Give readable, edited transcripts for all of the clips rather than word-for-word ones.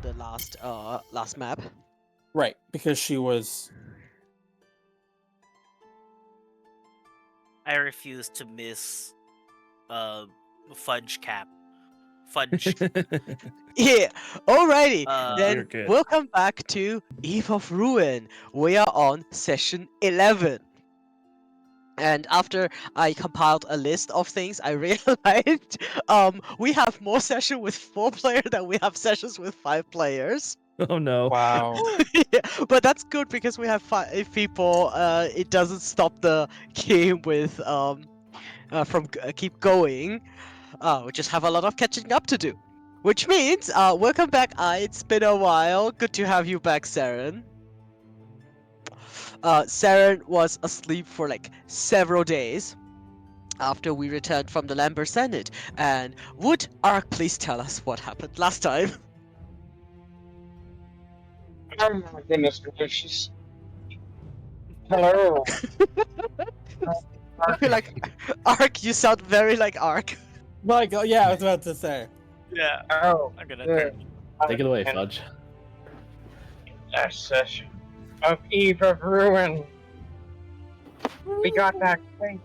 the last map. Right, because she was. I refuse to miss Fudge Cap. Fudge. Yeah, alrighty. You're Then good. welcome back to Eve of Ruin. We are on session 11. And after I compiled a list of things, I realized we have more sessions with 4 players than we have sessions with 5 players. Oh no. Wow. Yeah, but that's good because we have 5 people. It doesn't stop the game with from keep going. We just have a lot of catching up to do. Which means, welcome back, it's been a while. Good to have you back, Saren. Saren was asleep for like several days after we returned from the Lambert Senate. And would Ark please tell us what happened last time? Oh my goodness gracious. Hello. I feel like Ark, you sound very like Ark. Like, yeah, I was about to say. Yeah. Oh, I'm gonna good. turn. Take it away, And Fudge. last session of Eve of Ruin. We got back safe.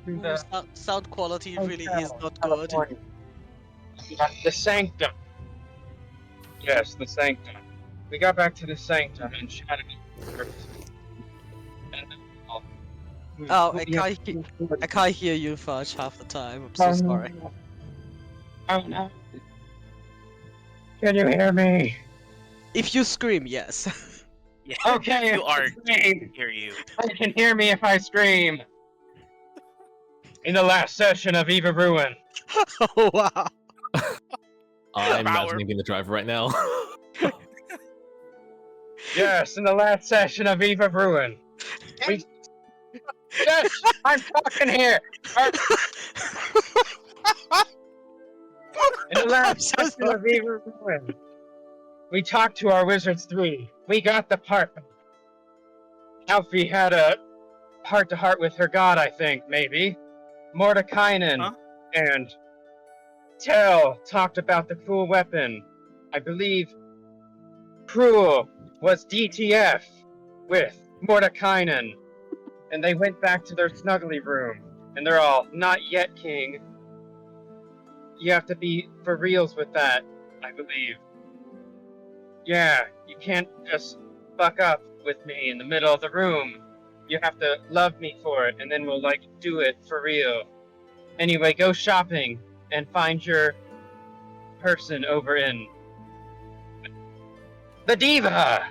To the Sound quality really is hotel, not good. California. The sanctum. Yes, the sanctum. We got back to the sanctum and shouted at and Oh, I can't hear you, Fudge, half the time. I'm so sorry. Oh no. Can you hear me? If you scream, yes. Yeah. Okay, You are. scream. Hear you. I can hear me if I scream. In the last session of Eve of Ruin. Oh, wow. I'm Power. imagining being the driver right now. Yes, in the last session of Eve of Ruin. We... Yes, I'm talking here. In the last session of Eve of Ruin, we talked to our Wizards 3. We got the part. Alfie had a heart-to-heart with her god, I think, maybe. Mordekainen Huh? and Tell talked about the cool weapon. I believe Cruel was DTF with Mordekainen. And they went back to their snuggly room. And they're all, not yet, King. You have to be for reals with that, I believe. Yeah, you can't just fuck up with me in the middle of the room. You have to love me for it, and then we'll, like, do it for real. Anyway, go shopping and find your person over in the diva.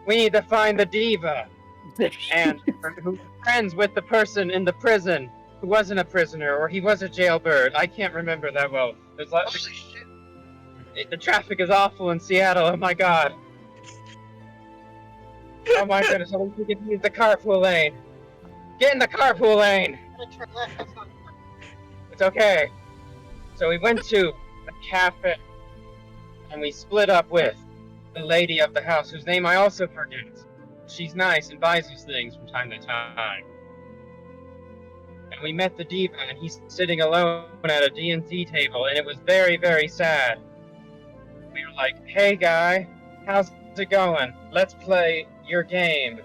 We need to find the diva, and who's friends with the person in the prison who wasn't a prisoner or he was a jailbird. I can't remember that well. There's lots of shit. The traffic is awful in Seattle. Oh my god. Oh my goodness. I think we can use the carpool lane. Get in the carpool lane. It's okay. So we went to a cafe and we split up with the lady of the house, whose name I also forget. She's nice and buys us things from time to time. And we met the diva, and he's sitting alone at a D&D table, and it was very, very sad. We were like, hey guy, how's it going? Let's play your game.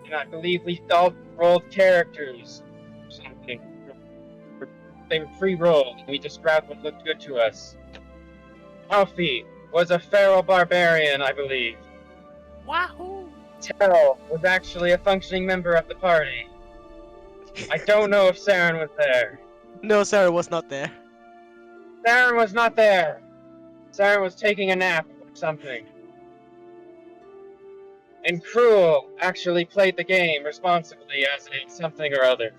And I believe we all rolled characters or something. They were pre-rolled, and we just grabbed what looked good to us. Alfie was a feral barbarian, I believe. Wahoo! Terrell was actually a functioning member of the party. I don't know if Saren was there. No, Sarah was not there. Saren was not there. Saren was taking a nap or something. And Cruel actually played the game responsibly as a something or other.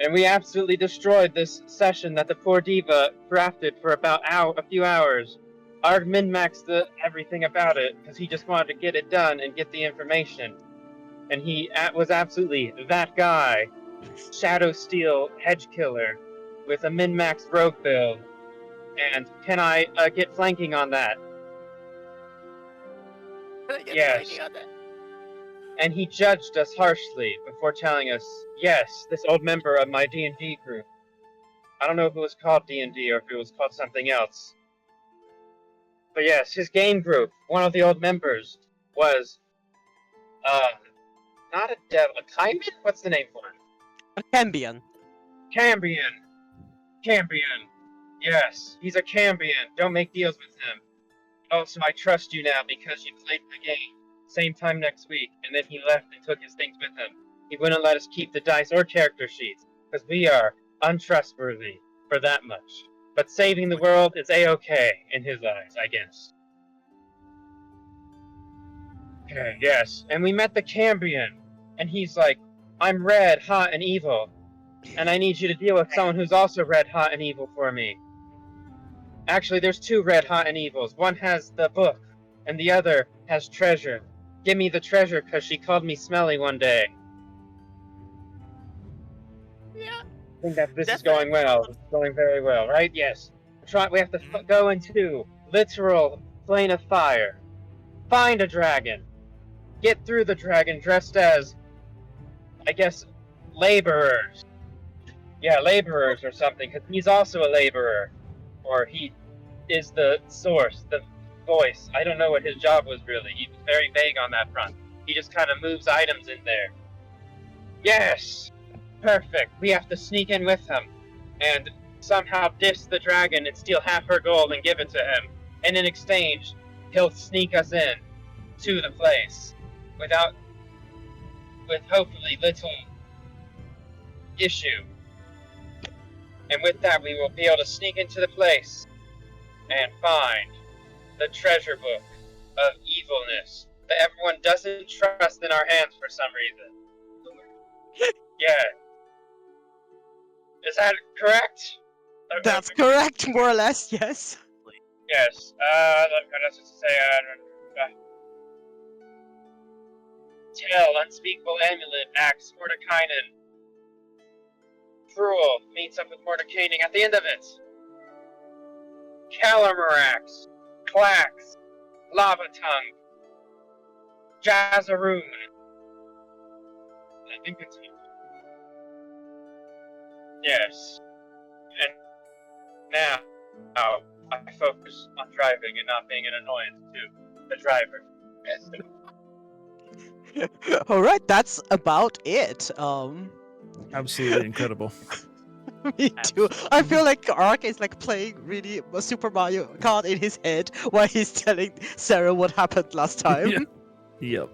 And we absolutely destroyed this session that the poor diva crafted for about a few hours. Arg min-maxed everything about it because he just wanted to get it done and get the information. And he was absolutely that guy. Shadow Steel Hedge Killer with a min-maxed rogue build. And can I get flanking on that? Yes. And he judged us harshly before telling us, yes, this old member of my D&D group I don't know if it was called D&D or if it was called something else. But yes, his game group, one of the old members, was, not a devil, a Kaiman? What's the name for him? A Cambion. Cambion. Cambion. Yes, he's a Cambion. Don't make deals with him. Also, I trust you now because you played the game. Same time next week, and then he left and took his things with him. He wouldn't let us keep the dice or character sheets, because we are untrustworthy for that much. But saving the world is a-okay in his eyes, I guess. Okay, yes, and we met the Cambion, and he's like, I'm red, hot, and evil, and I need you to deal with someone who's also red, hot, and evil for me. Actually, there's two red, hot, and evils. One has the book, and the other has treasure. Give me the treasure, because she called me smelly one day. Yeah. I think that this is Definitely. going well. It's going very well, right? Yes. We have to go into literal plane of fire. Find a dragon. Get through the dragon dressed as, I guess, laborers. Yeah, laborers or something, because he's also a laborer. Or he is the source, the voice. I don't know what his job was really. He was very vague on that front. He just kind of moves items in there. Yes! Perfect. We have to sneak in with him and somehow diss the dragon and steal half her gold and give it to him. And in exchange, he'll sneak us in to the place with hopefully little issue. And with that, we will be able to sneak into the place and find the treasure book of evilness that everyone doesn't trust in our hands for some reason. Yeah. Is that correct? That's correct, more or less, yes. Yes. What else to say? Tell, unspeakable amulet, axe, Mordekainen. Cruel meets up with Mordekaining at the end of it. Calamarax, Clax, Lava Tongue, Jazzaroon. I think it's yes. And now I focus on driving and not being an annoyance to the driver. Yes. Alright, that's about it. Absolutely incredible. Me too. I feel like Ark is like playing really Super Mario Kart in his head while he's telling Sarah what happened last time. Yeah.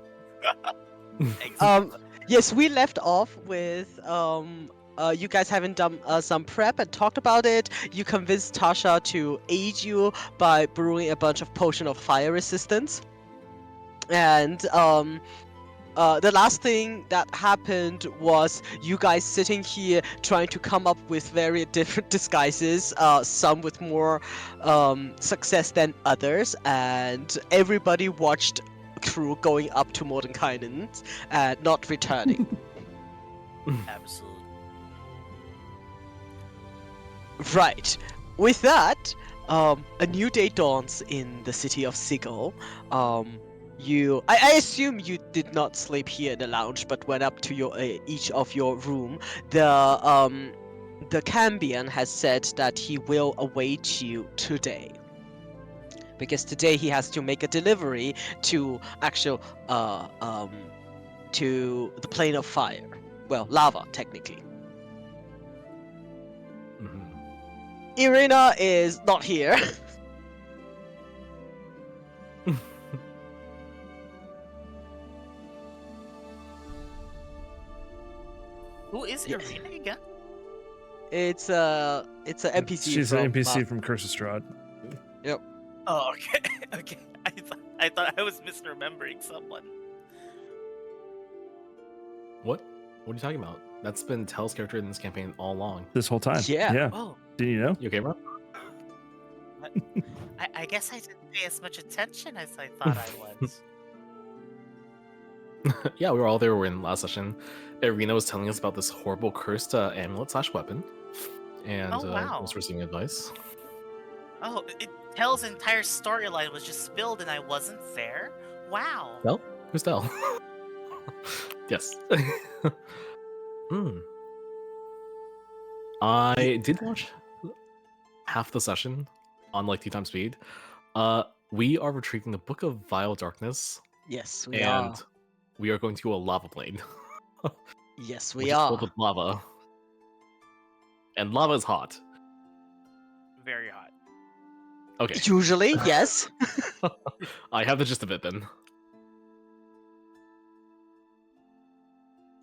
Yep. Yes, we left off with you guys having done some prep and talked about it. You convinced Tasha to aid you by brewing a bunch of potion of fire resistance. And the last thing that happened was you guys sitting here trying to come up with very different disguises, some with more success than others, and everybody watched through going up to Mordenkainen and not returning. Absolutely. Right. With that, a new day dawns in the city of Sigil. I assume you did not sleep here in the lounge, but went up to your each of your room. The Cambion has said that he will await you today, because today he has to make a delivery to to the plane of fire. Well, lava technically. Irina is not here. Who is Yes. Irina again? It's a NPC. She's from, an NPC from Curse of Strahd. Oh, okay. Okay. I thought I was misremembering someone. What? What are you talking about? That's been Tell's character in this campaign all along. This whole time. Yeah. Yeah. Oh, Did you know? You okay, Rob? I guess I didn't pay as much attention as I thought I was. Yeah, we were all there in last session. Irina was telling us about this horrible cursed amulet/weapon, and Oh, wow. was receiving advice. Oh, Tell's entire storyline was just spilled and I wasn't there? Wow. Tell? Who's Tell? Yes. I did watch half the session on like 2 times speed, we are retrieving the Book of Vile Darkness, Yes, we and are. we are going to a lava plane, Yes, which we is are. filled with lava, and lava is hot. Very hot. Okay, Usually, yes. I have the gist of it then.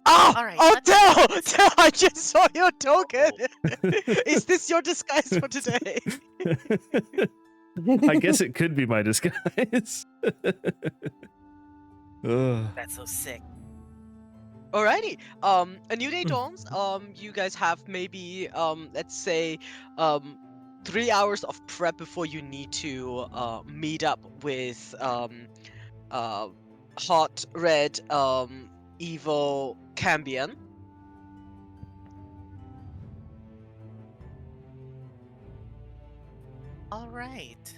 Oh! All right, Oh, let's- Tell! Tell, I just saw your token! Is this your disguise for today? I guess it could be my disguise. Ugh. That's so sick. Alrighty. A new day dawns. You guys have maybe let's say 3 hours of prep before you need to meet up with hot red evil Cambion. All right.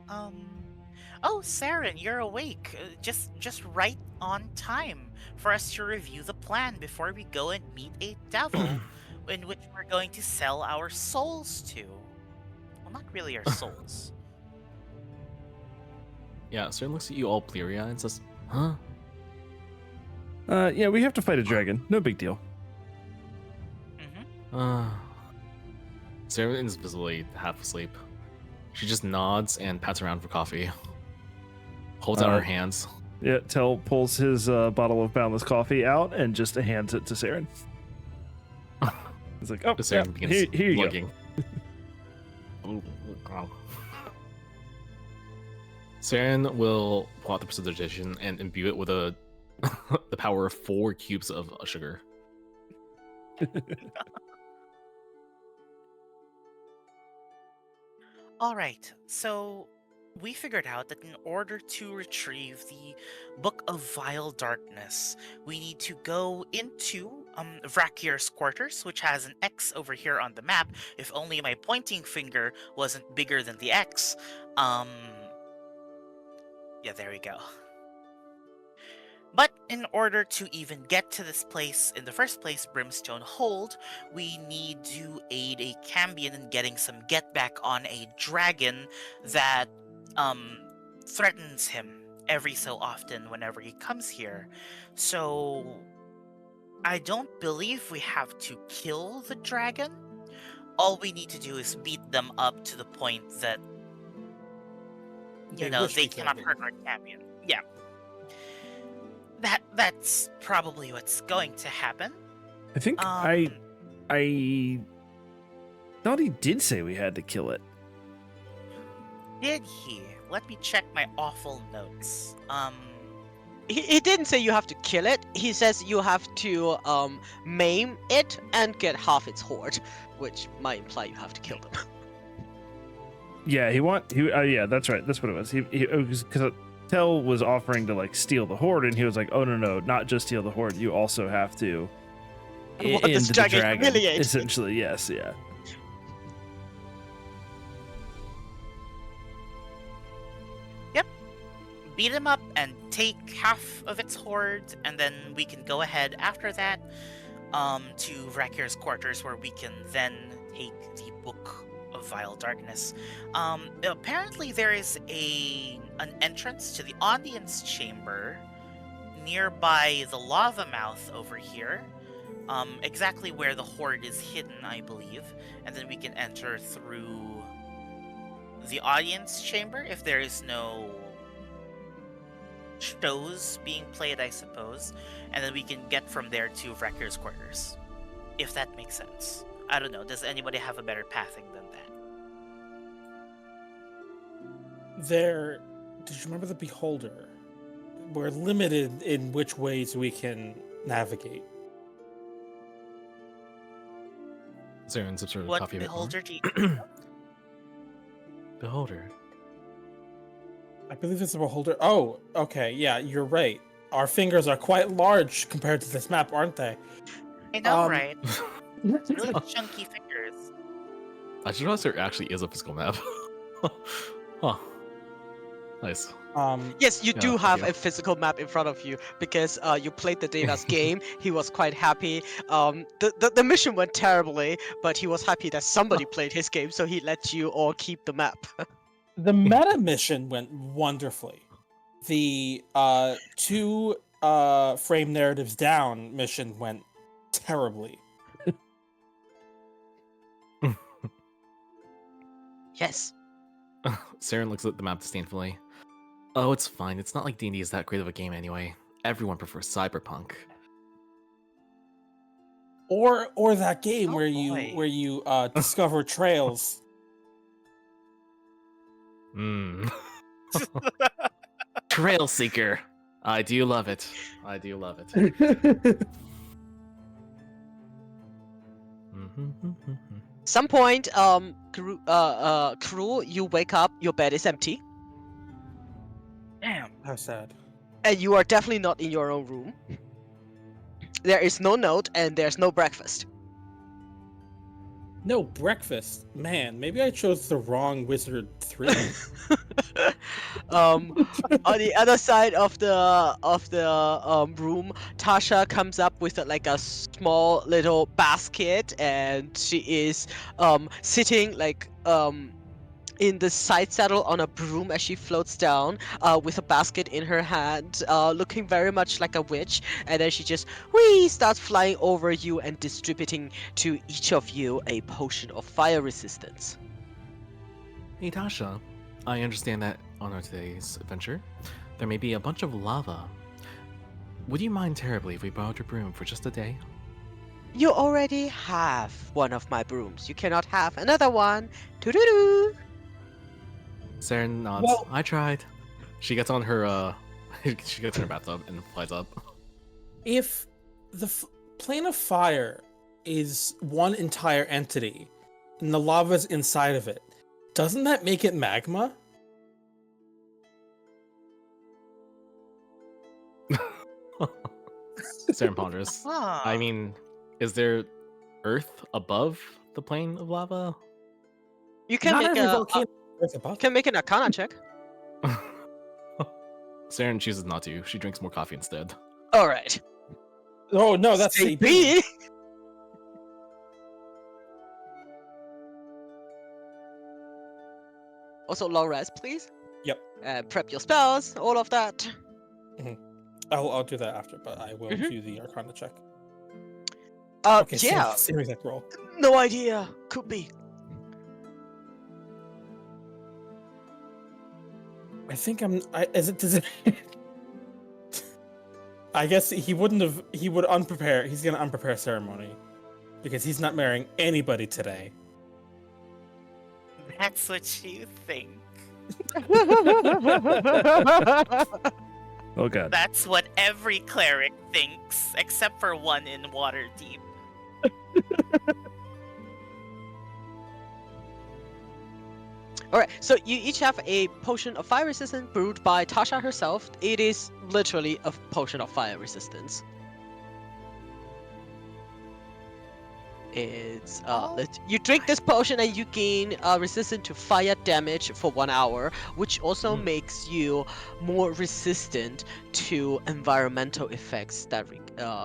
Oh, Saren, you're awake. Just right on time for us to review the plan before we go and meet a devil, in which we're going to sell our souls to. Well, not really our souls. Yeah, Saren looks at you all bleary-eyed and says, "Huh?" Yeah, we have to fight a dragon. No big deal. Mm-hmm. Saren is visibly half asleep. She just nods and pats around for coffee. Holds out her hands. Yeah, Tell pulls his bottle of Boundless coffee out and just hands it to Saren. He's like, oh, Just yeah, Saren begins here you go. lugging. Saren will pull out the precipitation and imbue it with the power of 4 cubes of sugar. All right, so we figured out that in order to retrieve the Book of Vile Darkness, we need to go into Vrakir's quarters, which has an X over here on the map. If only my pointing finger wasn't bigger than the X. Yeah, there we go. But in order to even get to this place in the first place, Brimstone Hold, we need to aid a Cambion in getting some get back on a dragon that threatens him every so often whenever he comes here. So I don't believe we have to kill the dragon. All we need to do is beat them up to the point that They they wish we cannot killed hurt our Cambion. Yeah. That's probably what's going to happen. I think I thought he did say we had to kill it. Did he? Let me check my awful notes. He didn't say you have to kill it. He says you have to maim it and get half its horde, which might imply you have to kill them. Yeah, yeah, that's right. That's what it was. Because Tell was offering to like steal the horde, and he was like, "Oh no, not just steal the horde. You also have to Want this end the dragon dragon." humiliated. Essentially, yes, yeah. Beat him up and take half of its horde, and then we can go ahead after that to Vrakir's quarters, where we can then take the Book of Vile Darkness. Apparently there is an entrance to the audience chamber nearby the lava mouth over here, exactly where the horde is hidden, I believe, and then we can enter through the audience chamber if there is no shows being played, I suppose, and then we can get from there to Vrakir's quarters, if that makes sense. I don't know. Does anybody have a better pathing than that? Did you remember the Beholder? We're limited in which ways we can navigate. Saren sips her What coffee a bit more. beholder do you Beholder. I believe it's a Beholder. Oh, okay, yeah, you're right. Our fingers are quite large compared to this map, aren't they? I know, Um, right? Really chunky fingers. I just realized there actually is a physical map. Huh. Nice. Yes, you Yeah, do thank have you. a physical map in front of you because you played the Devas game. He was quite happy. The mission went terribly, but he was happy that somebody played his game, so he let you all keep the map. The meta mission went wonderfully. The two frame narratives down mission went terribly. Yes. Saren looks at the map disdainfully. Oh, it's fine. It's not like D&D is that great of a game anyway. Everyone prefers Cyberpunk. Or that game Oh, where boy. you discover trails. Hmm. Trail Seeker. I do love it. I do love it. Some point, crew, you wake up, your bed is empty, Damn. How sad. and you are definitely not in your own room. There is no note, and there's no breakfast. No breakfast. Man, maybe I chose the wrong Wizard 3. On the other side of the room, Tasha comes up with like a small little basket, and she is sitting like in the side saddle on a broom as she floats down with a basket in her hand, looking very much like a witch. And then she just starts flying over you and distributing to each of you a potion of fire resistance. Hey Tasha, I understand that on our today's adventure, there may be a bunch of lava. Would you mind terribly if we borrowed your broom for just a day? You already have one of my brooms. You cannot have another one. Doo-doo-doo. Saren nods. Well- I tried. She gets on her she gets in her bathtub and flies up. If the plane of fire is one entire entity and the lava's inside of it, doesn't that make it magma? Saren ponders. Huh. I mean, is there earth above the plane of lava? You can Not make every a volcano is above. can make an Arcana check. Saren chooses not to. She drinks more coffee instead. All right. Oh no, that's Say CB. B. Also, long rest, please. Yep. Prep your spells, all of that. I'll do that after, but I will Mhm. do the Arcana check. Yeah, Okay, same exact roll. no idea. Could be. I think does it I guess he wouldn't have. He would unprepare. He's gonna unprepare ceremony because he's not marrying anybody today. That's what you think. Oh god. That's what every cleric thinks, except for one in Waterdeep. All right, so you each have a potion of fire resistance brewed by Tasha herself. It is literally a potion of fire resistance. It's you drink this potion and you gain resistance to fire damage for 1 hour, which also makes you more resistant to environmental effects that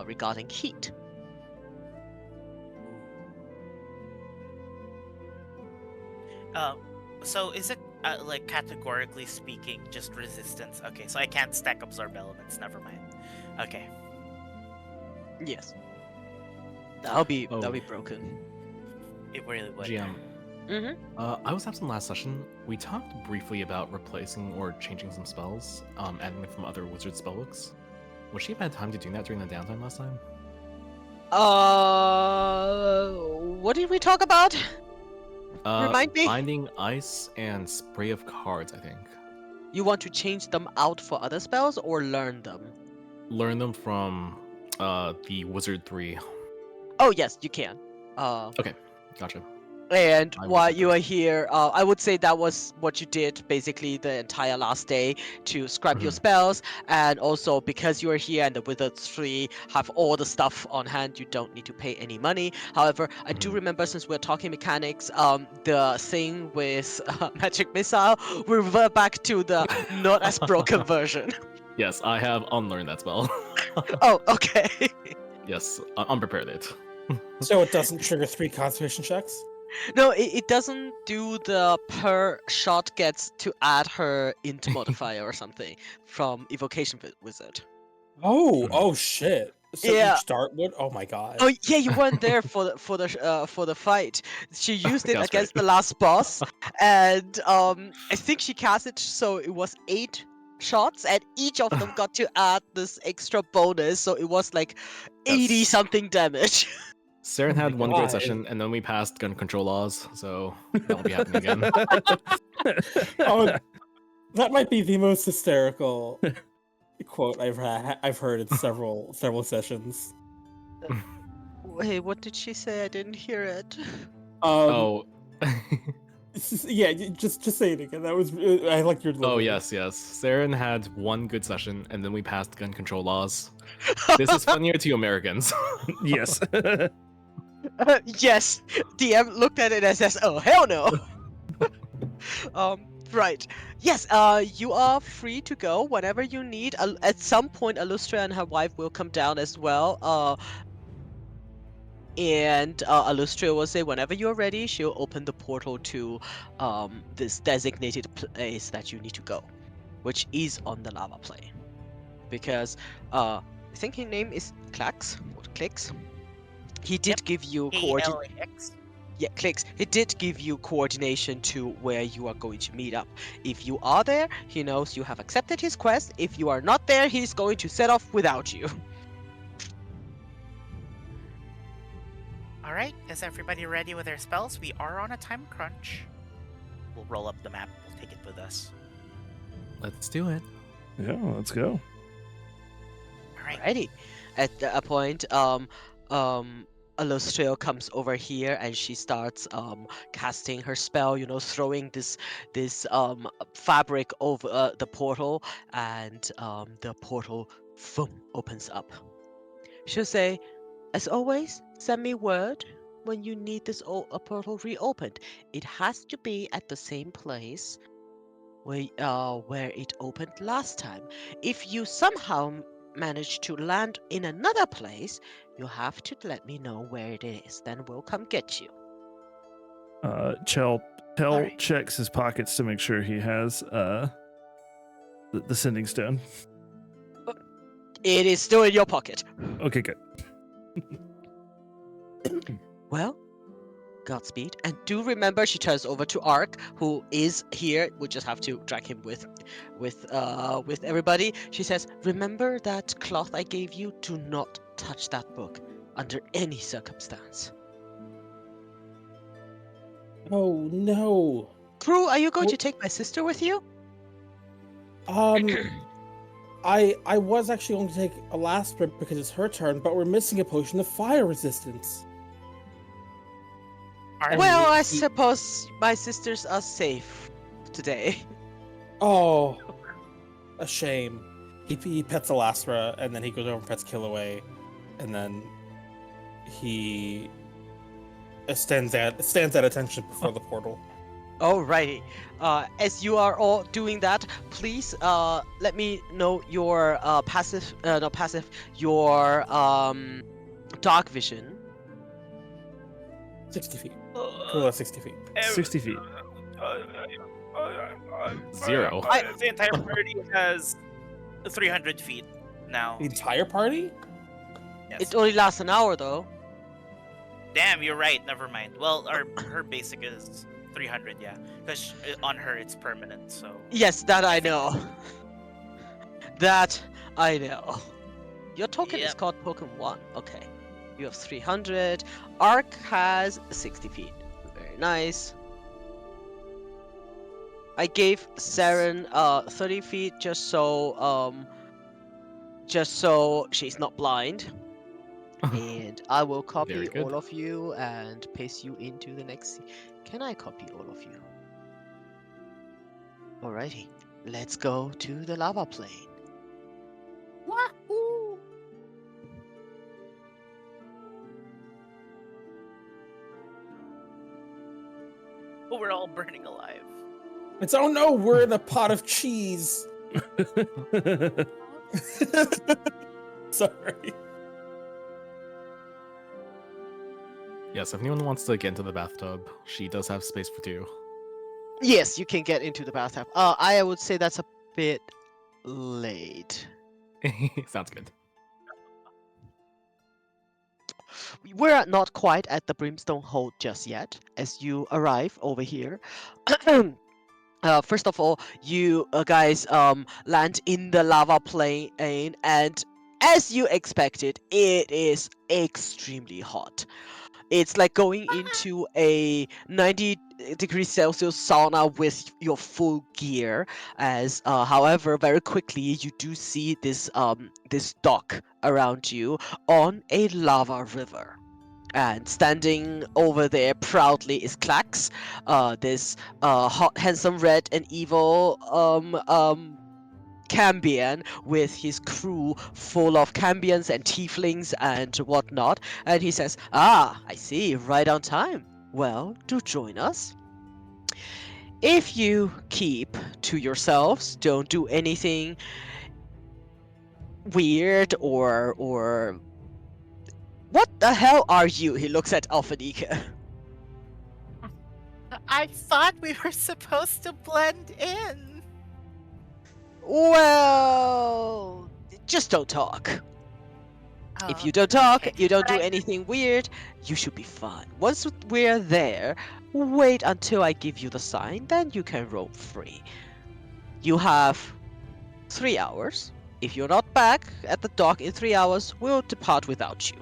regarding heat. So is it like categorically speaking just resistance? Okay, so I can't stack absorb elements. Never mind. Okay. Yes. That'll be Oh. broken. It really would. GM, Mm-hmm. I was absent last session. We talked briefly about replacing or changing some spells, adding them from other wizard spellbooks. Would she have had time to do that during the downtime last time? What did we talk about? Remind me. Binding ice and spray of cards, I think. You want to change them out for other spells or learn them? Learn them from the Wizard 3. Oh yes, you can. Okay, gotcha. And I while would you are here, I would say that was what you did basically the entire last day to scrap your Mhm. spells, and also because you are here and the Wizards Tree have all the stuff on hand, you don't need to pay any money. However, I do Mhm. remember, since we're talking mechanics, the thing with Magic Missile, we revert back to the not as broken version. Yes, I have unlearned that spell. Oh, okay. Yes, unprepared it. So it doesn't trigger 3 concentration checks? No, it doesn't do the per shot gets to add her int modifier or something from Evocation Wizard. Oh shit. So Yeah. each dart would? Oh my god. Oh yeah, you weren't there for the fight. She used it That's great. against the last boss, and I think she cast it so it was 8 shots, and each of them got to add this extra bonus, so it was like 80 Yes. something damage. Saren Oh my had one great God. session, and then we passed gun control laws, so that'll be happening again. Oh, that might be the most hysterical quote I've heard in several sessions. Wait, what did she say? I didn't hear it. Oh. Yeah, just say it again. That was I like your Oh delivery. yes. Saren had one good session, and then we passed gun control laws. This is funnier to Americans. Yes. Yes, DM looked at it and says, "Oh hell no." Right. Yes. You are free to go whenever you need. At some point, Illustra and her wife will come down as well. And Illustria will say, whenever you're ready, she'll open the portal to this designated place that you need to go, which is on the lava plane. Because I think his name is Klax or Clicks. He did Yep. give you coordinate. KLAX. Yeah, Clicks. He did give you coordination to where you are going to meet up. If you are there, he knows you have accepted his quest. If you are not there, he's going to set off without you. Alright, is everybody ready with their spells? We are on a time crunch. We'll roll up the map, we'll take it with us. Let's do it. Yeah, let's go. Alright. Alrighty. At that point, Illustria comes over here and she starts casting her spell. You know, throwing this fabric over the portal, and the portal, boom, opens up. She'll say, "As always, send me word when you need this portal reopened. It has to be at the same place where it opened last time. If you somehow manage to land in another place, you have to let me know where it is. Then we'll come get you." Tell Alright. checks his pockets to make sure he has the sending stone. It is still in your pocket. Okay, good. Well, Godspeed. And do remember, she turns over to Ark, who is here. We just have to drag him with everybody. She says, "Remember that cloth I gave you? Do not touch that book under any circumstance." Oh no. Crew, are you going Wh- to take my sister with you? I was actually going to take a last sprint because it's her turn, but we're missing a potion of fire resistance. Alright. Well, I he- suppose my sisters are safe today. Oh, a shame. He pets Elastra, and then he goes over and pets Killaway, and then he stands at attention before the portal. Alrighty. As you are all doing that, please let me know your your dark vision. 60 feet. Cool, 60 feet. 60 feet. 0. The entire party has 300 feet now. The entire party? Yes. It only lasts an hour though. Damn, you're right. Never mind. Well, her basic is 300, yeah, because on her it's permanent. So Yes, that I know. That I know. Your token is Yep. called Token 1. Okay. You have 300. Ark has 60 feet. Very nice. I gave Saren 30 feet just so she's not blind. And I will copy Very good. all of you and paste you into the next. Can I copy all of you? Alrighty, let's go to the lava plane. Wahoo! Oh, we're all burning alive. It's oh no, we're in a pot of cheese. Sorry. Yes, if anyone wants to get into the bathtub, she does have space for two. Yes, you can get into the bathtub. I would say that's a bit late. Sounds good. We're not quite at the brimstone hold just yet. As you arrive over here, first of all, you guys land in the lava plane, and as you expected, it is extremely hot. It's like going into a 90 degrees Celsius sauna with your full gear. However, very quickly you do see this dock around you on a lava river. And standing over there proudly is Klax, this hot, handsome, red, and evil Cambion with his crew full of Cambions and Tieflings and whatnot. And he says, "Ah, I see, right on time. Well, do join us. If you keep to yourselves, don't do anything weird or what the hell are you?" He looks at Alphanika. I thought we were supposed to blend in. Well, just don't talk. If Oh, you don't talk, okay. you don't But do I- anything weird, you should be fine. Once we're there, wait until I give you the sign, then you can roam free. You have 3 hours. If you're not back at the dock in 3 hours, we'll depart without you.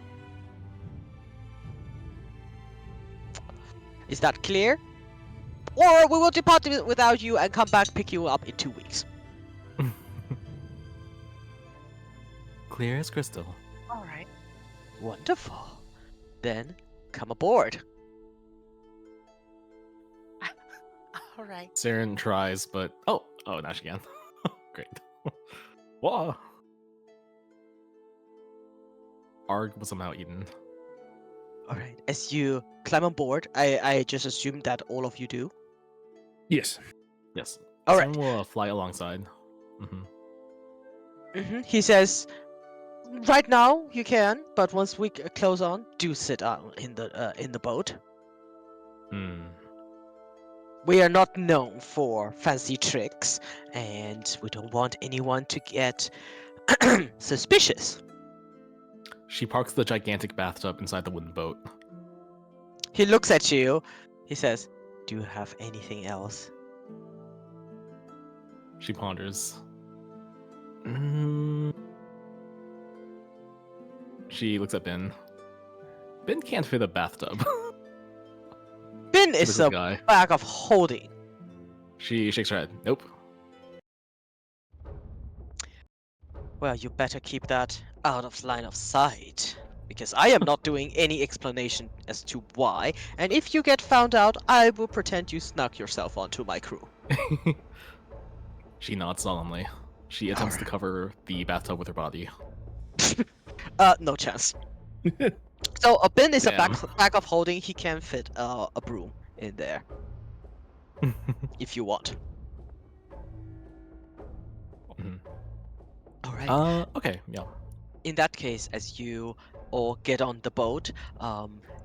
Is that clear? Or we will depart without you and come back pick you up in 2 weeks. Clear as crystal. all right. Wonderful. Then come aboard. All right. Saren tries, but oh, now she can. Great. Whoa. Arg was somehow eaten. Alright, as you climb on board, I just assume that all of you do. Yes. Yes. All right. Someone will fly alongside. He says, "Right now you can, but once we close on, do sit down in the boat. Hmm. We are not known for fancy tricks, and we don't want anyone to get suspicious." She parks the gigantic bathtub inside the wooden boat. He looks at you. He says, "Do you have anything else?" She ponders. Mm. She looks at Ben. Ben can't fit a bathtub. Ben This is is a guy. bag of holding. She shakes her head. Nope. Well, you better keep that out of line of sight, because I am not doing any explanation as to why, and if you get found out, I will pretend you snuck yourself onto my crew. She nods solemnly. She attempts to cover the bathtub with her body. No chance. So a bin is a Damn. bag of holding. He can fit a broom in there if you want. Mhm. All right. Okay, yeah. In that case, as you all get on the boat,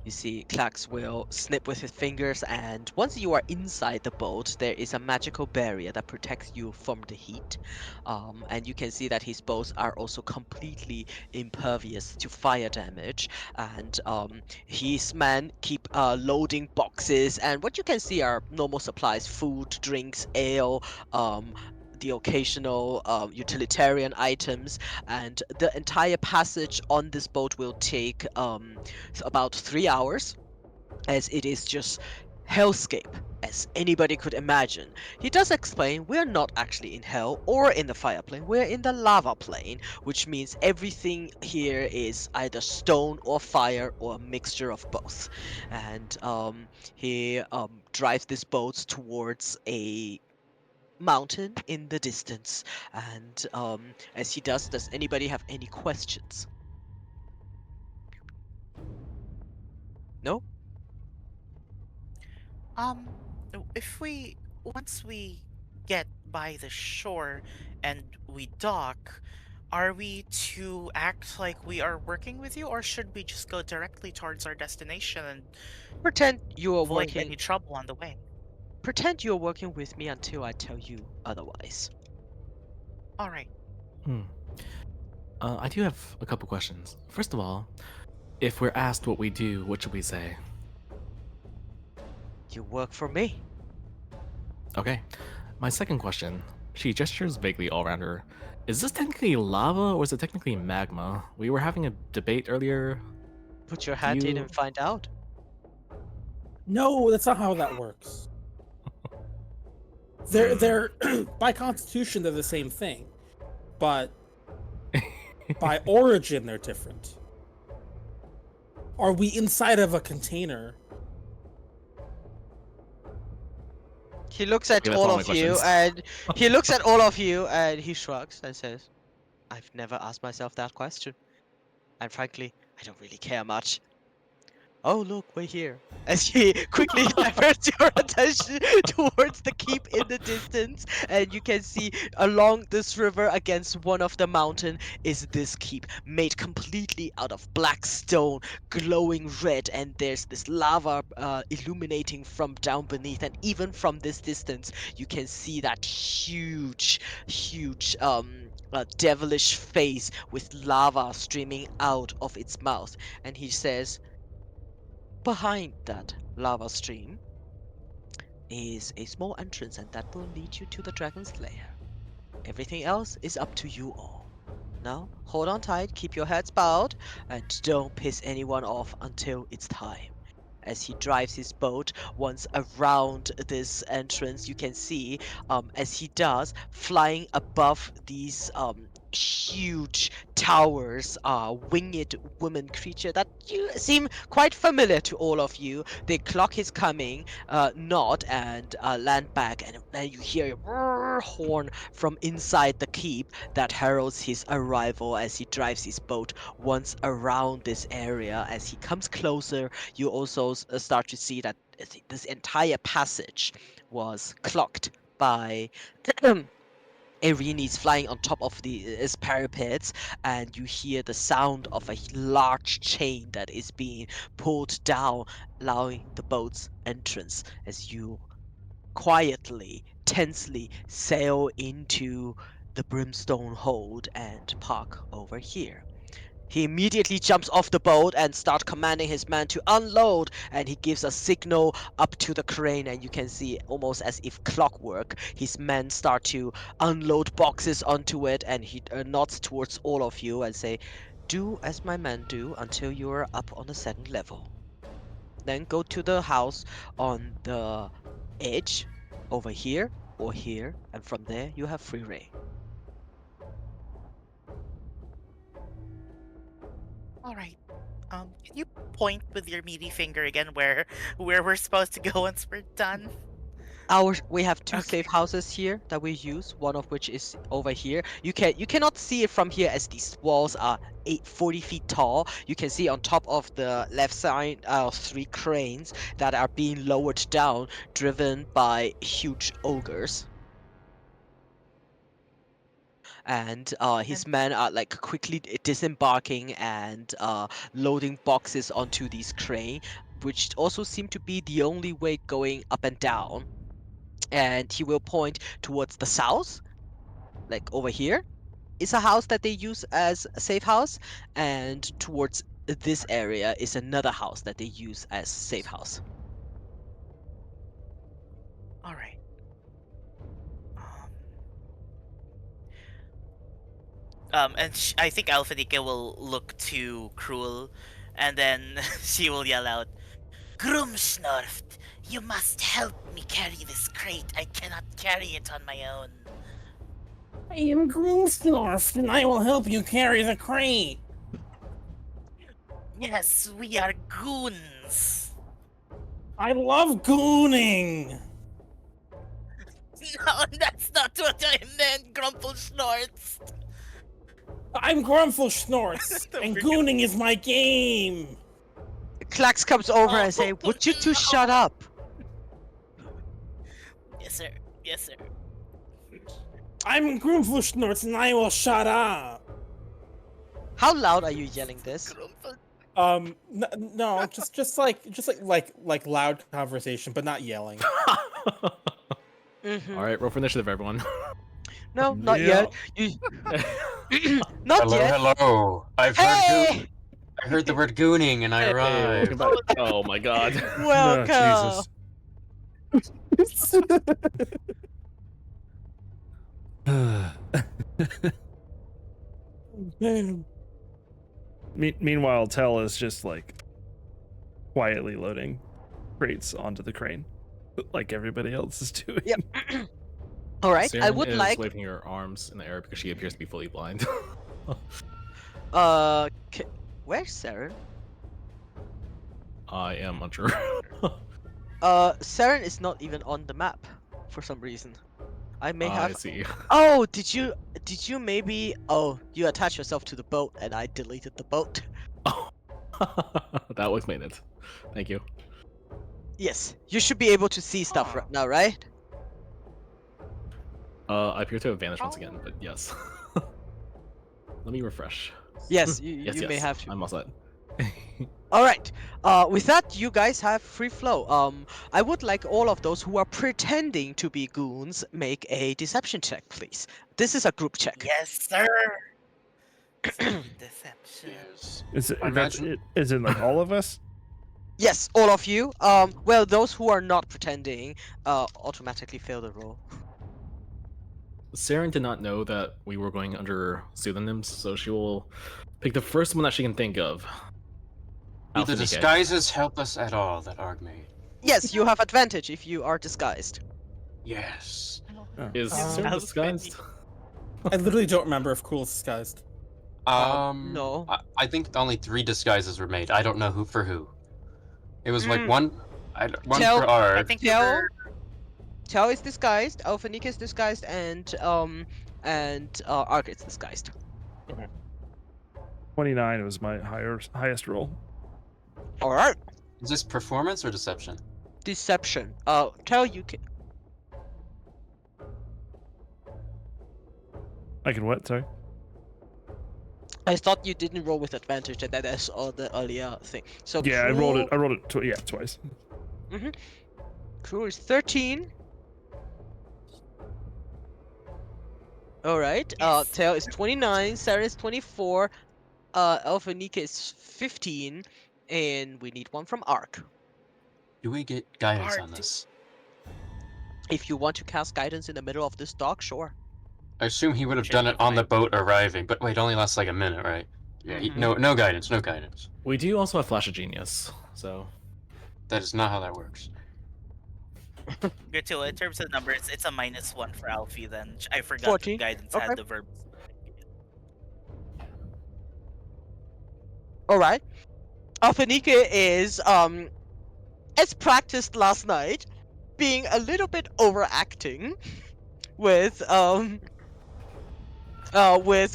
you see Klax will snip with his fingers, and once you are inside the boat, there is a magical barrier that protects you from the heat. And you can see that his bows are also completely impervious to fire damage, and his men keep loading boxes, and what you can see are normal supplies: food, drinks, ale, the occasional utilitarian items, and the entire passage on this boat will take about 3 hours, as it is just hellscape as anybody could imagine. He does explain we're not actually in hell or in the fire plane, we're in the lava plane, which means everything here is either stone or fire or a mixture of both. And he drives these boats towards a mountain in the distance. And as he does anybody have any questions? No? Um, if we once we get by the shore and we dock, are we to act like we are working with you, or should we just go directly towards our destination and Pretend you're avoid working. any trouble on the way? Pretend you're working with me until I tell you otherwise. All right. Hmm. I do have a couple questions. First of all, if we're asked what we do, what should we say? You work for me. Okay. My second question. She gestures vaguely all around her. Is this technically lava or is it technically magma? We were having a debate earlier. Put your Do hand in and you? find out. No, that's not how that works. They're by constitution they're the same thing, but by origin they're different. Are we inside of a container? He looks at Okay, that's all all my of you questions. and he looks at all of you and he shrugs and says, I've never asked myself that question. And frankly, I don't really care much. Oh, look, we're here. As he quickly diverts your attention towards the keep in the distance, and you can see along this river against one of the mountain is this keep made completely out of black stone, glowing red, and there's this lava illuminating from down beneath, and even from this distance, you can see that huge devilish face with lava streaming out of its mouth, and he says, behind that lava stream is a small entrance, and that will lead you to the dragon's lair. Everything else is up to you all. Now, hold on tight, keep your heads bowed, and don't piss anyone off until it's time. As he drives his boat once around this entrance, you can see, as he does, flying above these huge towers, winged woman creature that you seem quite familiar to all of you. They clock his coming, nod, and land back, and then you hear a roar horn from inside the keep that heralds his arrival as he drives his boat once around this area. As he comes closer, you also start to see that this entire passage was clocked by Erinis flying on top of the parapets, and you hear the sound of a large chain that is being pulled down, allowing the boat's entrance as you quietly, tensely sail into the brimstone hold and park over here. He immediately jumps off the boat and starts commanding his men to unload, and he gives a signal up to the crane, and you can see almost as if clockwork, his men start to unload boxes onto it, and he nods towards all of you and say, do as my men do until you are up on the second level. Then go to the house on the edge over here or here, and from there you have free reign. All right. Can you point with your meaty finger again where we're supposed to go once we're done? We have two Okay. safe houses here that we use, one of which is over here. You cannot see it from here as these walls are 40 feet tall. You can see on top of the left side three cranes that are being lowered down, driven by huge ogres. And his And men are like quickly disembarking and loading boxes onto these crane, which also seem to be the only way going up and down. And he will point towards the south, like over here is a house that they use as a safe house, and towards this area is another house that they use as safe house. all right. Um, I think Alphanica will look to Cruel, and then she will yell out, "Grumsnarft, You must help me carry this crate. I cannot carry it on my own. I am Gloomsnorf, and I will help you carry the crate. Yes, we are goons. I love gooning. No, that's not what I meant, Grumple Snorts. I'm Grumfelschnorz, and gooning is my game. Klax comes over and say, Oh, "Would you two no. shut up?" Yes, sir. Yes, sir. I'm Grumfelschnorz, and I will shut up. How loud are you yelling this? No, just like loud conversation, but not yelling. Mm-hmm. All right, roll for initiative, everyone. No, not Yeah. yet. You... not Hello, yet. hello. I heard the word gooning and I Hey, arrived. welcome back. Oh my god. Welcome. Jesus. Man. Meanwhile, Tell is just like quietly loading crates onto the crane, like everybody else is doing. Yep. All right. I Siren would is like. waving her arms in the air because she appears to be fully blind. Where's Saren? I am unsure. Saren is not even on the map for some reason. I may I have. see. Oh, did you maybe? Oh, you attached yourself to the boat, and I deleted the boat. Oh. That was made it. Thank you. Yes, you should be able to see stuff right now, right? I appear to have vanished once again, but yes. Let me refresh. Yes, Yes, you yes. may have to. I'm all set. All right. With that, you guys have free flow. I would like all of those who are pretending to be goons make a deception check, please. This is a group check. Yes, sir. Deception. Yes. Is it, I that's imagine- it? Is it like all of us? Yes, all of you. Well, those who are not pretending, automatically fail the roll. Saren did not know that we were going under pseudonyms, so she will pick the first one that she can think of. Do the Alphanike. disguises help us at all that Arg made? Yes, you have advantage if you are disguised. Yes. Is Saren Alphanike. disguised? I literally don't remember if Cool is disguised. No. I think only 3 disguises were made. I don't know who for who. It was like Mm. one Tell- for Arg. I think you Tell, were. Tell is disguised, Alphanik is disguised, and Ark is disguised. 29 was my highest roll. All right. Is this performance or deception? Deception. Tell you can. I can what? Sorry. I thought you didn't roll with advantage, and that's all the earlier thing. So Yeah, I rolled it. I rolled it. Twice. Crew is 13. All right. Yes. Tail is 29. Sarah is 24. Alpha Nika is 15, and we need one from Ark. Do we get guidance Arg, on this? If you want to cast guidance in the middle of this dock, sure. I assume he would have Should done be it on the fine. boat arriving, but wait, it only lasts like a minute, right? Yeah, Mhm. no guidance, no guidance. We do also have Flash of Genius, so That is not how that works. Good too. In terms of numbers, it's a -1 for Alfie. Then I forgot 14? that guidance Okay. had the verb. All right. Alpha Nika is as practiced last night, being a little bit overacting with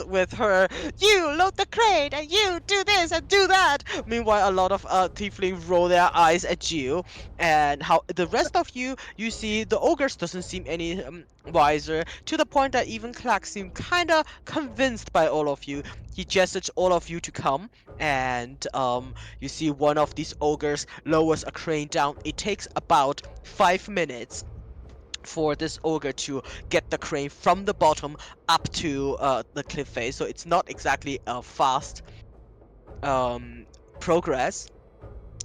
with her, you load the crate and you do this and do that. Meanwhile, a lot of tieflings roll their eyes at you, and how the rest of you see the ogres doesn't seem any wiser, to the point that even Clark seemed kind of convinced by all of you. He gestured all of you to come, and you see one of these ogres lowers a crane down. It takes about 5 minutes for this ogre to get the crane from the bottom up to the cliff face, so it's not exactly a fast progress.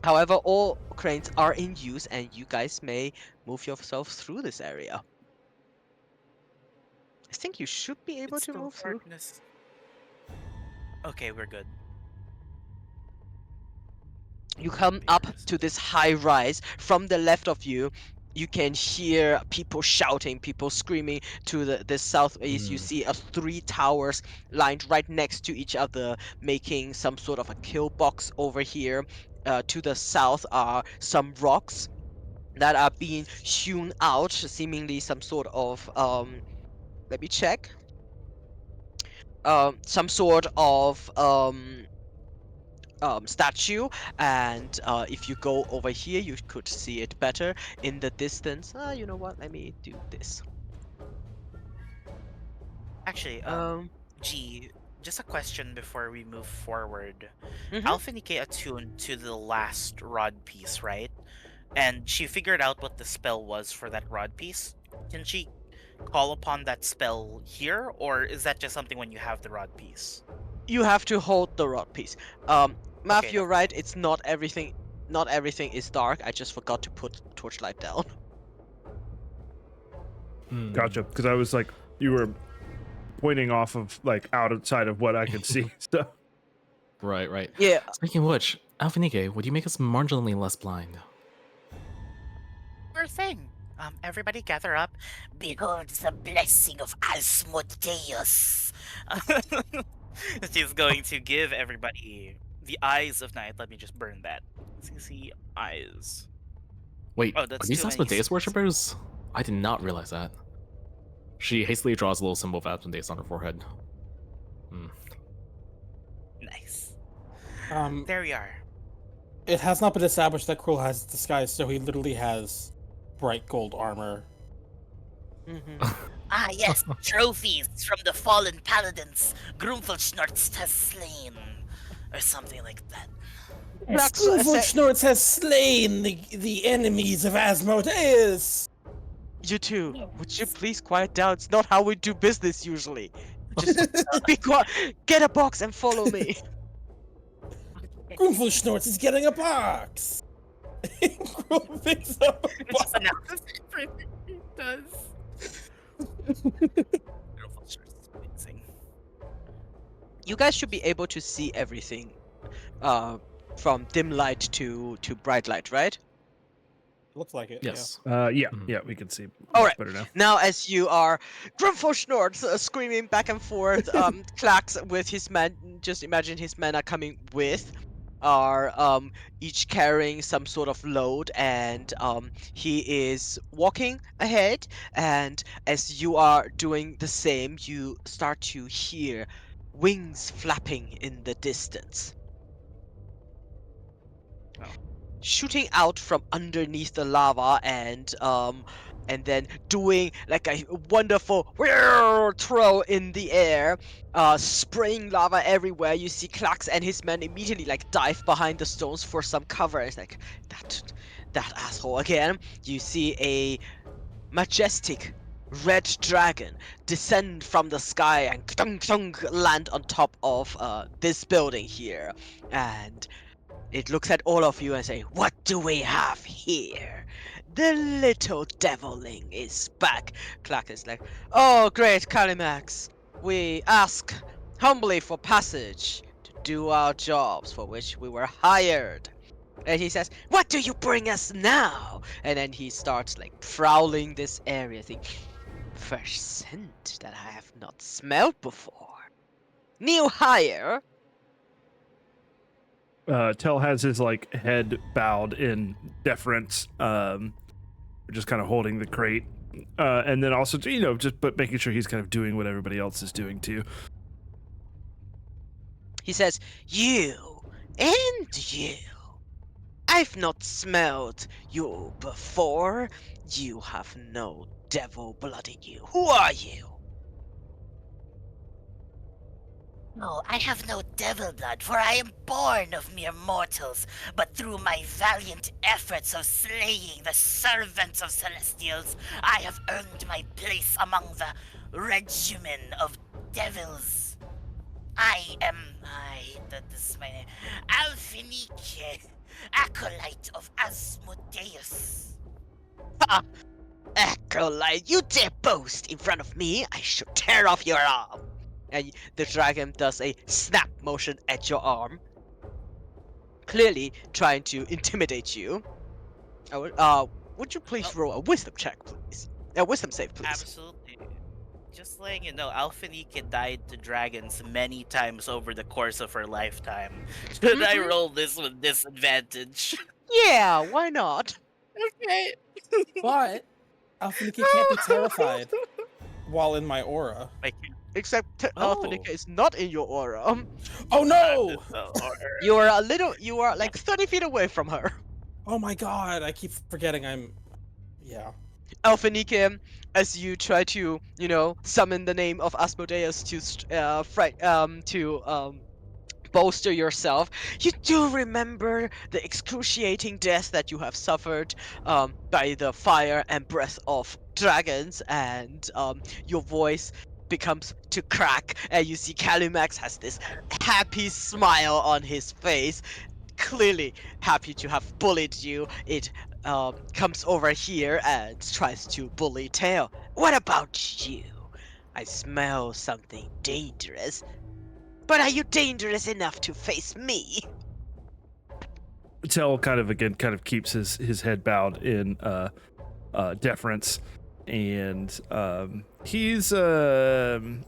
However, all cranes are in use, and you guys may move yourself through this area. I think you should be able It's to still move through. darkness. Okay, we're good. You come up to this high rise. From the left of you, you can hear people shouting, people screaming. To the southeast, you see 3 towers lined right next to each other, making some sort of a kill box over here. To the south are some rocks that are being hewn out, seemingly some sort of let me check. Some sort of statue, and if you go over here, you could see it better in the distance. You know what? Let me do this. Actually, Um. G, just a question before we move forward. Mhm. Alphanike attuned to the last rod piece, right? And she figured out what the spell was for that rod piece. Can she call upon that spell here, or is that just something when you have the rod piece? You have to hold the rod piece. Math, Okay, you're that's right. It's not everything. Not everything is dark. I just forgot to put torchlight down. Hmm. Gotcha. Because I was like, you were pointing off of like outside of what I could see. So Right, right. Yeah. Speaking of which, Alphanike, would you make us marginally less blind? sure thing. Everybody gather up. Behold the blessing of Asmodeus. She's going to give everybody the eyes of night. Let me just burn that. CC eyes. Wait, Oh, are that's these too many Asmodeus Cs. worshippers? I did not realize that. She hastily draws a little symbol of Asmodeus on her forehead. Hmm. Nice. Um, There we are. it has not been established that Cruel has disguise, so he literally has bright gold armor. Mhm. Ah, yes, trophies from the fallen paladins Grumfelschnurz has slain. Or something like that. Black's- uh, sa- Snorts has slain the enemies of Asmodeus! You two, would you please quiet down? It's not how we do business usually. Just be quiet. Get a box and follow me. Grumfelschnorz is getting a box! Grumfel picks up a It box. just announces everything it does. Grumfelschnurz is amazing. You guys should be able to see everything from dim light to bright light, right? Looks like it, Yes. yeah, Mhm. yeah, we can see All much right. better now. Now, as you are Grumfelschnort screaming back and forth, Clax with his men, just imagine his men are coming with, are each carrying some sort of load, and he is walking ahead, and as you are doing the same, you start to hear wings flapping in the distance. Oh. Shooting out from underneath the lava, and then doing like a wonderful throw in the air, spraying lava everywhere. You see Klax and his men immediately like dive behind the stones for some cover. It's like that asshole again. You see a majestic red dragon descend from the sky and land on top of this building here, and it looks at all of you and say, "What do we have here? The little deviling is back." Clark is like, "Oh, great Kalimax. We ask humbly for passage to do our jobs for which we were hired." And he says, "What do you bring us now?" And then he starts like prowling this area, thing. Fresh scent that I have not smelled before. New hire? Tell has his like head bowed in deference, just kind of holding the crate, and then also just but making sure he's kind of doing what everybody else is doing too. He says, "You and you. I've not smelled you before. You have no devil blood in you. Who are you?" No, I have no devil blood, for I am born of mere mortals, but through my valiant efforts of slaying the servants of Celestials, I have earned my place among the regimen of devils. That is my name, Alfinike, acolyte of Asmodeus. Ha! Acolyte, you dare boast in front of me? I should tear off your arm. And the dragon does a snap motion at your arm. clearly trying to intimidate you. Would you please roll a wisdom check, please? A wisdom save, please. Absolutely. Just letting you know, Alphanika died to dragons many times over the course of her lifetime. Should I Mhm. roll this with disadvantage? Yeah, why not? Okay. But Alphaniki can't be terrified while in my aura. I can't. Except Oh. Alphanica is not in your aura. Oh no! You are like 30 feet away from her. Oh my god, I keep forgetting I'm. Yeah. Alphanike, as you try to, summon the name of Asmodeus to bolster yourself, you do remember the excruciating death that you have suffered by the fire and breath of dragons, and your voice becomes to crack, and you see Calimax has this happy smile on his face, clearly happy to have bullied you. It comes over here and tries to bully Tail. What about you? I smell something dangerous. But are you dangerous enough to face me? Tell kind of keeps his head bowed in deference, and he's gonna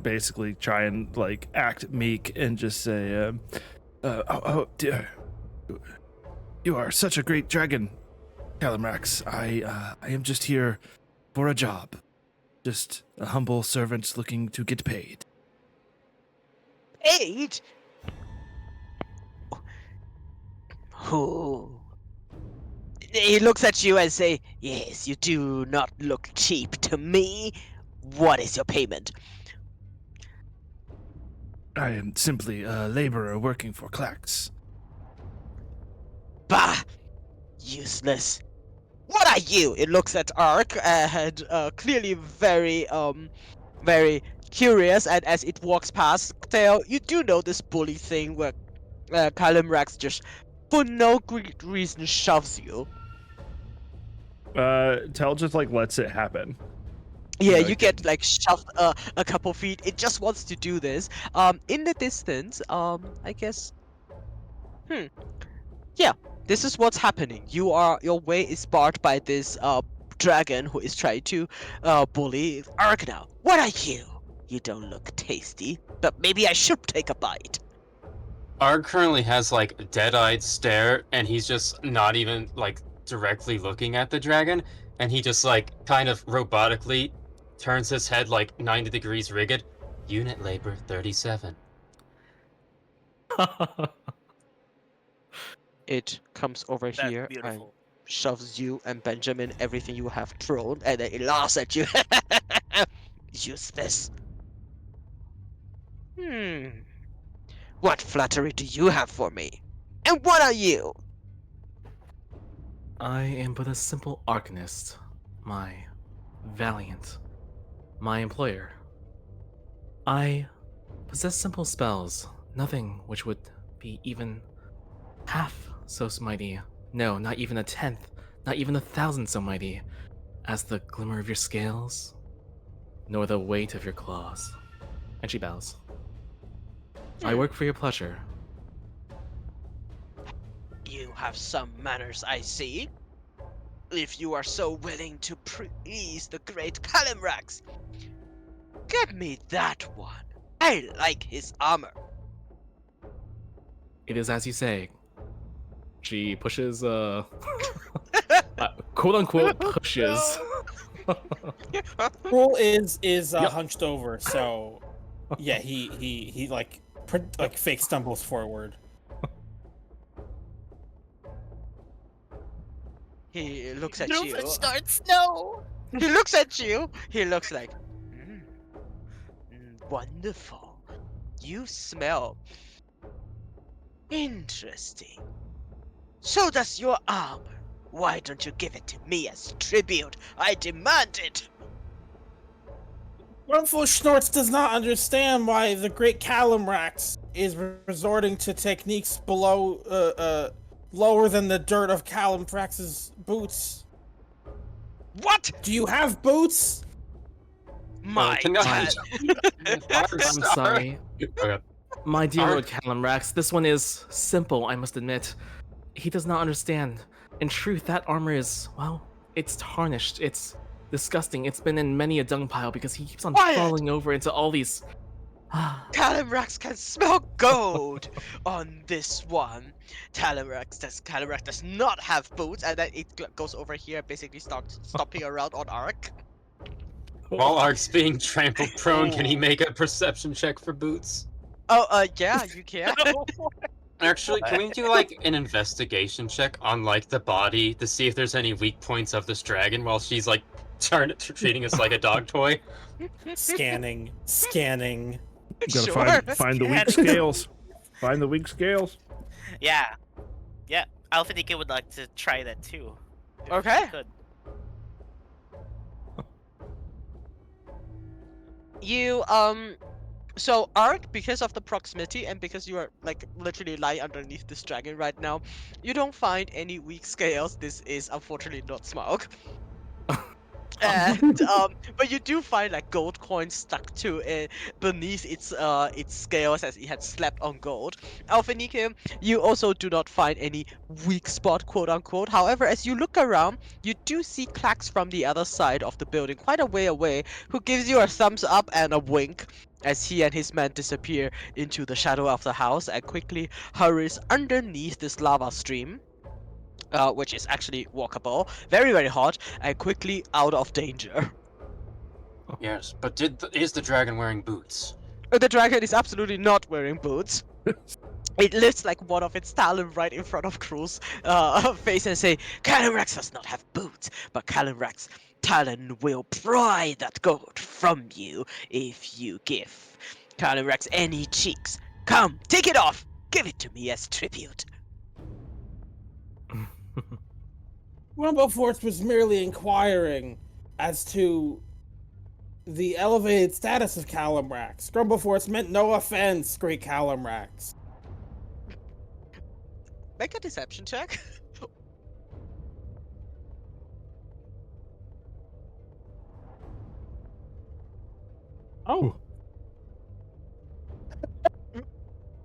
basically try and like act meek and just say, "Oh dear, you are such a great dragon, Calamrax. I am just here for a job, just a humble servant looking to get paid." Paid? Who? He looks at you and say, "Yes, you do not look cheap to me. What is your payment?" I am simply a laborer working for Clax. Bah! Useless. What are you? It looks at Ark and clearly very curious. And as it walks past Tail, you do know this bully thing where Callum Rex just, for no good reason, shoves you. Tell just like lets it happen. Yeah, Yeah, you good. get like shoved a couple feet. It just wants to do this. In the distance, I guess. Yeah, this is what's happening. Your way is barred by this dragon who is trying to bully Argna. What are you? You don't look tasty, but maybe I should take a bite. Arg currently has like a dead-eyed stare, and he's just not even like directly looking at the dragon, and he just like kind of robotically turns his head like 90 degrees rigid. Unit labor 37. It comes over That's here and beautiful. shoves you and Benjamin everything you have thrown, and then it laughs at you. Useless. What flattery do you have for me? And what are you? I am but a simple arcanist. My valiant. My employer. I possess simple spells, nothing which would be even half so mighty. No, not even a tenth, not even 1,000 so mighty as the glimmer of your scales, nor the weight of your claws. And she bows. I work for your pleasure. You have some manners, I see. If you are so willing to please the great Calimrax, give me that one. I like his armor. It is as you say. She pushes, quote unquote pushes. Cruel is Yep. hunched over, so yeah, he like fake stumbles forward. He looks at No, you. it starts. No. He looks at you. He looks like, wonderful. You smell interesting. So does your armor. Why don't you give it to me as tribute? I demand it. Rumful Schnorts does not understand why the great Calamrax is resorting to techniques below, lower than the dirt of Calamrax's boots. What? Do you have boots? My can I- dad. I'm sorry. Okay. My dear Arg- Lord Calamrax, this one is simple, I must admit. He does not understand. In truth, that armor is, well, it's tarnished. It's disgusting. It's been in many a dung pile because he keeps on Quiet! falling over into all these. Calamrax can smell gold on this one. Calamrax does not have boots, and then it goes over here and basically starts stomping around on Ark. While Ark's being trampled prone, can he Ooh. make a perception check for boots? Oh, yeah, you can. Actually, can we do like an investigation check on like the body to see if there's any weak points of this dragon while she's like treating us like a dog toy? Scanning. You gotta Sure. find the weak Scanning. scales. Find the weak scales. Yeah. Yeah. Alphanike would like to try that too. if Okay. he could. You so Ark, because of the proximity and because you are like literally lying underneath this dragon right now, you don't find any weak scales. This is unfortunately not smoke. And but you do find like gold coins stuck to it beneath its scales as it had slept on gold. Alphanike, you also do not find any weak spot, quote unquote. However, as you look around, you do see Clax from the other side of the building, quite a way away, who gives you a thumbs up and a wink as he and his men disappear into the shadow of the house and quickly hurries underneath this lava stream. Which is actually walkable, very very hot, and quickly out of danger. Yes, but is the dragon wearing boots? The dragon is absolutely not wearing boots. It lifts like one of its talon right in front of Crew's face and say, Calyrex does not have boots, but Calyrex talon will pry that gold from you if you give Calyrex any cheeks. Come, take it off! Give it to me as tribute. Rumbleforce was merely inquiring as to the elevated status of Calamrax. Grumbleforce meant no offense, great Calamrax. Make a deception check. Oh,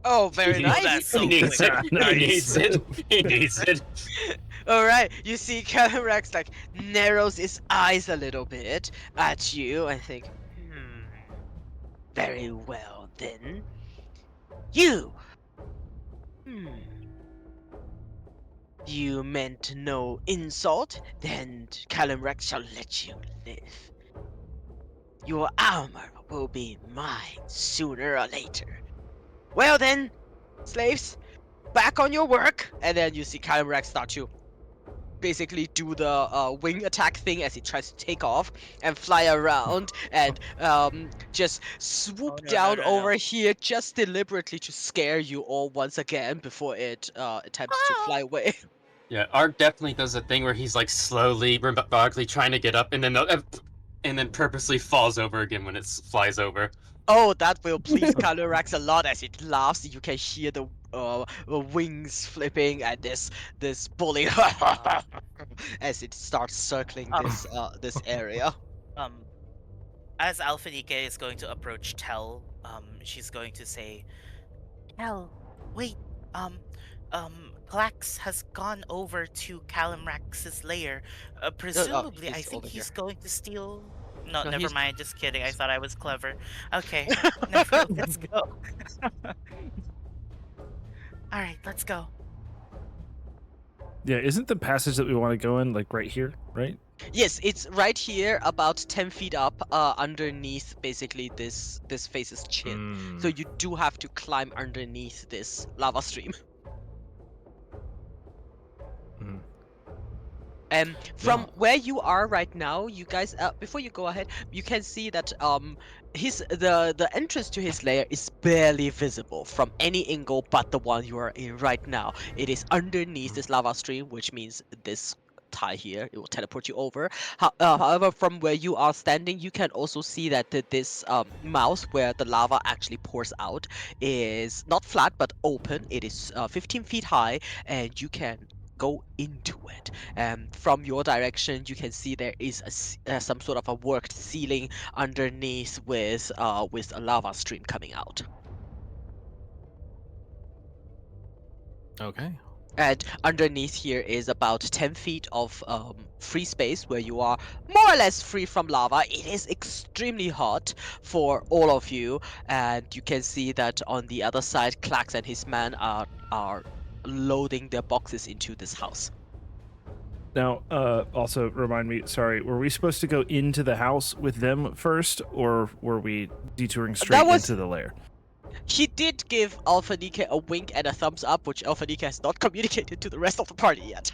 Oh, very He nice. That's so He needs quick. it. Nice. He needs it. He needs it. All right, you see Calyrex like narrows his eyes a little bit at you and think, very well then. You, hmm, you meant no insult, then Calyrex shall let you live. Your armor will be mine sooner or later. Well then, slaves, back on your work. And then you see Calyrex start to basically do the wing attack thing as he tries to take off and fly around and just swoop Oh, no, down no, no, over no. here just deliberately to scare you all once again before it attempts to fly away. Yeah, Ark definitely does a thing where he's like slowly, robotically trying to get up, and then purposely falls over again when it flies over. Oh, that will please Calyrex a lot as it laughs. You can hear the wings flipping and this bully as it starts circling Um, this area. um, as Alphanike is going to approach Tel, she's going to say, Tel, wait, Klax has gone over to Calamrax's lair. Presumably, I He's think over here. he's going to steal. No, No, never he's mind. Just kidding. I thought I was clever. Okay, never. Let's go. All right, let's go. Yeah, isn't the passage that we want to go in like right here, right? Yes, it's right here, about 10 feet up, underneath basically this face's chin. So you do have to climb underneath this lava stream. Mm. And from Yeah. where you are right now, you guys, before you go ahead, you can see that the entrance to his lair is barely visible from any angle but the one you are in right now. It is underneath this lava stream, which means this tie here, it will teleport you over. However, from where you are standing, you can also see that this mouth where the lava actually pours out is not flat but open. It is 15 feet high, and you can go into it. From your direction, you can see there is some sort of a worked ceiling underneath with a lava stream coming out. Okay. And underneath here is about 10 feet of free space where you are more or less free from lava. It is extremely hot for all of you, and you can see that on the other side, Klax and his men are loading their boxes into this house. Now, also remind me, sorry, were we supposed to go into the house with them first, or were we detouring straight was- into the lair? He did give Alpha Nika a wink and a thumbs up, which Alpha Nika has not communicated to the rest of the party yet.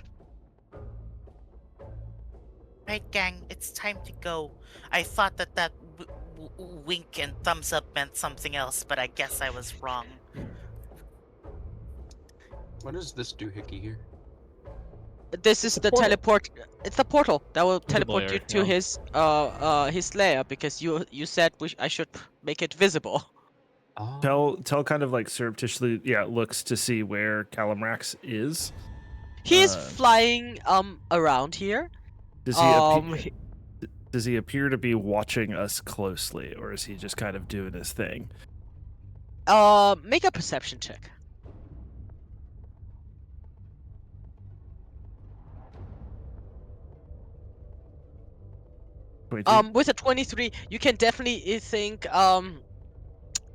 Right, gang, it's time to go. I thought that wink and thumbs up meant something else, but I guess I was wrong. What does this doohickey here? This is a the portal. teleport. It's the portal that will the teleport you lair, to yeah. his lair because you said I should make it visible. Oh. Tell kind of like surreptitiously, looks to see where Calamrax is. He is Uh, flying around here. Does he Um, appear? Does he appear to be watching us closely, or is he just kind of doing his thing? Make a perception check. 23? With a 23, you can definitely think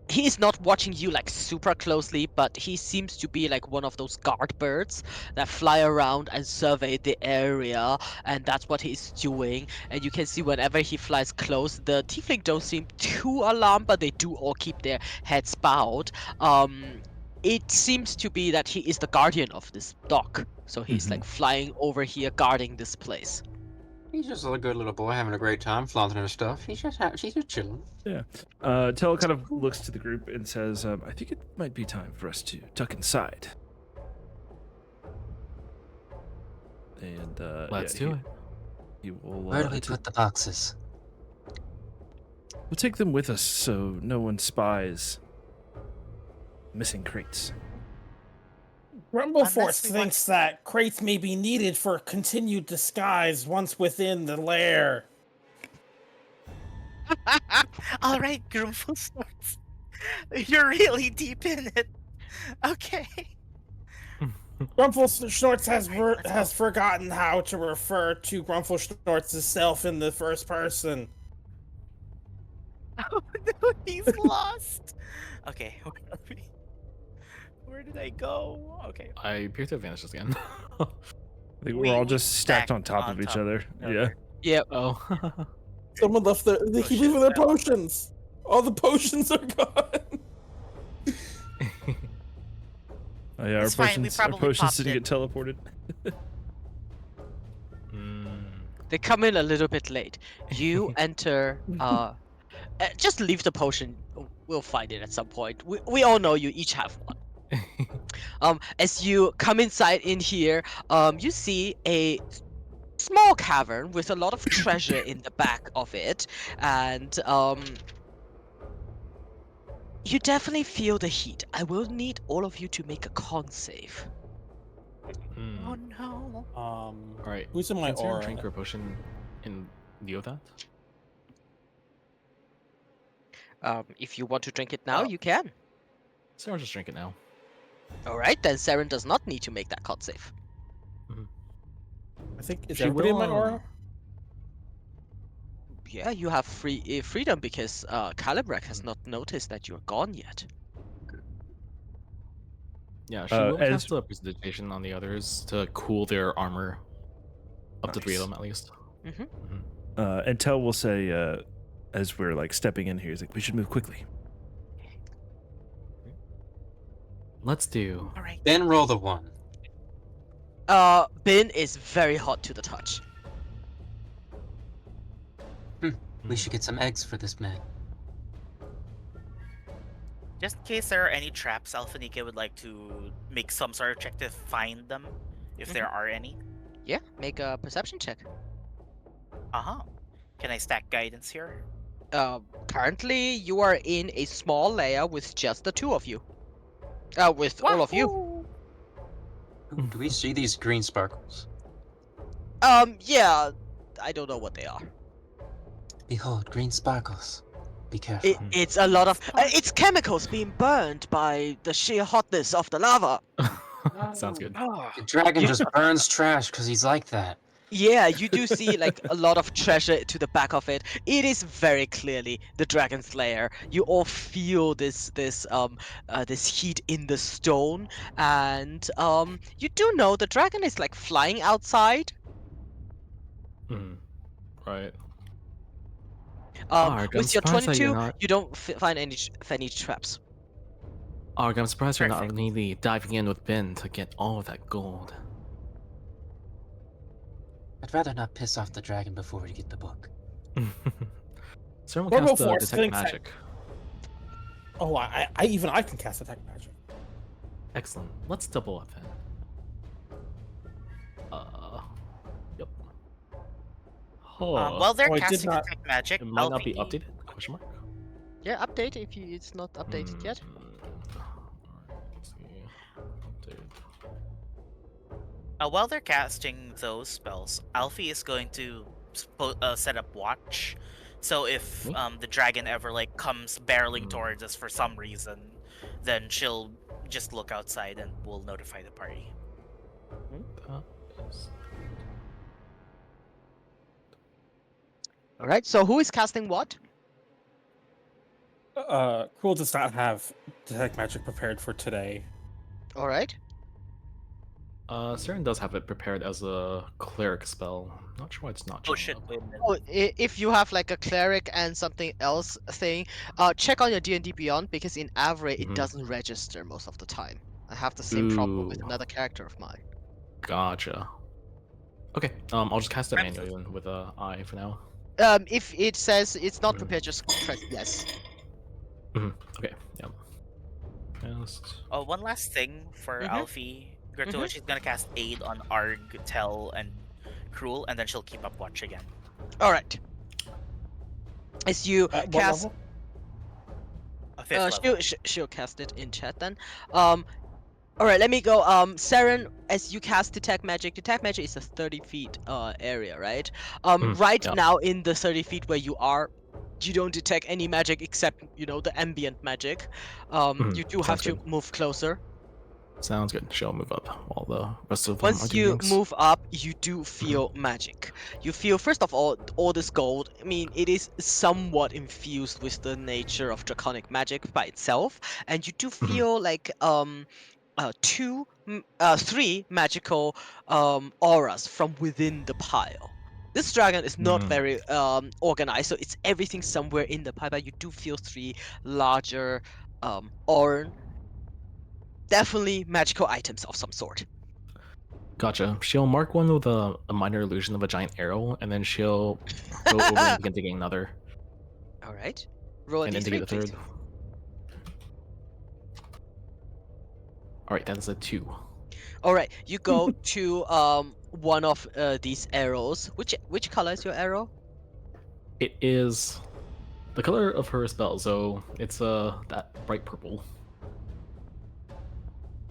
he is not watching you like super closely, but he seems to be like one of those guard birds that fly around and survey the area, and that's what he's doing. And you can see whenever he flies close, the tiefling don't seem too alarmed, but they do all keep their heads bowed. It seems to be that he is the guardian of this dock, so he's like flying over here guarding this place. He's just a good little boy having a great time flaunting her stuff. She's just chilling. Tell kind of looks to the group and says, I think it might be time for us to tuck inside. And Let's do it. He will, Where do we put the boxes? we'll take them with us so no one spies missing crates. Rumbleforce Unless we want- thinks that crates may be needed for continued disguise once within the lair. All right, Groomful Snorts. You're really deep in it. Okay. Grumfelsnorts has Right, let's has forgotten how to refer to Grumfelsnorts' self in the first person. Oh no, he's lost. Okay, where are we? Where did I go? Okay. I appear to have vanished again. I think We- we're all we just stacked stacked on top of each other. Yeah. Yep. Oh. Someone left their. They Oh, keep shit, leaving their that one. potions. All the potions are gone. Oh, yeah, It's fine, we our probably potions popped didn't in. get teleported. They come in a little bit late. You enter. Just leave the potion. We'll find it at some point. We all know you each have one. As you come inside in here, you see a small cavern with a lot of treasure in the back of it, and you definitely feel the heat. I will need all of you to make a con save. Oh no. Alright. Who's in my Is there a aura? drink or potion in lieu of that? If you want to drink it now, Oh. you can. Sarah, just drink it now. All right, then Saren does not need to make that con save. I think is She everybody in will, my aura? Yeah, you have freedom because Calibrac has not noticed that you're gone yet. Yeah, she Uh, will as- cast a presentation on the others to cool their armor. Up to 3 of Nice. them, at least. And Tell will say, as we're like stepping in here, he's like, we should move quickly. Let's do. All right. Then roll the 1. Bin is very hot to the touch. We should get some eggs for this man. Just in case there are any traps, Alphanika would like to make some sort of check to find them, if there are any. Yeah, make a perception check. Can I stack guidance here? Currently you are in a small layer with just the two of you. With all of you. Wahoo! Ooh, do we see these green sparkles? Yeah, I don't know what they are. Behold, green sparkles. Be careful. It's a lot of. It's chemicals being burned by the sheer hotness of the lava. Sounds good. The dragon You- just burns trash because he's like that. Yeah, you do see like a lot of treasure to the back of it. It is very clearly the dragon's lair. You all feel this heat in the stone, and you do know the dragon is like flying outside. Mhm. Right. Um, Arg, I'm with your surprised that you're 22, not. you don't find any traps. Arg, I'm surprised you're not Perfect. really diving in with Ben to get all of that gold. I'd rather not piss off the dragon before we get the book. Someone Turbo cast Force, detect thinks that- magic. Oh, I can cast detect magic. Excellent. Let's double up then. Yep. Huh. While they're Oh, I did casting not- detect magic, It might not be Alfie- updated? Question mark. Yeah, update if it's not updated yet. Let's see. Update. While they're casting those spells, Alfie is going to set up watch. So if Me? the dragon ever like comes barreling Hmm. towards us for some reason, then she'll just look outside and we'll notify the party. That is... All right. So who is casting what? Cruel does not have detect magic prepared for today. All right. Saren does have it prepared as a cleric spell. Not sure why it's not Oh showing shit! up. Wait a minute. Oh, if you have like a cleric and something else thing, check on your D&D Beyond because in Avray it Mhm. doesn't register most of the time. I have the same problem with Ooh. another character of mine. Gotcha. Okay, I'll just cast it Perhaps- manually with a I for now. If it says it's not Mhm. prepared, just press yes. Okay, yep. Cast. Oh, one last thing for Mhm. Alfie. Gertrude, she's gonna cast Aid on Arg, Tell, and Cruel, and then she'll keep up watch again. All right. As you At what cast, level? A fifth level. she'll cast it in chat then. All right, let me go. Saren, as you cast detect magic is a 30 feet area, right? Right yeah. now in the 30 feet where you are, you don't detect any magic except the ambient magic. You do have Sounds to good. move closer. Sounds good. She'll move up while the rest of them are Once doing you things. move up, you do feel magic. You feel, first of all this gold. I mean, it is somewhat infused with the nature of draconic magic by itself, and you do feel like three magical auras from within the pile. This dragon is not Mm. very organized, so it's everything somewhere in the pile, but you do feel three larger aura, definitely magical items of some sort. Gotcha. She'll mark one with a minor illusion of a giant arrow, and then she'll go over and begin digging another, All right. Roll a and then dig d3, a please. third. All right, that is a 2. All right, you go to one of these arrows. Which color is your arrow? It is the color of her spell, so it's that bright purple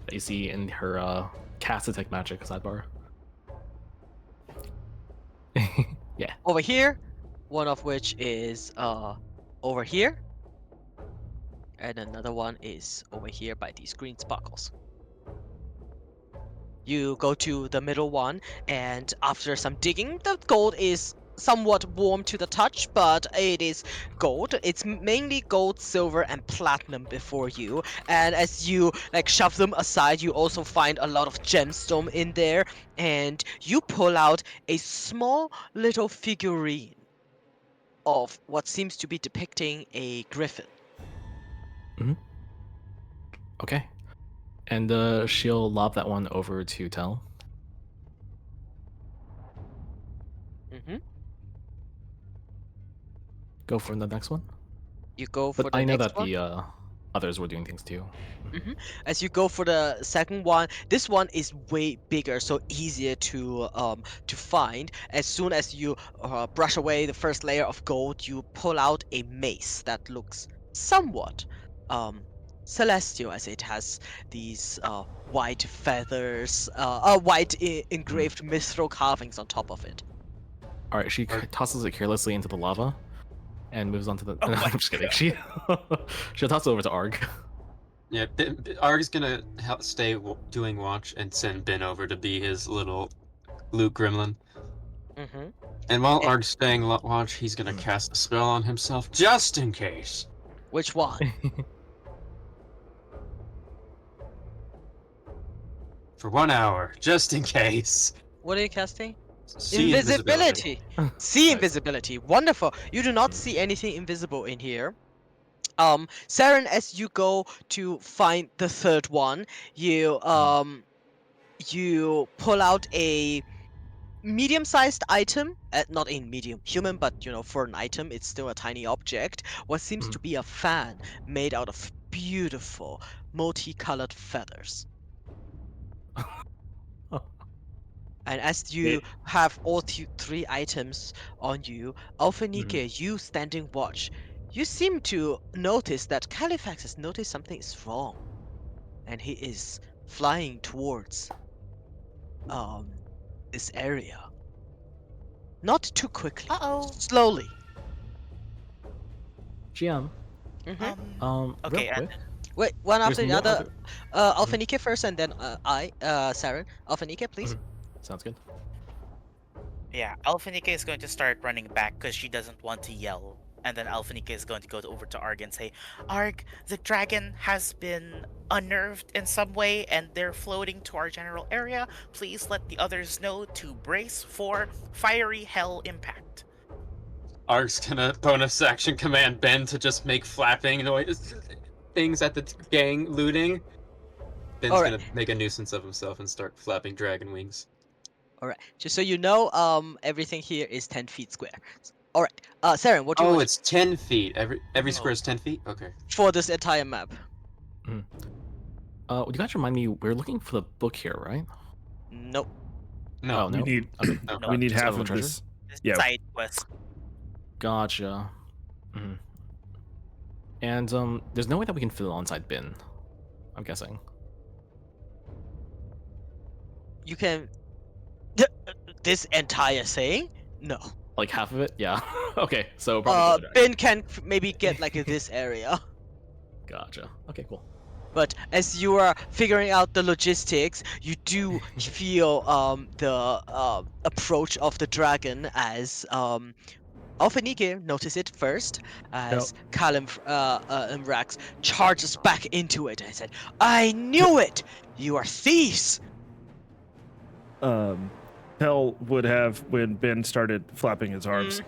that you see in her cast detect magic sidebar. Yeah. Over here, one of which is over here, and another one is over here by these green sparkles. You go to the middle one, and after some digging, the gold is somewhat warm to the touch, but it is gold. It's mainly gold, silver, and platinum before you. And as you like shove them aside, you also find a lot of gemstone in there, and you pull out a small little figurine of what seems to be depicting a griffin. Okay. And she'll lob that one over to Tell. Mm-hmm. Go for the next one. You go But for the I know next that one. the others were doing things too. As you go for the second one, this one is way bigger, so easier to find. As soon as you brush away the first layer of gold, you pull out a mace that looks somewhat celestial, as it has these white feathers, white engraved mithril carvings on top of it. All right, she tosses it carelessly into the lava, and moves on to the. Oh No, my I'm just kidding. She'll toss it over to Arg. Yeah, Arg's gonna stay doing watch and send Ben over to be his little Luke Gremlin. Mm-hmm. And while Eh. Arg's staying watch, he's gonna cast a spell on himself just in case. Which one? For 1 hour, just in case. What are you casting? See invisibility. See Nice. invisibility. Wonderful. You do not see anything invisible in here. Saren, as you go to find the third one, you you pull out a medium-sized item, not in medium human, but for an item, it's still a tiny object. What seems to be a fan made out of beautiful, multicolored feathers. And as you have all three items on you, Alphanike, you standing watch, you seem to notice that Califax has noticed something is wrong. And he is flying towards this area. Not too quickly. Uh-oh. Slowly. GM. Mm-hmm. Real Okay, quick. Wait, one There's after the no other. Alphanike first, and then Saren. Alphanike, please. Sounds good. Yeah, Alphanike is going to start running back because she doesn't want to yell. And then Alphanike is going to go over to Arg and say, Arg, the dragon has been unnerved in some way and they're floating to our general area. Please let the others know to brace for fiery hell impact. Arg's gonna bonus action command Ben to just make flapping noise things at the gang looting. Ben's gonna make a nuisance of himself and start flapping dragon wings. Alright, just so you know, everything here is 10 feet square. Alright, Saren, what do you Oh, want it's 10 feet. Every square is 10 feet? Okay. for this entire map? Would you guys remind me? We're looking for the book here, right? Nope. No. Oh, no. We need Just half Elemental of treasure? this. This Yeah. side quest. Gotcha. And there's no way that we can fill it onside bin. I'm guessing. You can. This entire thing? No. Like half of it? Yeah. Okay, so probably. Ben can maybe get like this area. Gotcha. Okay, cool. But as you are figuring out the logistics, you do feel the approach of the dragon as Alphanike notice it first as Callum and Rax charges back into it and said, I knew it! You are thieves! Hell would have, when Ben started flapping his arms,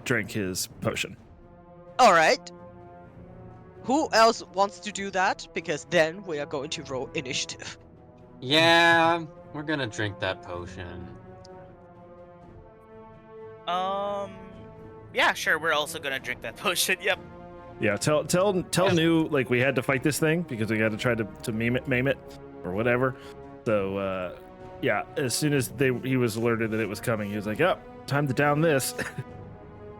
drank his potion. Alright. Who else wants to do that? Because then we are going to roll initiative. Yeah, we're gonna drink that potion. Yeah, sure. We're also gonna drink that potion. Yep. Yeah, tell New like we had to fight this thing because we had to try to maim it or whatever. So yeah, as soon as he was alerted that it was coming, he was like, "Yep, time to down this."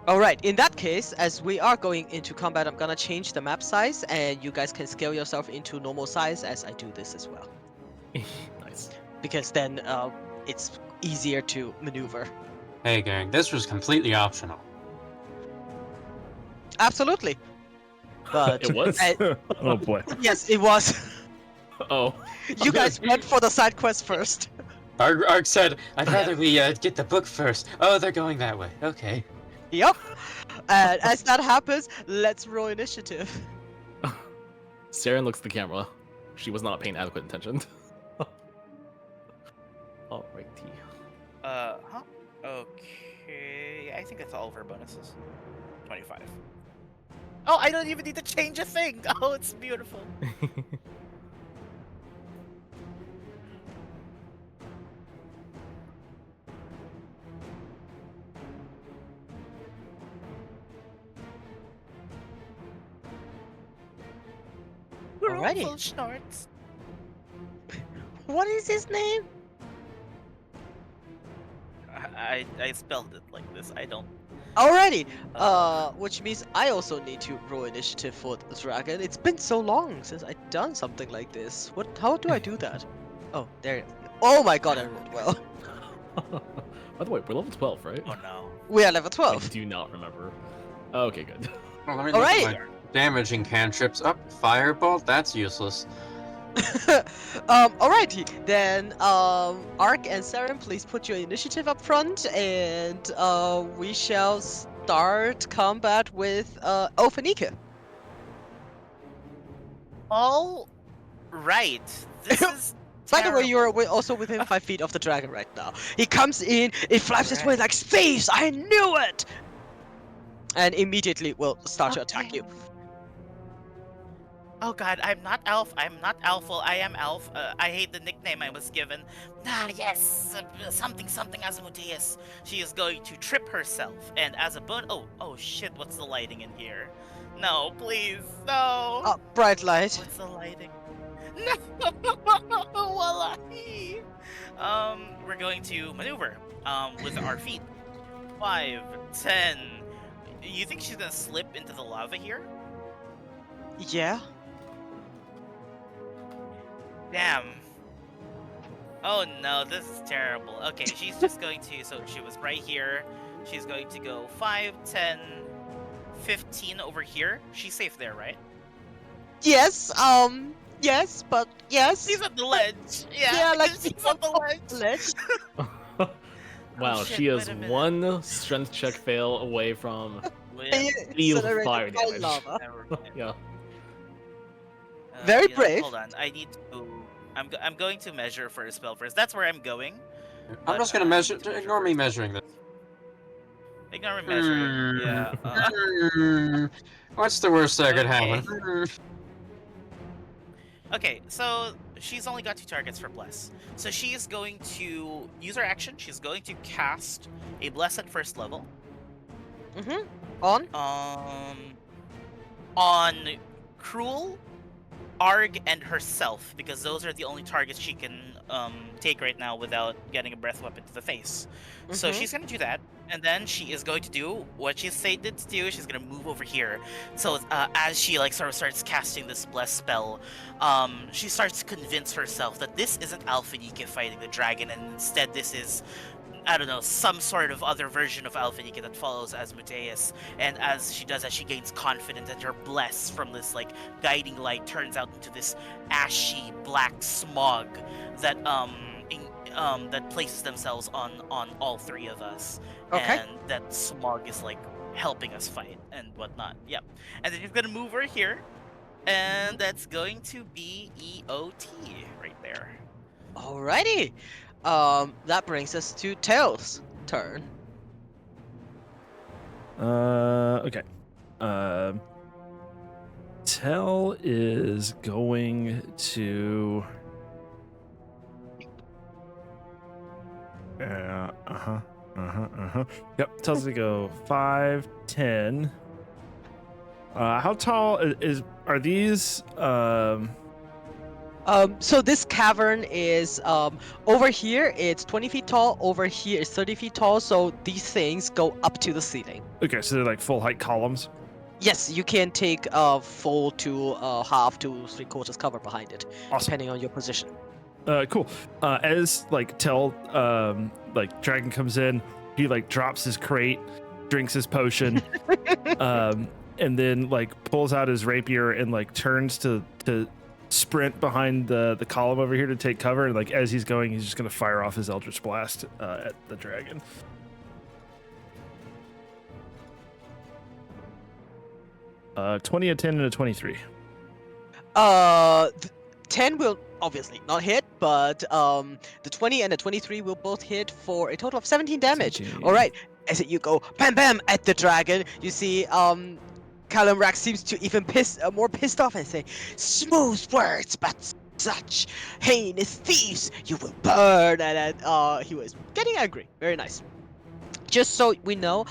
Alright, in that case, as we are going into combat, I'm gonna change the map size, and you guys can scale yourself into normal size as I do this as well. Nice. Because then it's easier to maneuver. Hey, gang, this was completely optional. Absolutely. But It was? Oh boy. yes, it was. Oh. You guys went for the side quest first. Arg said, I'd rather we get the book first. Oh, they're going that way. Okay. Yep. And as that happens, let's roll initiative. Saren looks at the camera. She was not paying adequate attention. Alrighty. Huh? Okay. I think that's all of her bonuses. 25. Oh, I don't even need to change a thing. Oh, it's beautiful. Alrighty. Full Schnorts. What is his name? I spelled it like this. I don't. Alrighty. Which means I also need to roll initiative for the dragon. It's been so long since I've done something like this. How do I do that? Oh, there it is. Oh my god, I rolled well. By the way, we're level 12, right? Oh no. We are level I 12. do not remember. Okay, good. Well, let me All look right. at damaging cantrips. Up, firebolt. That's useless. Alrighty, then Ark and Saren, please put your initiative up front, and we shall start combat with Ophanika. All right. This is By the way, you're terrible. also within 5 feet of the dragon right now. He comes in, it flaps his wings Right. like thieves. I knew it, and immediately will start to attack you. Oh god, I'm not Elf. I'm not Alpha. I am Elf. I hate the nickname I was given. Yes, something Asmodeus. She is going to trip herself, and as a oh shit, what's the lighting in here? No, please, no. Bright light. What's the lighting? No, wallahi. We're going to maneuver, with our feet. 5, 10. You think she's gonna slip into the lava here? Yeah. Damn. Oh no, this is terrible. Okay, she's just going to, so she was right here. She's going to go 5, 10, 15 over here. She's safe there, right? Yes. Yes, but yes. She's at the ledge. Yeah, like she's at the ledge. Ledge. Wow, shit, she is wait a minute. one strength check fail away from Wait, Feel Incinerated fire by damage. lava. never mind. yeah. Very You know, brave. hold on, I need to. I'm going to measure for a spell first. That's where I'm going. I'm just gonna measure. Ignore me measuring this. Ignore me measuring. Yeah. What's the worst that could happen? Okay, so she's only got 2 targets for Bless. So she is going to use her action. She's going to cast a Bless at first level. Mm-hmm. On. On Cruel, Arg, and herself, because those are the only targets she can take right now without getting a breath weapon to the face. So Mhm. she's gonna do that, and then she is going to do what she stated to do. She's gonna move over here. So as she sort of starts casting this bless spell, she starts to convince herself that this isn't Alphanike fighting the dragon, and instead this is, I don't know, some sort of other version of Alphanike that follows Asmodeus. And as she does that, she gains confidence, and her bless from this guiding light turns out into this ashy black smog that that places themselves on all 3 of us. Okay. And that smog is helping us fight and whatnot. Yep. And then she's gonna move over here, and that's going to be EOT right there. Alrighty. That brings us to Tails' turn. Okay. Tell is going to. Yep. Tell's gonna go 5, 10. How tall are these? So this cavern is over here. It's 20 feet tall. Over here is 30 feet tall. So these things go up to the ceiling. Okay, so they're like full height columns. Yes, you can take full to half to 3/4 cover behind it, Awesome. depending on your position. Cool. As Tell Dragon comes in, he drops his crate, drinks his potion, and then pulls out his rapier and turns to sprint behind the column over here to take cover. And as he's going, he's just gonna fire off his Eldritch Blast at the dragon. Uh, 20, a 10, and a 23. 10 will obviously not hit, but the 20 and the 23 will both hit for a total of 17 damage. 17. All right, as you go bam bam at the dragon, you see Callum Rack seems to even more pissed off and say, "Smooth words, but such heinous thieves, you will burn." And then he was getting angry. Very nice. Just so we know,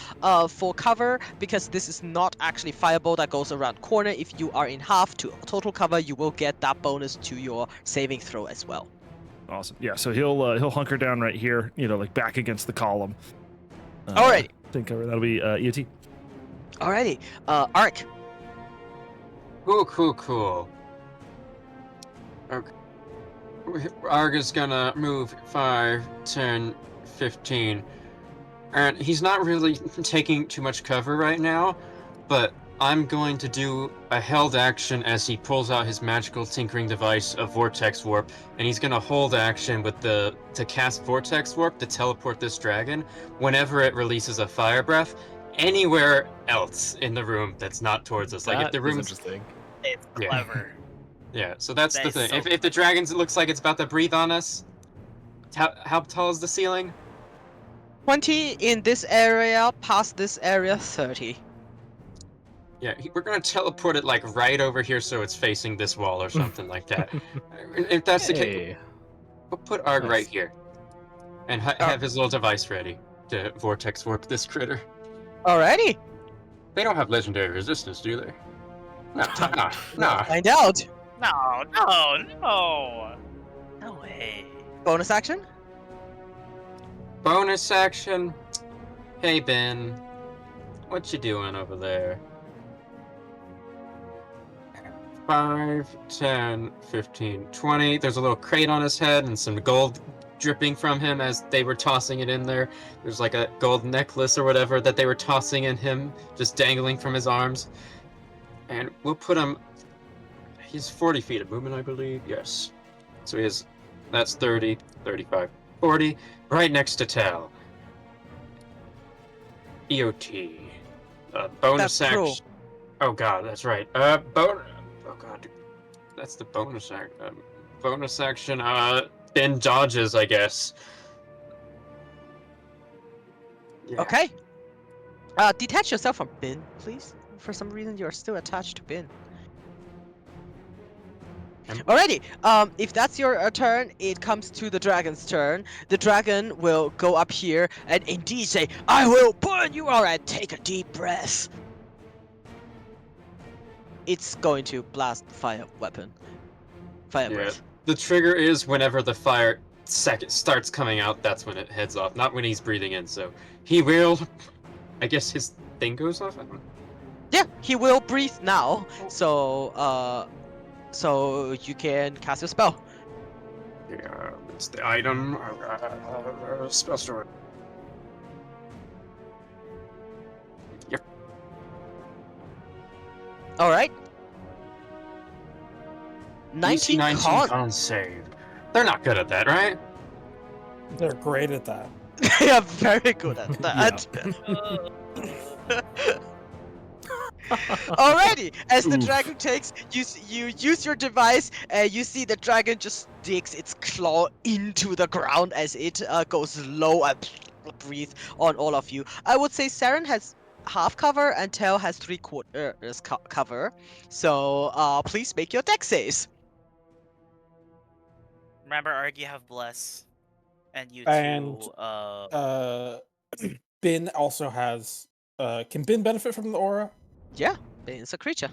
for cover, because this is not actually fireball that goes around corner, if you are in half to total cover, you will get that bonus to your saving throw as well. Awesome. Yeah, so he'll hunker down right here, back against the column. Alrighty. Take cover. That'll be EOT. Alrighty. Ark. Cool. Okay. Arga's gonna move 5, 10, 15. And he's not really taking too much cover right now, but I'm going to do a held action as he pulls out his magical tinkering device of Vortex Warp, and he's going to hold action with to cast Vortex Warp to teleport this dragon whenever it releases a fire breath anywhere else in the room that's not towards us. Like if That the is room's interesting. It's Yeah. clever. yeah, so that's That the is thing. so If the dragon looks like it's about to breathe on us, how tall is the ceiling? 20 in this area, past this area, 30. Yeah, we're gonna teleport it like right over here so it's facing this wall or something like that. If that's the case, Hey, we'll put Arg Nice. right here and have his little device ready to vortex warp this critter. Alrighty, They don't have legendary resistance, do they? Nah. we'll find out. No. No way. Bonus action? Bonus action. Hey Ben, what you doing over there? 5, 10, 15, 20. There's a little crate on his head and some gold dripping from him as they were tossing it in there. There's like a gold necklace or whatever that they were tossing in him, just dangling from his arms. And we'll put him... He's 40 feet of movement, I believe. Yes. So that's 30, 35, 40. Right next to Tal. EOT. Bonus That's cruel. action. Oh god, that's right. Oh god, that's the bonus action. Bonus action. Ben dodges, I guess. Yeah. Okay. Detach yourself from Bin, please. For some reason, you're still attached to Bin. Alrighty. If that's your turn, it comes to the dragon's turn. The dragon will go up here and indeed say, "I will burn you all," and take a deep breath. It's going to blast fire weapon. Fire Yeah. breath. The trigger is whenever the fire starts coming out. That's when it heads off, not when he's breathing in. So he will. I guess his thing goes off. I don't know. Yeah, he will breathe now. So you can cast your spell. Yeah, it's the item. Spell store. Yep. All right. DC 19 19 con. con save. They're not good at that, right? They're great at that. They are very good at that. Alrighty, as the Oof. dragon takes, you use your device, and you see the dragon just digs its claw into the ground as it goes low and breathe on all of you. I would say Saren has half cover and Tel has 3/4 cover. So please make your deck saves. Remember, Arg, you have bless, and you And, two. Bin also has. Can Bin benefit from the aura? Yeah, it's a creature.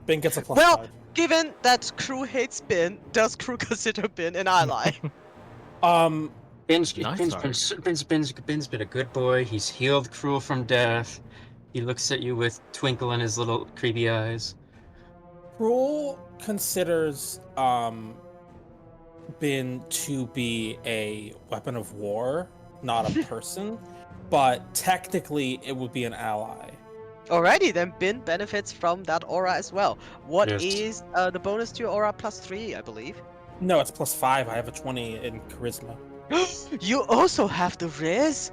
Bin gets a plus Well, 5. given that crew hates Bin, does crew consider Bin an ally? Ben's Nice, been a good boy. He's healed Cruel from death. He looks at you with twinkle in his little creepy eyes. Cruel considers Bin to be a weapon of war, not a person, but technically it would be an ally. Alrighty, then Bin benefits from that aura as well. What Yes. is the bonus to your aura? +3, I believe. No, it's plus 5. I have a 20 in charisma. You also have the Riz?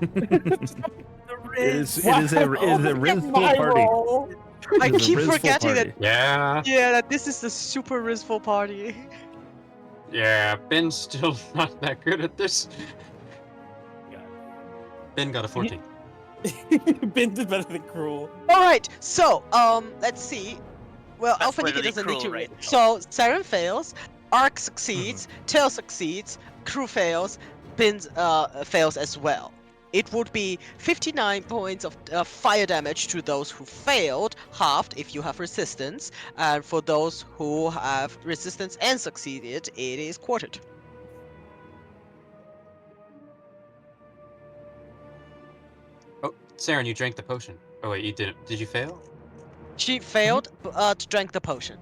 It is a Rizful party. I It is a keep Rizful forgetting that. Yeah, Yeah, that this is the super Rizful party. yeah. Ben's still not that good at this. Ben got a 14. Bin did better than Cruel. Alright, so, let's see. Well, That's Alpha Nikki literally doesn't need Cruel to right read. now. So, Siren fails, Arc succeeds, Tail succeeds, Crew fails, Bin fails as well. It would be 59 points of fire damage to those who failed, halved if you have resistance, and for those who have resistance and succeeded, it is quartered. Oh, Saren, you drank the potion. Oh wait, you didn't. Did you fail? She failed to drink the potion.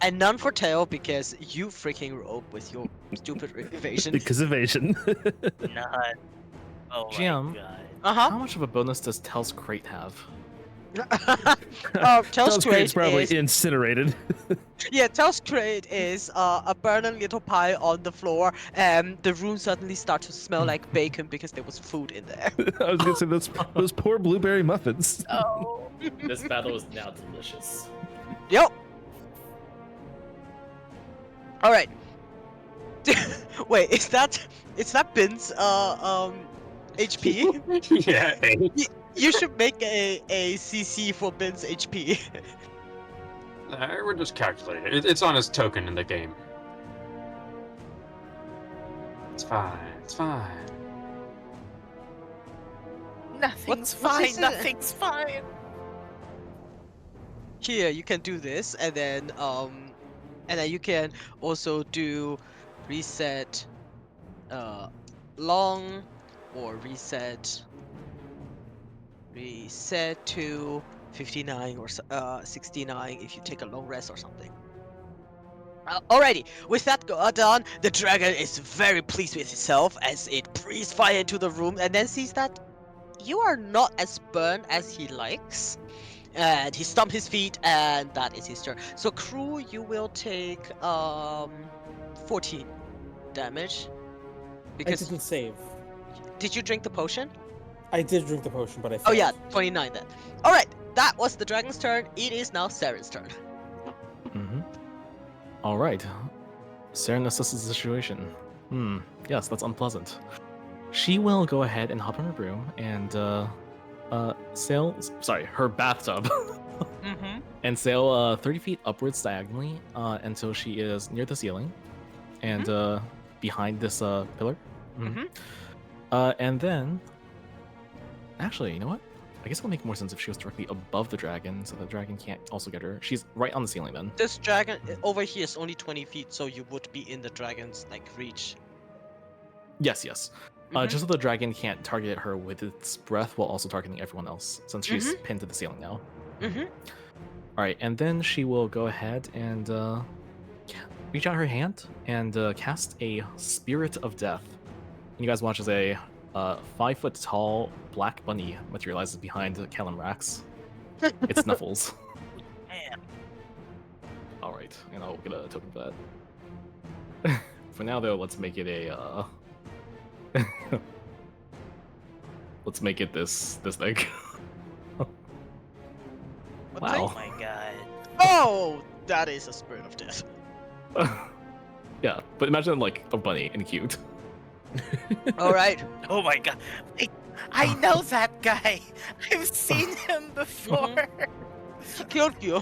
And none for Tail because you freaking rolled with your stupid evasion. Because evasion. None. Oh my GM. god. Uh-huh. How much of a bonus does Tel's crate have? Telstrade's probably is incinerated. yeah, Telstrade is a burning little pile on the floor, and the room suddenly starts to smell like bacon because there was food in there. I was gonna say those poor blueberry muffins. Oh. This battle is now delicious. Yep. All right. Wait, is that Bin's HP? Yeah. You should make a CC for Bin's HP. We're just calculating it. It's on his token in the game. It's fine. It's fine. Nothing's what's his, fine. Nothing's fine. Here, you can do this, and then you can also do reset long, or reset to 59 or 69 if you take a long rest or something. Alrighty, with that done, the dragon is very pleased with itself as it breathes fire into the room and then sees that you are not as burned as he likes. And he stomps his feet, and that is his turn. So, Crew, you will take 14 damage. I Because didn't save. did you drink the potion? I did drink the potion, but I failed. Oh yeah, 29 then. Alright, that was the dragon's turn. It is now Saren's turn. Mm-hmm. All right. Saren assesses the situation. Yes, that's unpleasant. She will go ahead and hop on her broom and sail. Sorry, her bathtub. Mm-hmm. And sail 30 feet upwards diagonally until she is near the ceiling, and behind this pillar. And then, actually, you know what? I guess it would make more sense if she was directly above the dragon, so the dragon can't also get her. She's right on the ceiling then. This dragon over here is only 20 feet, so you would be in the dragon's reach. Yes. Just so the dragon can't target her with its breath while also targeting everyone else, since she's pinned to the ceiling now. All right, and then she will go ahead and reach out her hand and cast a Spirit of Death. And you guys watch as a 5-foot-tall black bunny materializes behind Calamrax. It snuffles. Man. All right, and I'll get a token for that. For now, though, let's make it a. Let's make it this thing. Oh my god. Oh, that is a Spirit of Death. Yeah, but imagine like a bunny and cute. Alright. Oh my god. Wait, I know that guy. I've seen him before. He killed you.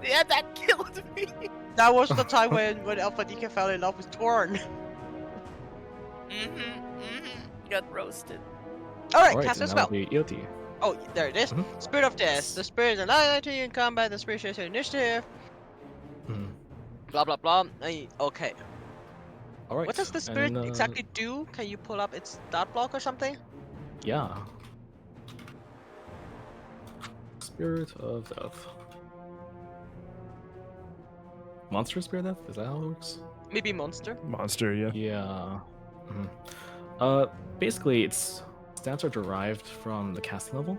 Yeah, that killed me. That was the time when Alphanika fell in love with Torn. Got roasted. Alright, cast a and spell. that'll be EOT. Oh, there it is. Spirit of Death. The spirit is alive in combat. The spirit shares your initiative. Blah blah blah. Okay. All right. What does the spirit and, exactly do? Can you pull up its stat block or something? Yeah. Spirit of Death. Monster Spirit of Death? Is that how it works? Maybe monster. Monster, yeah. Yeah. Basically, its stats are derived from the casting level.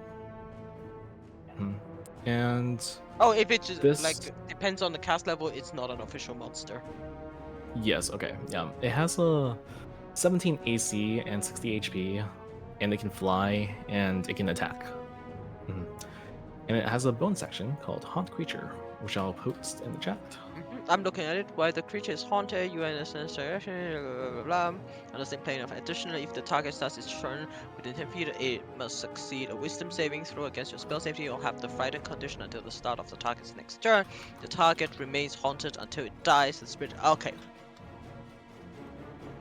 And Oh, if it's this... depends on the cast level, it's not an official monster. Yes, okay. Yeah. It has a 17 AC and 60 HP, and it can fly and it can attack. And it has a bonus action called Haunt Creature, which I'll post in the chat. I'm looking at it. While the creature is haunted, you and the direction, blah, blah, blah, on the same plane of. Additionally, if the target starts its turn within 10 feet, it must succeed a wisdom saving throw against your spell safety or have the frightened condition until the start of the target's next turn. The target remains haunted until it dies. The spirit. Okay.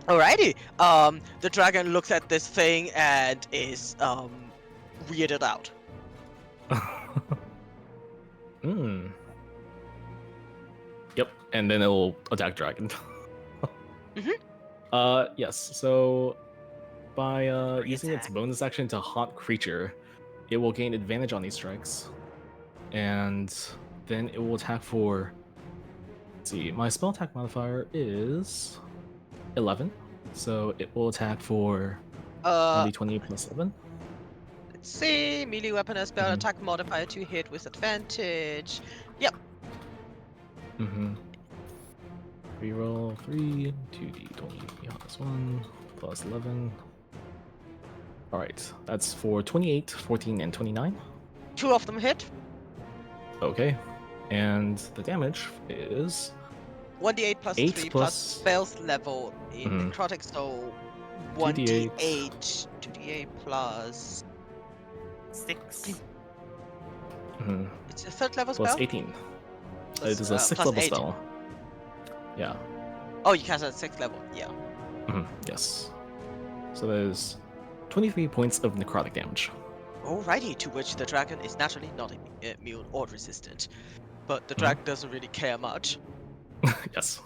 Alrighty. The dragon looks at this thing and is weirded out. Yep, and then it will attack dragon. Yes, so by using its bonus action to haunt creature, it will gain advantage on these strikes. And then it will attack for... Let's see, my spell attack modifier is 11. So it will attack for 20 plus 7. Let's Let's see. Melee weapon and spell Mhm. attack modifier to hit with advantage. Yep. Mm-hmm. Reroll 3, 2d20 plus 1, plus 11. Alright, that's for 28, 14, and 29. 2 of them hit. Okay. And the damage is 1d8 plus 8 3 plus plus spells level in Mhm. necrotic, so 2d8. 1d8, 2d8 plus. 6. Mhm, It's a third level plus spell? 18. Plus, It is a 6th plus level 8. spell. Yeah. Oh, you cast at 6th level, yeah. Yes. So there's 23 points of necrotic damage. Alrighty, to which the dragon is naturally not immune or resistant. But the Mhm. dragon doesn't really care much. Yes.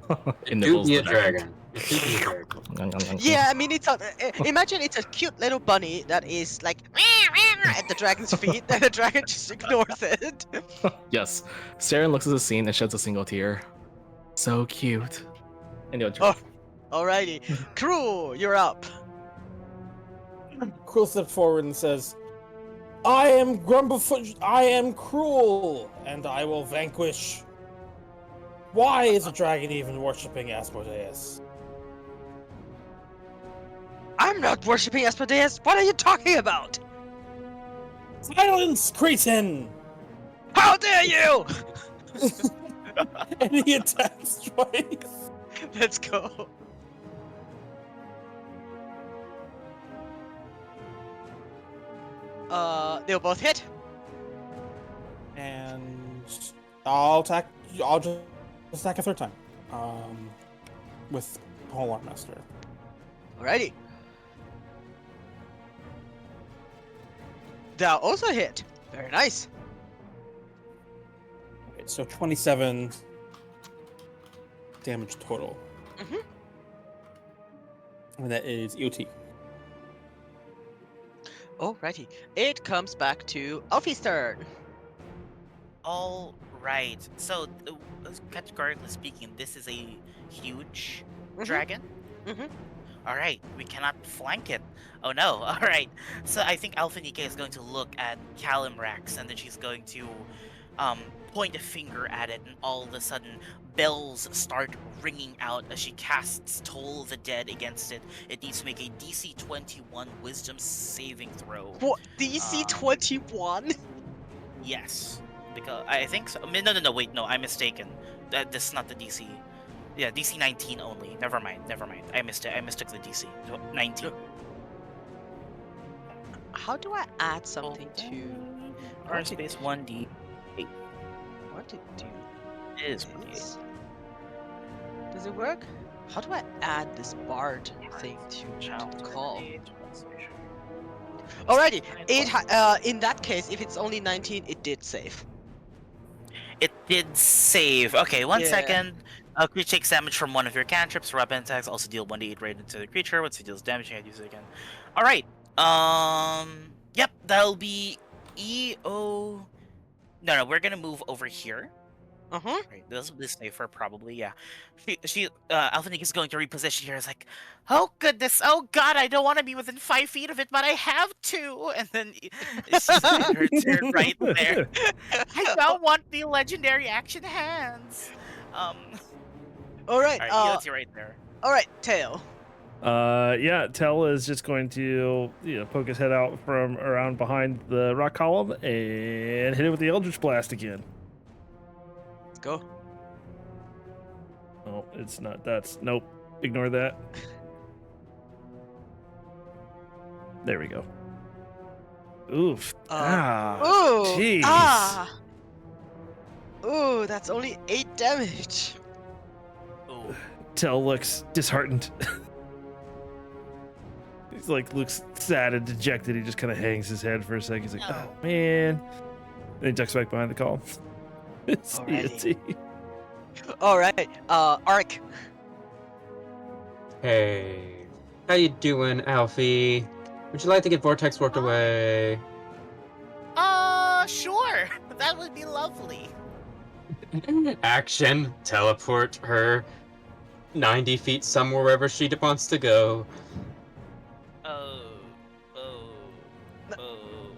It It do nibbles be the a dragon. It do be a dragon. Yeah, I mean, it's a, imagine it's a cute little bunny that is like at the dragon's feet, and the dragon just ignores it. Yes. Saren looks at the scene and sheds a single tear. So cute. And your turn. Oh, alrighty. Crew, you're up. Cruel steps forward and says, I am Grumblefoot, I am cruel, and I will vanquish. Why is a dragon even worshipping Asmodeus? I'm not worshipping Asmodeus. What are you talking about? Silence, Cretan! How dare you? And he attacks twice. Let's go. They'll both hit. And I'll attack. I'll just attack a third time. With Polearm Master. Alrighty. They'll also hit. Very nice. Okay, so 27 damage total. Mhm. And that is EOT. Alrighty. It comes back to Alfie's turn. All right. So, categorically speaking, this is a huge Mhm. dragon. Mhm. All right, we cannot flank it. Oh no! All right. So I think Alphanike is going to look at Calimrax, and then she's going to point a finger at it, and all of a sudden, bells start ringing out as she casts Toll the Dead against it. It needs to make a DC 21 Wisdom saving throw. What? DC 21? Yes, because I think so. I mean, no, wait, no, I'm mistaken. This is not the DC. Yeah, DC 19 only. Never mind. I mistook the DC. 19. How do I add something to R space 1D what to do? is This? Does it work? How do I add this bard thing to the call? Alrighty, in that case, if it's only 19, it did save. It did save. Okay, one Yeah. second. A creature takes damage from one of your cantrips or weapon attacks. Also deal 1d8 radiant to the creature. Once it deals damage, you can't use it again. All right. Yep. That'll be EO. No. We're gonna move over here. Right. This safer probably. Yeah. Alphanik is going to reposition here. It's like, oh goodness, oh god, I don't want to be within 5 feet of it, but I have to. And then she's doing her turn right there. I don't want the legendary action hands. Alright, Alright, EOT right there. alright, Tail. Yeah, Tell is just going to poke his head out from around behind the rock column and hit it with the Eldritch Blast again. Let's go. Oh, it's not. Nope. Ignore that. There we go. Oof. Ooh! Jeez. Ooh, that's only 8 damage. Ooh. Tell looks disheartened. He's like looks sad and dejected. He just kind of hangs his head for a second. He's like, No. "Oh man!" Then he ducks back behind the column. It's Alrighty. EOT. Alright, Ark. Hey, how you doing, Alfie? Would you like to get Vortex worked away? Sure. That would be lovely. Action. Teleport her 90 feet somewhere wherever she wants to go. Oh.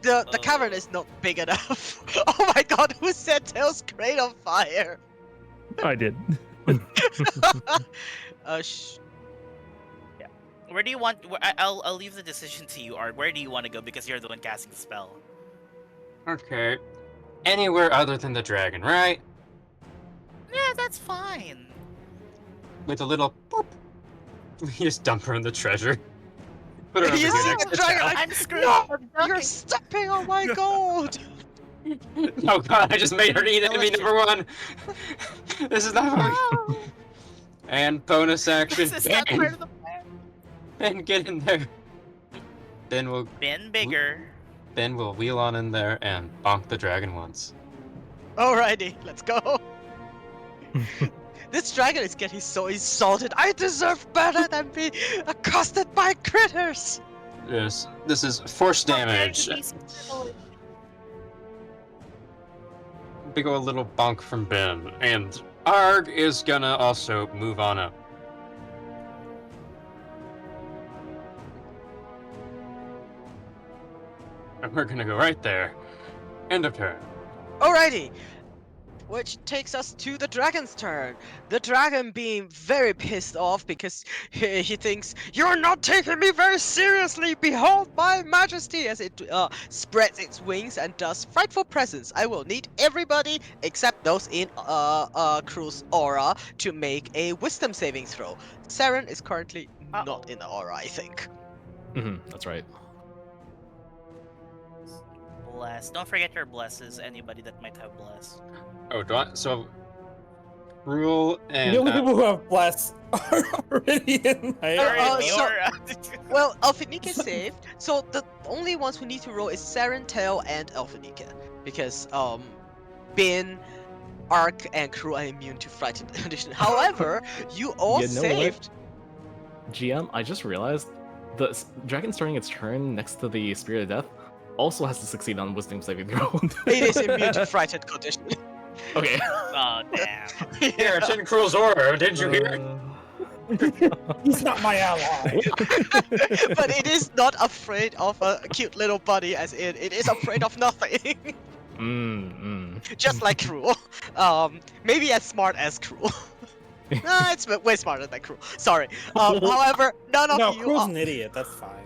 The cavern is not big enough. Oh my god, who set Tails' crate on fire? I did. Sh- Where do you want? I'll leave the decision to you, Art. Where do you want to go? Because you're the one casting the spell. Okay. Anywhere other than the dragon, right? Yeah, that's fine. With a little boop. We just dump her in the treasure. Put her over You here see next the to dragon? Tal. Like, I'm screwed. no, I'm you're ducking. stepping on my gold. Oh god, I just made her eat enemy number one. This is not funny. And bonus action. This is not part of the plan. Ben, get in there. Then we'll Been bigger. wheel on in there and bonk the dragon once. Alrighty, let's go. This dragon is getting so insulted. I deserve better than be accosted by critters. Yes, this is force damage. Big ol' little bonk from Ben, and Arg is gonna also move on up. And we're gonna go right there. End of turn. Alrighty. Which takes us to the dragon's turn. The dragon being very pissed off because he thinks, "You're not taking me very seriously! Behold my majesty!" As it spreads its wings and does frightful presence. I will need everybody except those in Crew's aura to make a wisdom saving throw. Saren is currently not in the aura, I think. That's right. Bless. Don't forget your blesses. Anybody that might have bless. Oh, do I? So, rule and. The only people who have bless are already in my so- area. Well, Alphanike saved, so the only ones who need to roll is Saren, Tail, and Alphanike. Because, Bin, Ark, and Crew are immune to frightened condition. However, you all You know what? saved. GM, I just realized the dragon starting its turn next to the Spirit of Death also has to succeed on Wisdom saving throw. It is immune to frightened condition. Okay. Oh damn. Here, it's in Cruel's order, didn't you hear? He's not my ally. But it is not afraid of a cute little buddy as it is afraid of nothing. Just like Cruel. Maybe as smart as Cruel. Nah, it's way smarter than Cruel. Sorry. However, none of No, you Crew's are, an idiot. That's fine.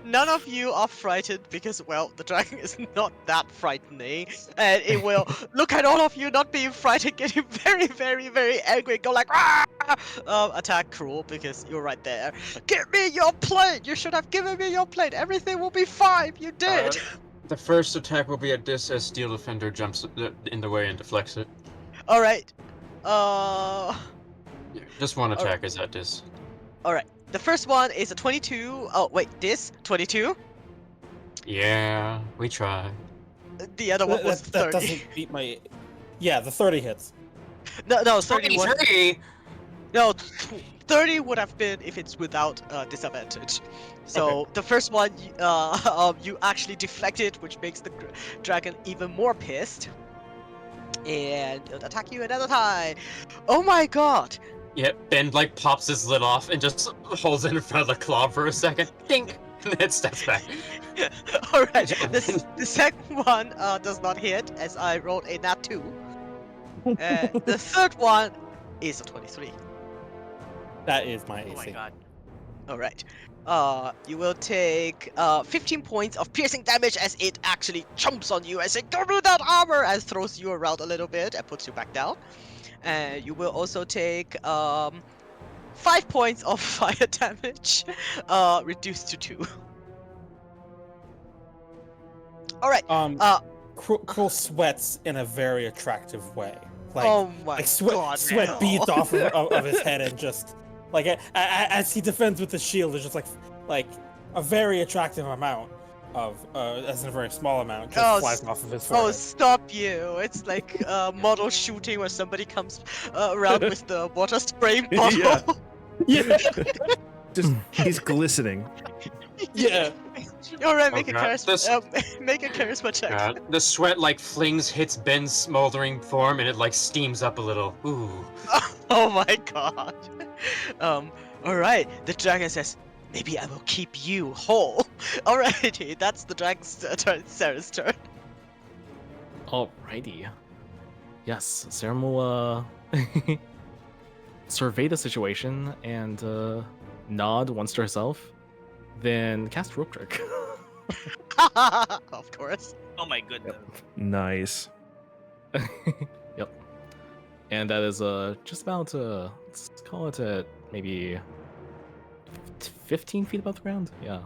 none of you are frightened because, well, the dragon is not that frightening, and it will look at all of you not being frightened, getting very, very, very angry, go like, "Ah!" Attack Cruel because you're right there. Give me your plate! You should have given me your plate. Everything will be fine. You did. The first attack will be at this as Steel Defender jumps in the way and deflects it. All right. Yeah, just one attack is at this. All right. The first one is a 22. Oh wait, this 22. Yeah, we try. The other one was That 30. doesn't beat my. Yeah, the 30 hits. No, 30 was. 23! No, 30 would have been if it's without disadvantage. So the first one, you actually deflected, which makes the dragon even more pissed. And it'll attack you another time. Oh my god! Yeah, Ben like pops his lid off and just holds it in front of the claw for a second. Dink! And then steps back. Alright, the second one does not hit as I rolled a nat 2. The third one is a 23. That is my AC. Oh my god. Alright. You will take 15 points of piercing damage as it actually jumps on you and says, "Give me that armor!" and throws you around a little bit and puts you back down. And you will also take 5 points of fire damage, reduced to 2. Alright. Cruel sweats in a very attractive way. Like, Oh my like sweat, god. sweat no. beads off of his head and just like as he defends with the shield, there's just like a very attractive amount of as in a very small amount just flies off of his Oh, forehead. stop you! It's like model shooting where somebody comes around with the water spray bottle. Yeah, Just he's glistening. yeah. Alright, Oh make a god, charisma. Make a charisma check. The sweat like hits Ben's smoldering form and it like steams up a little. Ooh. Oh my god. Alright, the dragon says, maybe I will keep you whole. Alrighty, that's the dragon's turn. Sarah's turn. Alrighty. Yes, Serum will survey the situation and nod once to herself, then cast Rope Trick. Of course. Oh my goodness. Nice. Yep. And that is just about let's call it at maybe 15 feet above the ground. Yeah.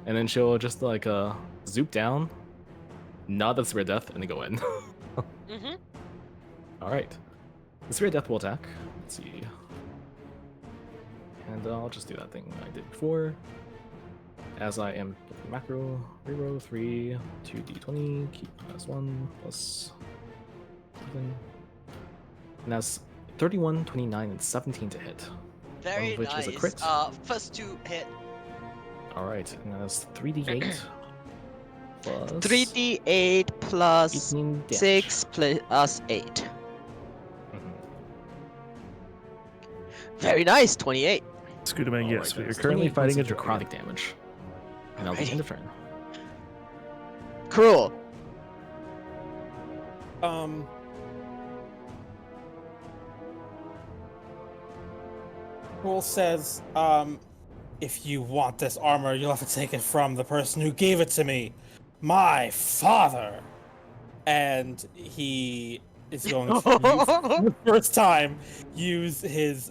And then she'll just like zoop down, nod the Spirit Death, and then go in. Mm-hmm. All right. The Spirit Death will attack. Let's see. And I'll just do that thing I did before. As I am looking macro, reroll 3, 2d20, keep +1, +7. And that's 31, 29, and 17 to hit. Very which is nice. a crit. First 2 hit. Alright, and that's 3d8 plus 3d8 plus 18 damage. 6 plus 8. Mhm. Very nice. 28. Scootaman, Alright, yes, but you're that's currently 28 fighting a points of dragon. necrotic damage. And that'll be end of turn. Cruel. Cruel says, if you want this armor, you'll have to take it from the person who gave it to me, my father. And he is going to, for the first time, use his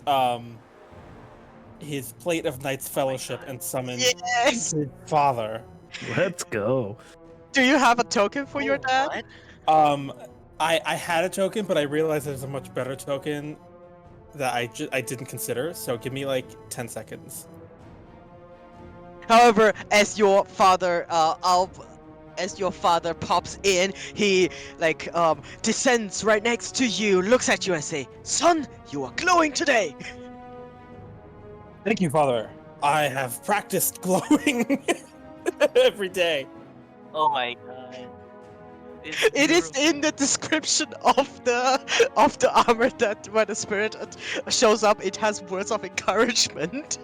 plate of Knight's Fellowship and summon Yes. his father. Let's go. Do you have a token for your dad? What? I had a token, but I realized there's a much better token that I didn't consider. So give me like 10 seconds. However, as your father pops in, he descends right next to you, looks at you and say, "Son, you are glowing today." Thank you, Father. I have practiced glowing every day. Oh my god. It is in the description of the armor that when the spirit shows up, it has words of encouragement.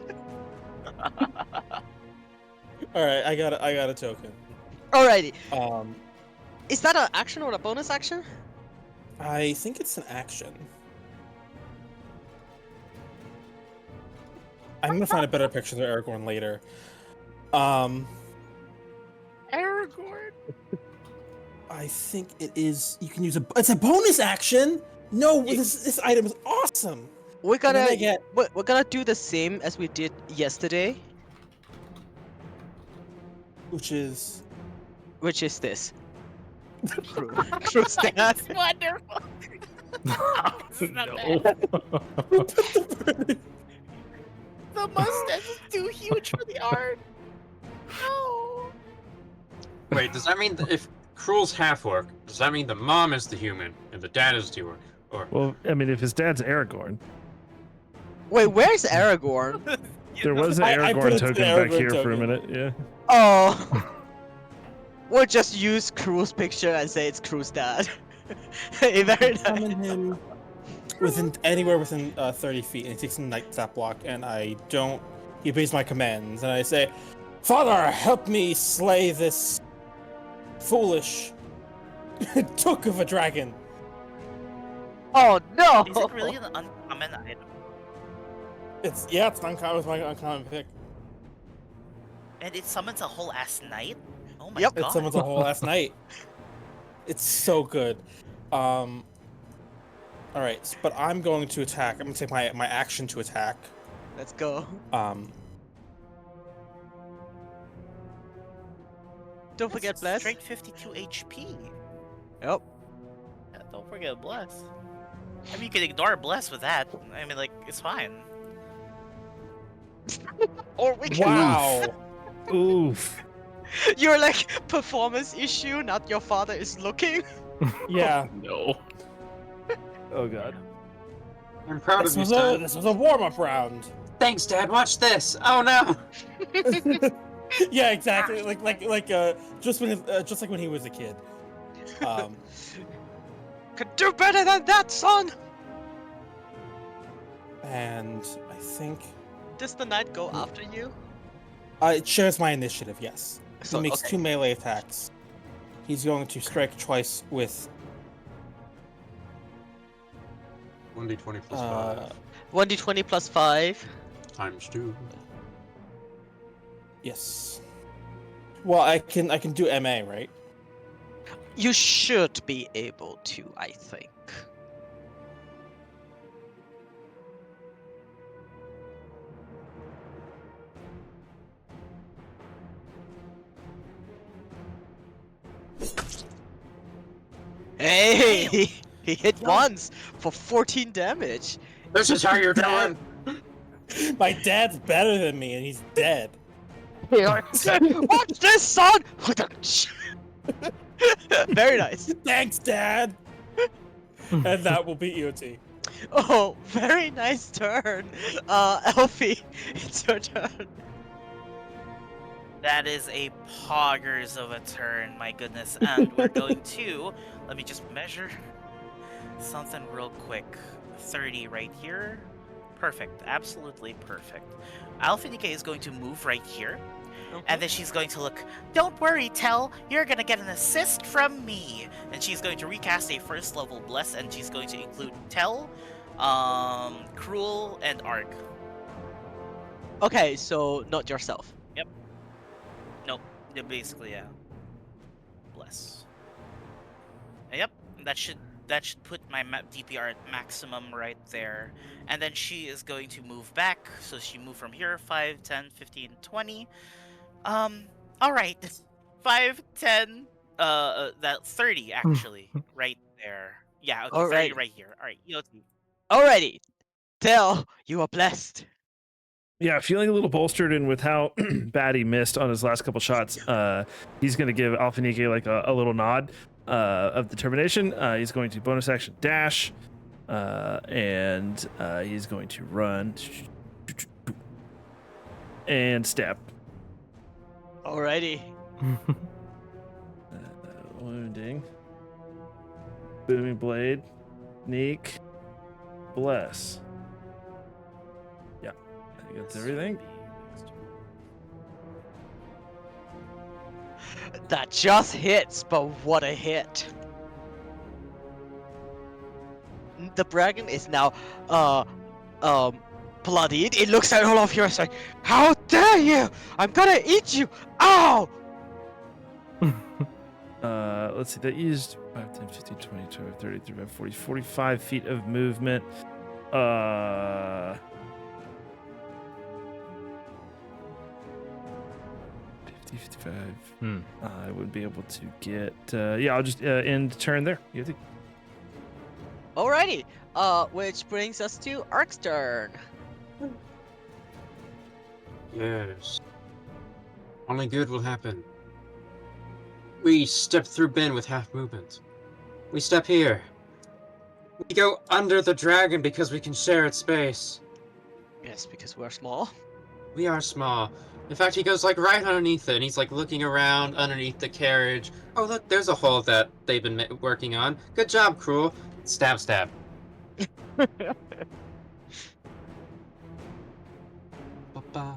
All right, I got a token. Alrighty, Um, is that an action or a bonus action? I think it's an action. I'm gonna find a better picture of Aragorn later. Aragorn. I think it is. You can use it's a bonus action. No, this item is awesome. We're And then gonna I get we're gonna do the same as we did yesterday, which is which is this. True stat. Wonderful. No. The mustache is too huge for the art. No. Wait, does that mean that if Cruel's half orc, does that mean the mom is the human and the dad is the orc? Or Well, I mean, if his dad's Aragorn, Wait, where's Aragorn? there was an I put Aragorn it to token the back Aragorn here for a token. minute. Yeah. Oh. We'll just use Crew's picture and say it's Crew's dad. Very nice. summon him anywhere within 30 feet, and he takes a night sap block, and he obeys my commands, and I say, Father, help me slay this foolish took of a dragon. Oh no! Is it really an uncommon item? It's an uncommon, it's my uncommon pick. And it summons a whole ass knight? Oh my Yep. god. It summons a whole last night. It's so good. All right, but I'm going to attack. I'm gonna take my action to attack. Let's go. Don't forget bless. Straight 52 HP. Yep. Yeah, don't forget bless. I mean, you can ignore bless with that. I mean, like, it's fine. Or we can. Wow. Oof. You're like performance issue. Not your father is looking. Yeah. No. Oh god. I'm proud This of you, was son. this was a warm-up round. Thanks, Dad. Watch this. Oh no. Yeah, exactly. Like just like when he was a kid. Could do better than that, son. And I think Does the knight go after you? It shares my initiative, yes. So, He makes okay. 2 melee attacks. He's going to strike twice with 1d20 plus Uh, 5 1d20 plus 5. times 2. yes. Well, I can do MA, right? You should be able to, I think. Hey! He hit once for 14 damage. This is how you're doing. My dad's better than me, and he's dead. Watch this, son! Very nice. Thanks, Dad. And that will be EOT. Oh, very nice turn. Elfie, it's your turn. That is a poggers of a turn, my goodness. And we're going to, let me just measure something real quick. 30 right here. Perfect, absolutely perfect. Alphanike is going to move right here. And then she's going to look, don't worry, Tell, you're gonna get an assist from me. And she's going to recast a first level Bless, and she's going to include Tell, Cruel, and Arg. Okay, so not yourself. Nope, basically, yeah. Bless. Yep, that should put my DPR at maximum right there. And then she is going to move back, so she moved from here, 5, 10, 15, 20. Alright. 5, 10, that 30 actually, right there. Yeah, okay, 30 Alright. right here. Alright, EOT. Alrighty. Tell, you are blessed. Yeah, feeling a little bolstered, and with how bad he missed on his last couple shots, he's going to give Alphanike like a little nod of determination. He's going to bonus action dash, and he's going to run and stab. Alrighty. Wounding. Booming blade. Neek. Bless. Yeah, I think that's everything. That just hits, but what a hit. The dragon is now bloodied. It looks at all of you and says, how dare you! I'm gonna eat you! Ow! Let's see, that used 5, 10, 15, 20, 25, 30, 35, 40, 45 feet of movement. 50, 55. I would be able to get, yeah, I'll just end turn there. You think? Alrighty. Which brings us to Ark's turn. Yes. Only good will happen. We step through bin with half movement. We step here. We go under the dragon because we can share its space. Yes, because we're small. We are small. In fact, he goes like right underneath it, and he's like looking around underneath the carriage. Oh, look, there's a hole that they've been working on. Good job, Cruel. Stab, stab. Ba-ba.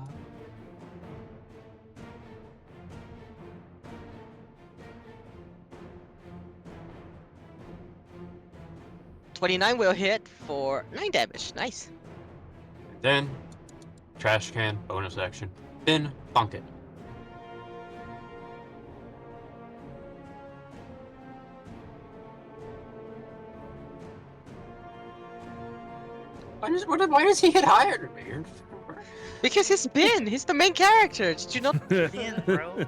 29 will hit for 9 damage. Nice. Then, trash can, bonus action. Bin, bonk it. Why does he hit higher than me? Because he's Bin. He's the main character. Did you not? Bin, bro.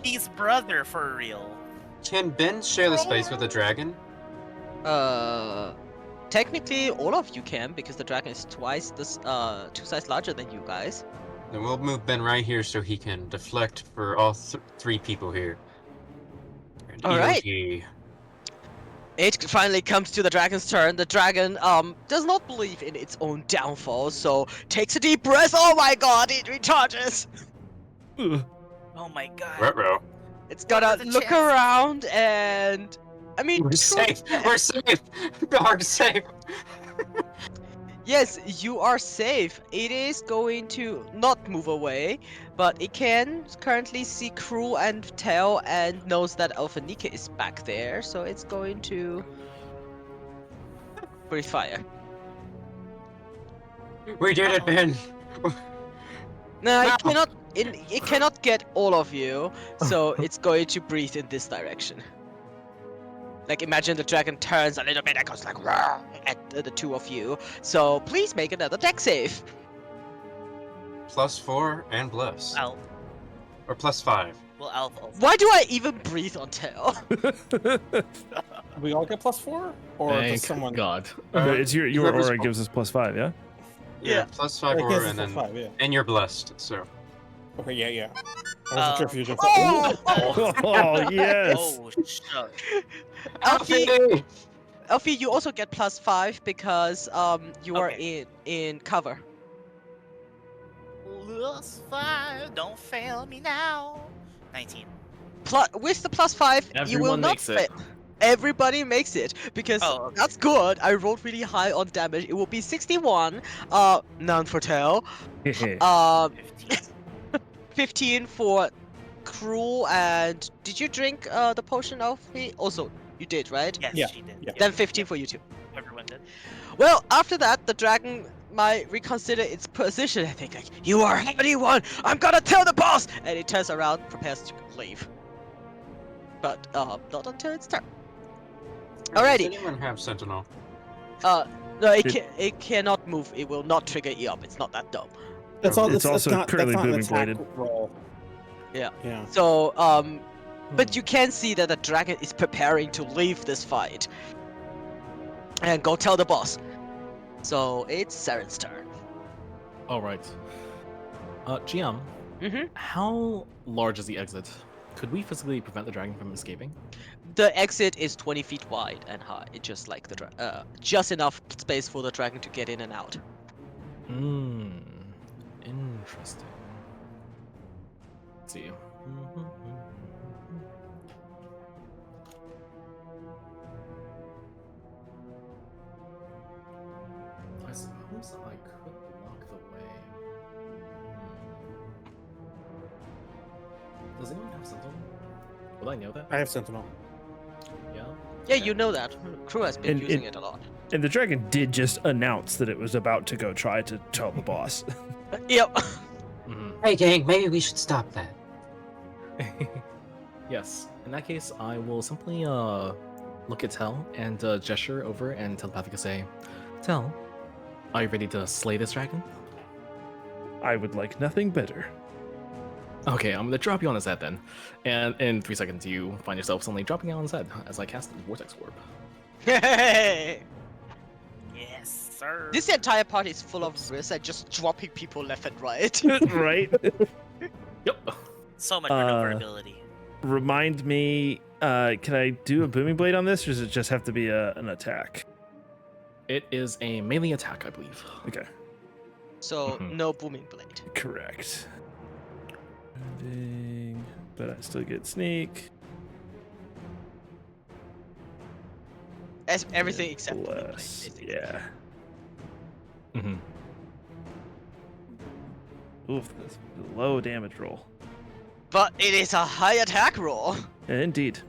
He's brother for real. Can Ben share the space with the dragon? Technically, all of you can because the dragon is twice this, 2 sizes larger than you guys. Then we'll move Ben right here so he can deflect for all 3 people here. And All right. EOT. It finally comes to the dragon's turn. The dragon does not believe in its own downfall, so takes a deep breath. Oh my god, it recharges. Oh my god. Ruh-roh. It's gonna look chances? around and I mean We're safe. We're safe. Guard safe. Yes, you are safe. It is going to not move away, but it can currently see Crew and Tail and knows that Alphanika is back there, so it's going to breathe fire. We did it, Uh-oh. Ben. No, Wow. it cannot get all of you, so it's going to breathe in this direction. Like imagine the dragon turns a little bit and goes like "Rawr" at the two of you. So please make another deck save. +4 and bless. I'll, Or +5. well, I'll also. Why do I even breathe on Tail? We all get +4, or Thank does someone? God. It's your whoever's- aura gives us +5, yeah. Yeah, +5 I aura, guess and it's then +5, yeah. and you're blessed. So Okay, yeah. I wasn't sure if you were just. Oh! Oh yes. Oh, shuck. Alfie, Alfie, you also get +5 because you are Okay. in cover. +5, don't fail me now. 19. With the +5, you will Everyone not makes it. fail. Everybody makes it because Oh, okay. that's good. I rolled really high on damage. It will be 61. None for Tail. 15. 15 for Cruel. And did you drink the potion, Alfie? Also, you did, right? Yes, Yeah, she did. yeah. Then 15 for you too. Everyone did. Well, after that, the dragon might reconsider its position and think like, you are anyone! I'm gonna tell the boss! And it turns around, prepares to leave. But not until it's turn. Alrighty. Does anyone have Sentinel? No, it Did- it cannot move. It will not trigger E up. It's not that dumb. That's all. It's also currently that's not an booming attack bladed. roll. Yeah. Yeah. So but Hmm. you can see that the dragon is preparing to leave this fight and go tell the boss. So it's Saren's turn. All right. GM, Mm-hmm. how large is the exit? Could we physically prevent the dragon from escaping? The exit is 20 feet wide and high. It's just like the just enough space for the dragon to get in and out. Hmm. Interesting. Let's see. I suppose I could block the way. Does anyone have Sentinel? Will I know that? I have Sentinel. Yeah. Yeah, you know that. Crew has been And using it- it a lot. And the dragon did just announce that it was about to go try to tell the boss. Yep. Mhm. Hey, gang, maybe we should stop that. Yes. In that case, I will simply look at Tel and gesture over and telepathically say, "Tel, are you ready to slay this dragon?" I would like nothing better. Okay, I'm gonna drop you on his head then. And in 3 seconds, you find yourself suddenly dropping on his head as I cast Vortex Orb. Hey! Yes, sir. This entire party is full of risk and just dropping people left and right. Right? Yep. So much Uh, maneuverability. Remind me, can I do a booming blade on this, or does it just have to be an attack? It is a melee attack, I believe. Okay, So Mhm. no booming blade. correct. Moving, but I still get sneak. Everything and except booming blade. bless. Basically. Yeah. Mm-hmm. Oof, that's a low damage roll. But it is a high attack roll. Indeed.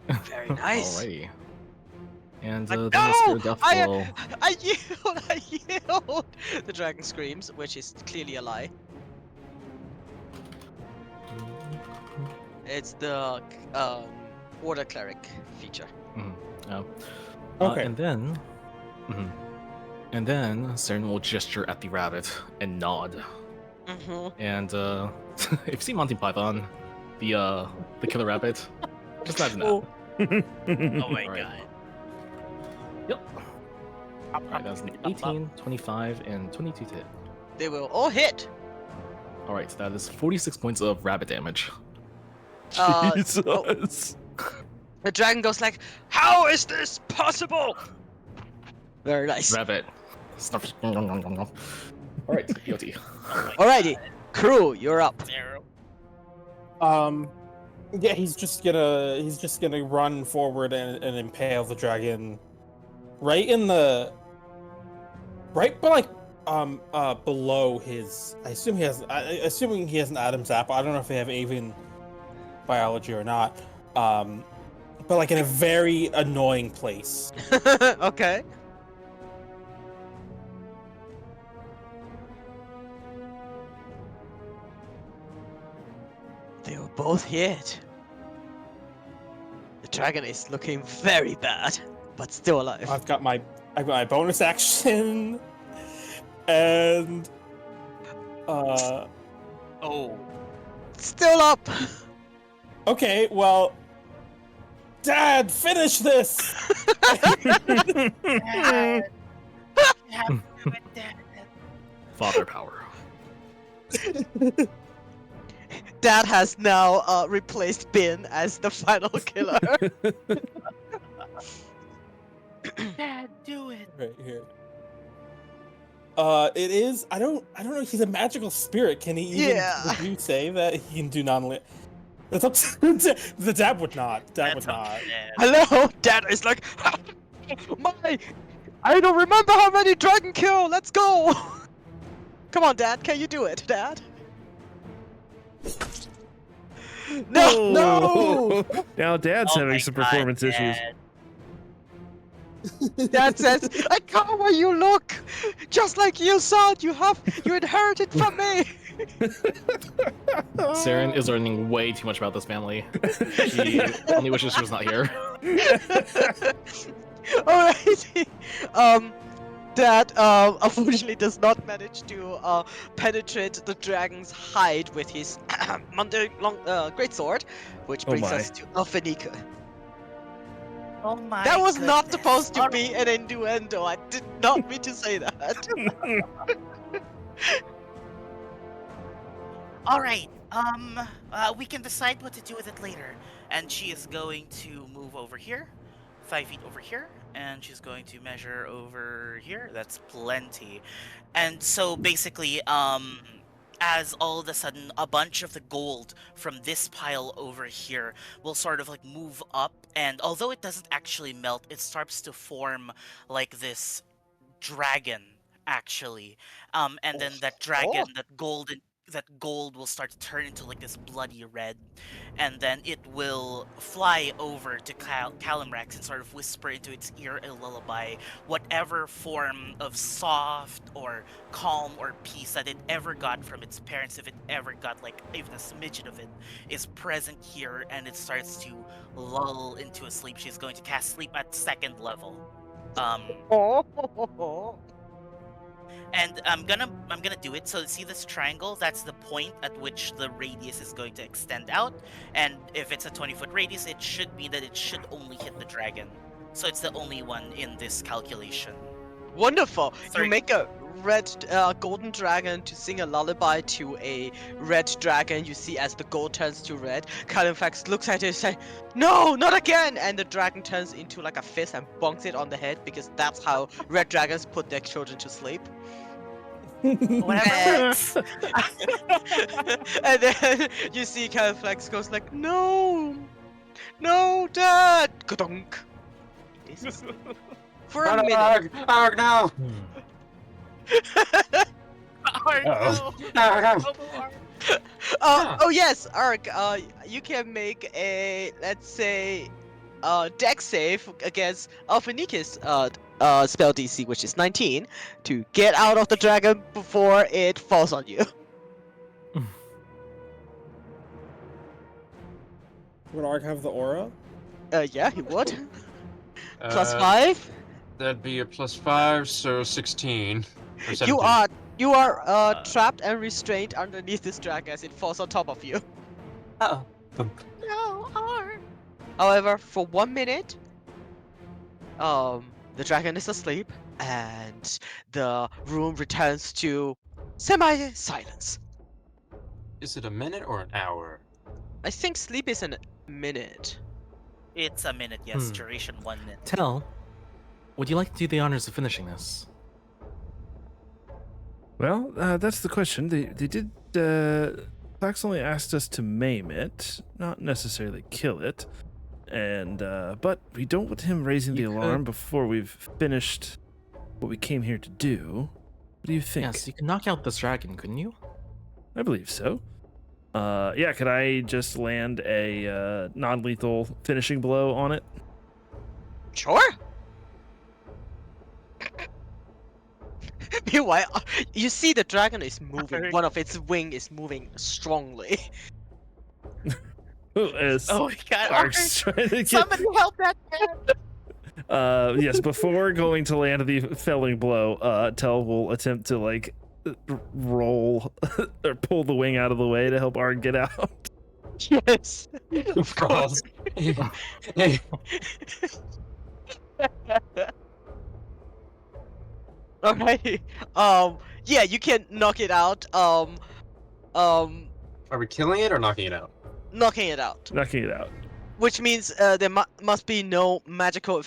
Very nice. Alrighty. And Like, then the Spirit no! of Death I- will... I yield! I yield! The dragon screams, which is clearly a lie. It's the Order Cleric feature. Oh. Okay. And then... Mhm. And then Saren will gesture at the rabbit and nod. Mm-hmm. And if you see Monty Python, the killer rabbit, just imagine that. Oh. Oh my Alright. god. Yep. Alright, that's an 18, 25, and 22 to hit. They will all hit. Alright, that is 46 points of rabbit damage. Jesus. The dragon goes like, "How is this possible?" Very nice. Rabbit. Stuff. Alright, BOT. Oh my Alrighty, god. Crew, you're up. Zero. Yeah, he's just gonna run forward and impale the dragon right in the right, but like below his. Assuming he has an Adam's apple. I don't know if they have avian biology or not. But like in a very annoying place. Okay. They were both hit. The dragon is looking very bad, but still alive. I've got my bonus action, and Oh. Still up. okay, well, Dad, finish this. Dad. Have to do it, Dad. Father power. Dad has now replaced Bin as the final killer. Dad, do it. Right here. It is. I don't know. He's a magical spirit. Can he even? Yeah. Would you say that he can do non? That's up to the Dad would not. Dad would That's up not. to Dad. Hello, Dad is like, I don't remember how many dragon kill. Let's go. Come on, Dad. Can you do it, Dad? No, No. Now Dad's Oh having my some God, performance issues. Dad. Dad says, I know where you look, just like you saw it. You inherited from me. Saren is learning way too much about this family. She only wishes she was not here. Alrighty. Dad unfortunately does not manage to penetrate the dragon's hide with his mundane long greatsword, which Oh brings my. us to Alphanika. Oh my That was not goodness. supposed to All be an innuendo. I did not mean to say that. All right. We can decide what to do with it later. And she is going to move over here, 5 feet over here, and she's going to measure over here. That's plenty. And so basically, as all of a sudden a bunch of the gold from this pile over here will sort of like move up, and although it doesn't actually melt, it starts to form like this dragon actually, and then that dragon, that gold will start to turn into like this bloody red, and then it will fly over to Calamrax and sort of whisper into its ear a lullaby. Whatever form of soft or calm or peace that it ever got from its parents, if it ever got like even a smidgen of it, is present here, and it starts to lull into a sleep. She's going to cast sleep at 2nd level. And I'm gonna do it. So see this triangle? That's the point at which the radius is going to extend out. And if it's a 20-foot radius, it should be that it should only hit the dragon. So it's the only one in this calculation. Wonderful. Sorry. You make a red golden dragon to sing a lullaby to a red dragon. You see as the gold turns to red. Califax looks at it and says, "No, not again!" And the dragon turns into like a fist and bonks it on the head, because that's how red dragons put their children to sleep. Whatever works. And then you see Califax goes like, "No, no, Dad!" Ka-dunk. It is asleep. For a minute. Arg, no! Oh, Uh-oh. no. Oh yes, Ark. You can make a, let's say, dex save against Alphanika's spell DC, which is 19, to get out of the dragon before it falls on you. Would Ark have the aura? Yeah, he would. Plus Uh, 5. That'd be a +5, so 16. Or 17. You are trapped and restrained underneath this dragon as it falls on top of you. Uh-oh. No, Ark. However, for 1 minute, the dragon is asleep, and the room returns to semi-silence. Is it a minute or an hour? I think sleep is a minute. It's a minute, yes. Hmm. Duration 1 minute. Tell, would you like to do the honors of finishing this? Well, that's the question. They did. Plax only asked us to maim it, not necessarily kill it. And but we don't want him raising the You alarm could- before we've finished what we came here to do. What do you think? Yes, you can knock out this dragon, couldn't you? I believe so. Yeah, could I just land a non-lethal finishing blow on it? Sure. Meanwhile, you see the dragon is moving. One of its wing is moving strongly. As Oh my god, Ark's trying to get... somebody help that man! Yes, before going to land the felling blow, Tell will attempt to like roll or pull the wing out of the way to help Arg get out. Yes, of course. Hey, Alrighty. Yeah, you can knock it out. are we killing it or knocking it out? Knocking it out. Knocking it out. Which means there must be no magical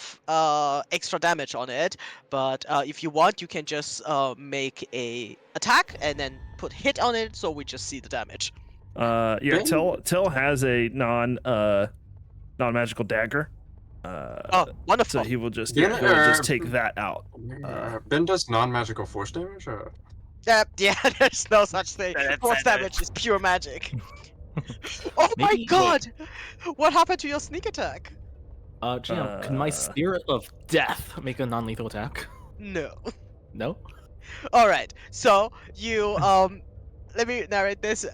extra damage on it. But if you want, you can just make a attack and then put hit on it, so we just see the damage. Yeah, Tell has a non-magical dagger. Oh, wonderful. So he will just Yeah, take that out. Ben does non-magical force damage? Or... Yeah, there's no such thing. That's Force it. damage is pure magic. Oh my Maybe- god! What happened to your sneak attack? Gino, can my Spirit of Death make a non-lethal attack? No. No? Alright, so you, let me narrate this.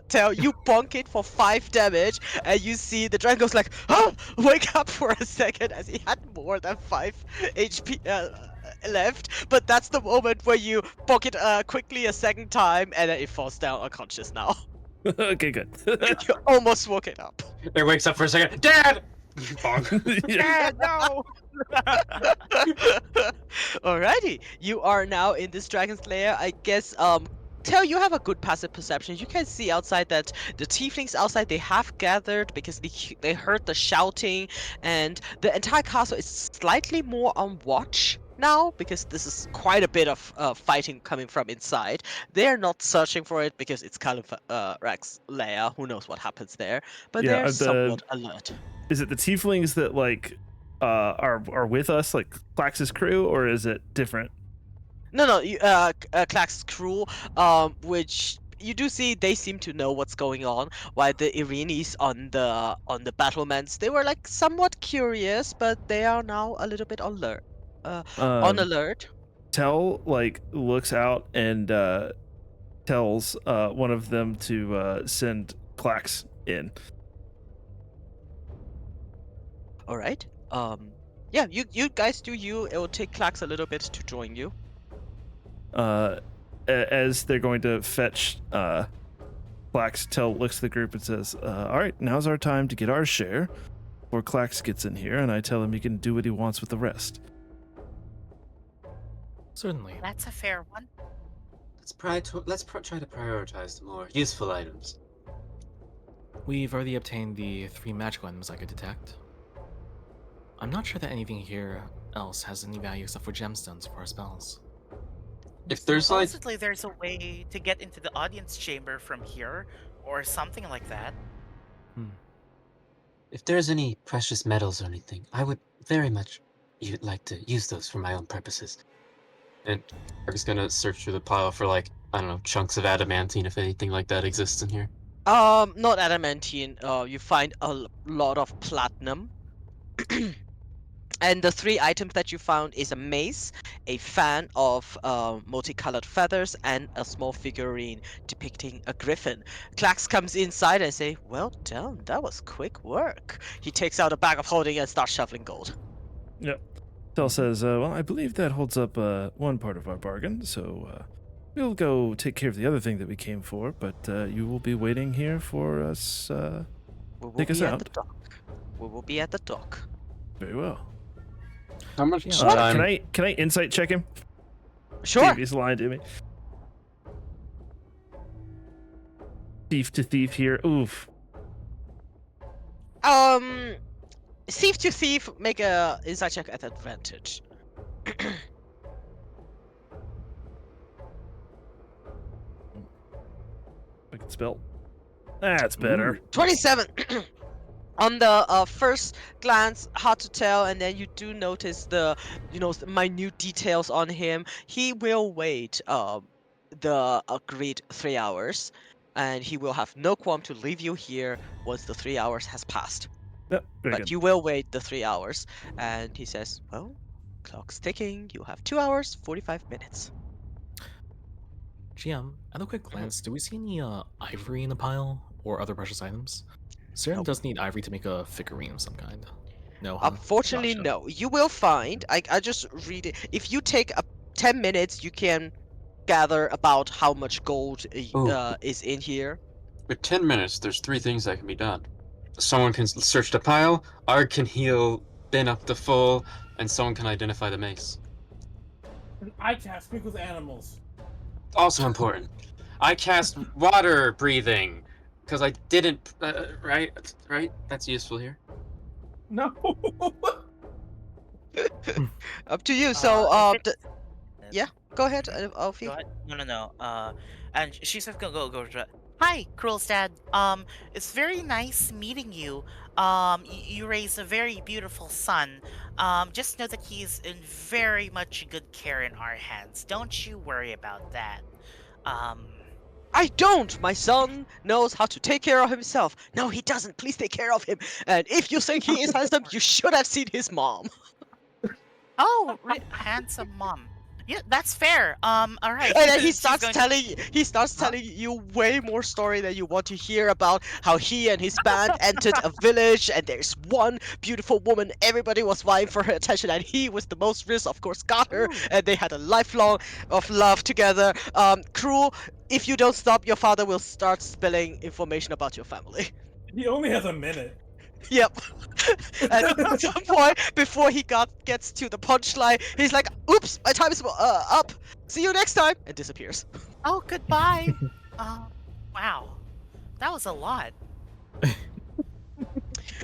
Tell you bonk it for 5 damage, and you see the dragon goes like, oh, wake up for a second, as he had more than 5 HP left. But that's the moment where you bonk it quickly a second time, and then it falls down unconscious now. Okay, good. You almost woke it up. It wakes up for a second. Dad! Bonk. Yeah. No! Alrighty, you are now in this dragon's lair. I guess, Tell, you have a good passive perception. You can see outside that the tieflings outside, they have gathered because they heard the shouting, and the entire castle is slightly more on watch now because this is quite a bit of fighting coming from inside. They're not searching for it because it's Rax's lair. Who knows what happens there? But Yeah, they're somewhat alert. Is it the tieflings that like are with us, like Klax's crew, or is it different? No, Klax's crew, which you do see they seem to know what's going on, while the Irenes on the battlements, they were like somewhat curious, but they are now a little bit on alert. Tell like looks out and tells one of them to send Klax in. All right. Yeah, you guys do you. It will take Klax a little bit to join you. As they're going to fetch Klax, Tell looks at the group and says, all right, now's our time to get our share before Klax gets in here, and I tell him he can do what he wants with the rest. Certainly. That's a fair one. Let's try to prioritize the more useful items. We've already obtained the 3 magical items I could detect. I'm not sure that anything here else has any value except for gemstones for our spells. If there's like Supposedly there's a way to get into the audience chamber from here, or something like that. if there's any precious metals or anything, I would very much like to use those for my own purposes. And Ark's gonna search through the pile for like, I don't know, chunks of adamantine if anything like that exists in here. Not adamantine. You find a lot of platinum. And the 3 items that you found is a mace, a fan of multicolored feathers, and a small figurine depicting a griffin. Klax comes inside and say, well done, that was quick work. He takes out a bag of holding and starts shuffling gold. Yep. Tell says, well, I believe that holds up one part of our bargain, so we'll go take care of the other thing that we came for, but you will be waiting here for us. We will Take us be at out. the dock. We will be at the dock. Very well. How much Yeah. time? Can I insight check him? See Sure. if he's lying to me. Thief to thief here. Oof. Thief to thief, make a insight check at advantage. I can spell. That's better. 27. On the first glance, hard to tell, and then you do notice the the minute details on him. He will wait the agreed 3 hours, and he will have no qualm to leave you here once the 3 hours has passed. Yep, very But good. you will wait the 3 hours, and he says, "Well, clock's ticking. You have 2 hours 45 minutes." GM, at a quick Mhm. glance, do we see any ivory in the pile or other precious items? Saren Nope. does need ivory to make a figurine of some kind. No, huh? Unfortunately, Gotcha. no. You will find. I just read it. If you take 10 minutes, you can gather about how much gold Oh, is in here. with 10 minutes, there's three things that can be done. Someone can search the pile, Arg can heal Ben up to full, and someone can identify the mace. I can't speak with animals. Also important. I cast water breathing because I didn't. Right, right. That's useful here. No. Up to you. So, If it yeah, go ahead, Go Alfie. ahead. No, no, no. And she says, go. Hi, Krulstad. It's very nice meeting you. You raise a very beautiful son. Just know that he's in very much good care in our hands. Don't you worry about that. Um, I don't. My son knows how to take care of himself. No, he doesn't. Please take care of him. And if you think he is handsome, you should have seen his mom. oh, handsome mom. Yeah, that's fair. All right. And then She's going to. he starts Huh? telling you way more story than you want to hear about how he and his band entered a village and there's one beautiful woman everybody was vying for her attention and he was the most rich, of course, got her, Ooh. and they had a lifelong of love together. Cruel, if you don't stop, your father will start spilling information about your family. He only has a minute. Yep. And at some point, before he gets to the punchline, he's like, "Oops, my time is up. See you next time," and disappears. Oh, goodbye. Wow. That was a lot.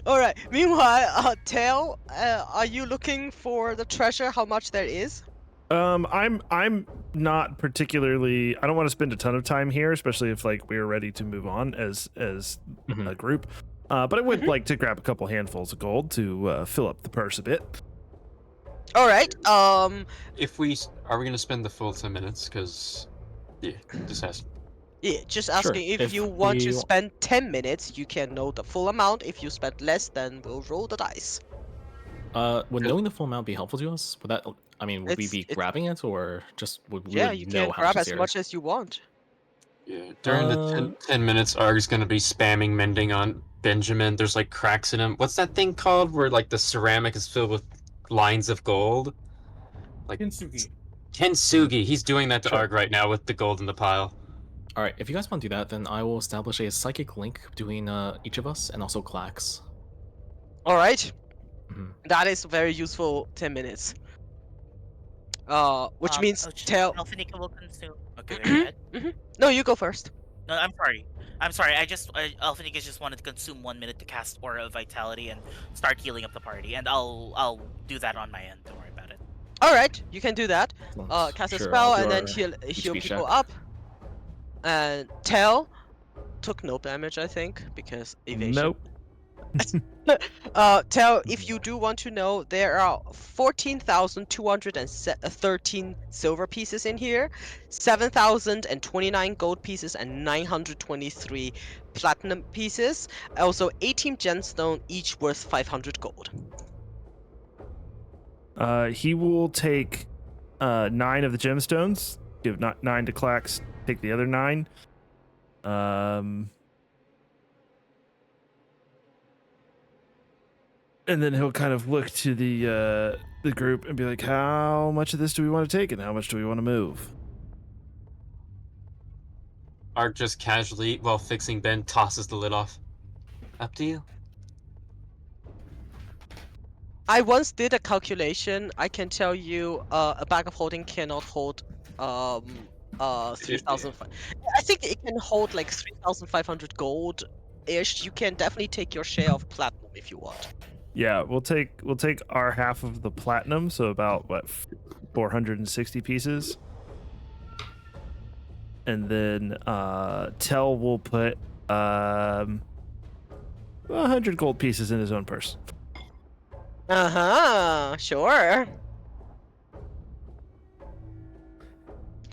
All right. Meanwhile, Tail, are you looking for the treasure? How much there is? I'm not particularly. I don't want to spend a ton of time here, especially if like we're ready to move on as Mhm. a group. But I would Mhm. like to grab a couple handfuls of gold to fill up the purse a bit. All right. If we are we gonna spend the full 10 minutes? Because yeah, just ask. Yeah, just Sure. asking if If you want to we spend 10 minutes, you can know the full amount. If you spend less, then we'll roll the dice. would knowing the full amount be helpful to us? Would that I mean, would we be It's grabbing it or just would we yeah, would you know can how much grab is as here? much as you want. Yeah, during the Uh 10 minutes, Arg's gonna be spamming mending on Benjamin. There's like cracks in him. What's that thing called where like the ceramic is filled with lines of gold? Like Kintsugi. Kintsugi. He's doing that to Sure. Arg right now with the gold in the pile. All right, if you guys want to do that, then I will establish a psychic link between each of us and also Clax. All right. Mhm. That is very useful 10 minutes. Which means Tail. Alphanica will consume. Okay, go ahead. No, you go first. No, I'm sorry. I'm sorry. Alphanica just wanted to consume 1 minute to cast Aura of Vitality and start healing up the party, and I'll do that on my end. Don't worry about it. All right, you can do that. Excellent. Cast a Sure, I'll spell do and then our heal HP people check. up. And Tail took no damage, I think, because evasion. Nope. Tail, if you do want to know, there are 14,213 silver pieces in here, 7,029 gold pieces, and 923 platinum pieces. Also, 18 gemstone, each worth 500 gold. He will take 9 of the gemstones. Give 9 to Clax. Take the other 9. And then he'll kind of look to the group and be like, "How much of this do we want to take, and how much do we want to move?" Arg just casually, while fixing Ben, tosses the lid off. Up to you. I once did a calculation. I can tell you, a bag of holding cannot hold 3,000. I think it can hold like 3,500 gold ish. You can definitely take your share of platinum if you want. Yeah, we'll take our half of the platinum, so about what 460 pieces. And then Tell will put 100 gold pieces in his own purse. Sure.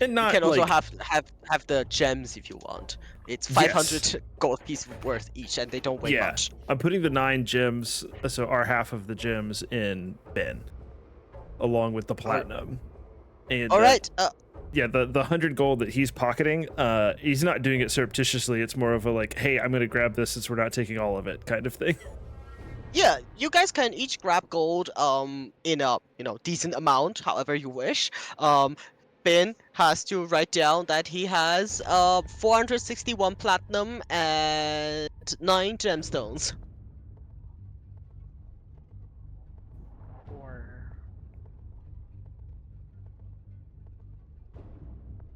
And You not can also like have the gems if you want. It's Yes. 500 gold pieces worth each, and they don't weigh yeah. much. I'm putting the 9 gems, so our half of the gems in Ben, along with the platinum. And All right. yeah, the 100 gold that he's pocketing, he's not doing it surreptitiously. It's more of a like, hey, I'm gonna grab this since we're not taking all of it kind of thing. Yeah, you guys can each grab gold in a decent amount, however you wish. Ben has to write down that he has 461 platinum and 9 gemstones.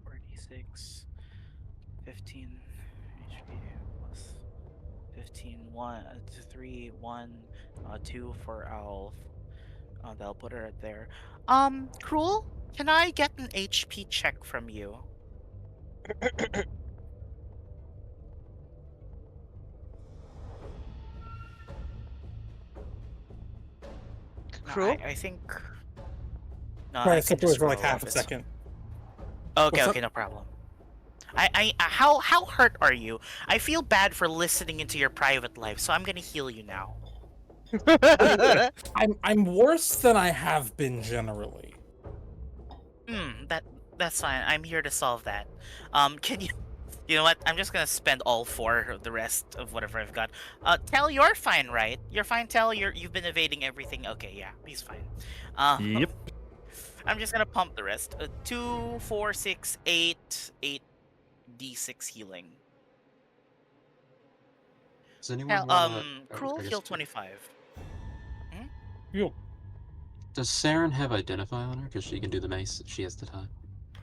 46, 15 HP plus 15, 1, 3, 1, 2 for Alf. That'll put her right there. Cruel, can I get an HP check from you? No, Cruel? I think. No, Right, I I can stepped away just for like roll half a this. second. Okay, What's okay, up? no problem. How hurt are you? I feel bad for listening into your private life, so I'm gonna heal you now. I'm worse than I have been generally. That's fine. I'm here to solve that. Can you? You know what? I'm just gonna spend all 4 of the rest of whatever I've got. Tell, you're fine, right? You're fine, Tell. You've been evading everything. Okay, yeah, he's fine. Yep. I'm just gonna pump the rest. 2, 4, 6, 8, 8d6 healing. Does anyone Tell, wanna? Oh, Cruel I guess. heal 25. You. Does Saren have Identify on her? Because she can do the mace if she has the time.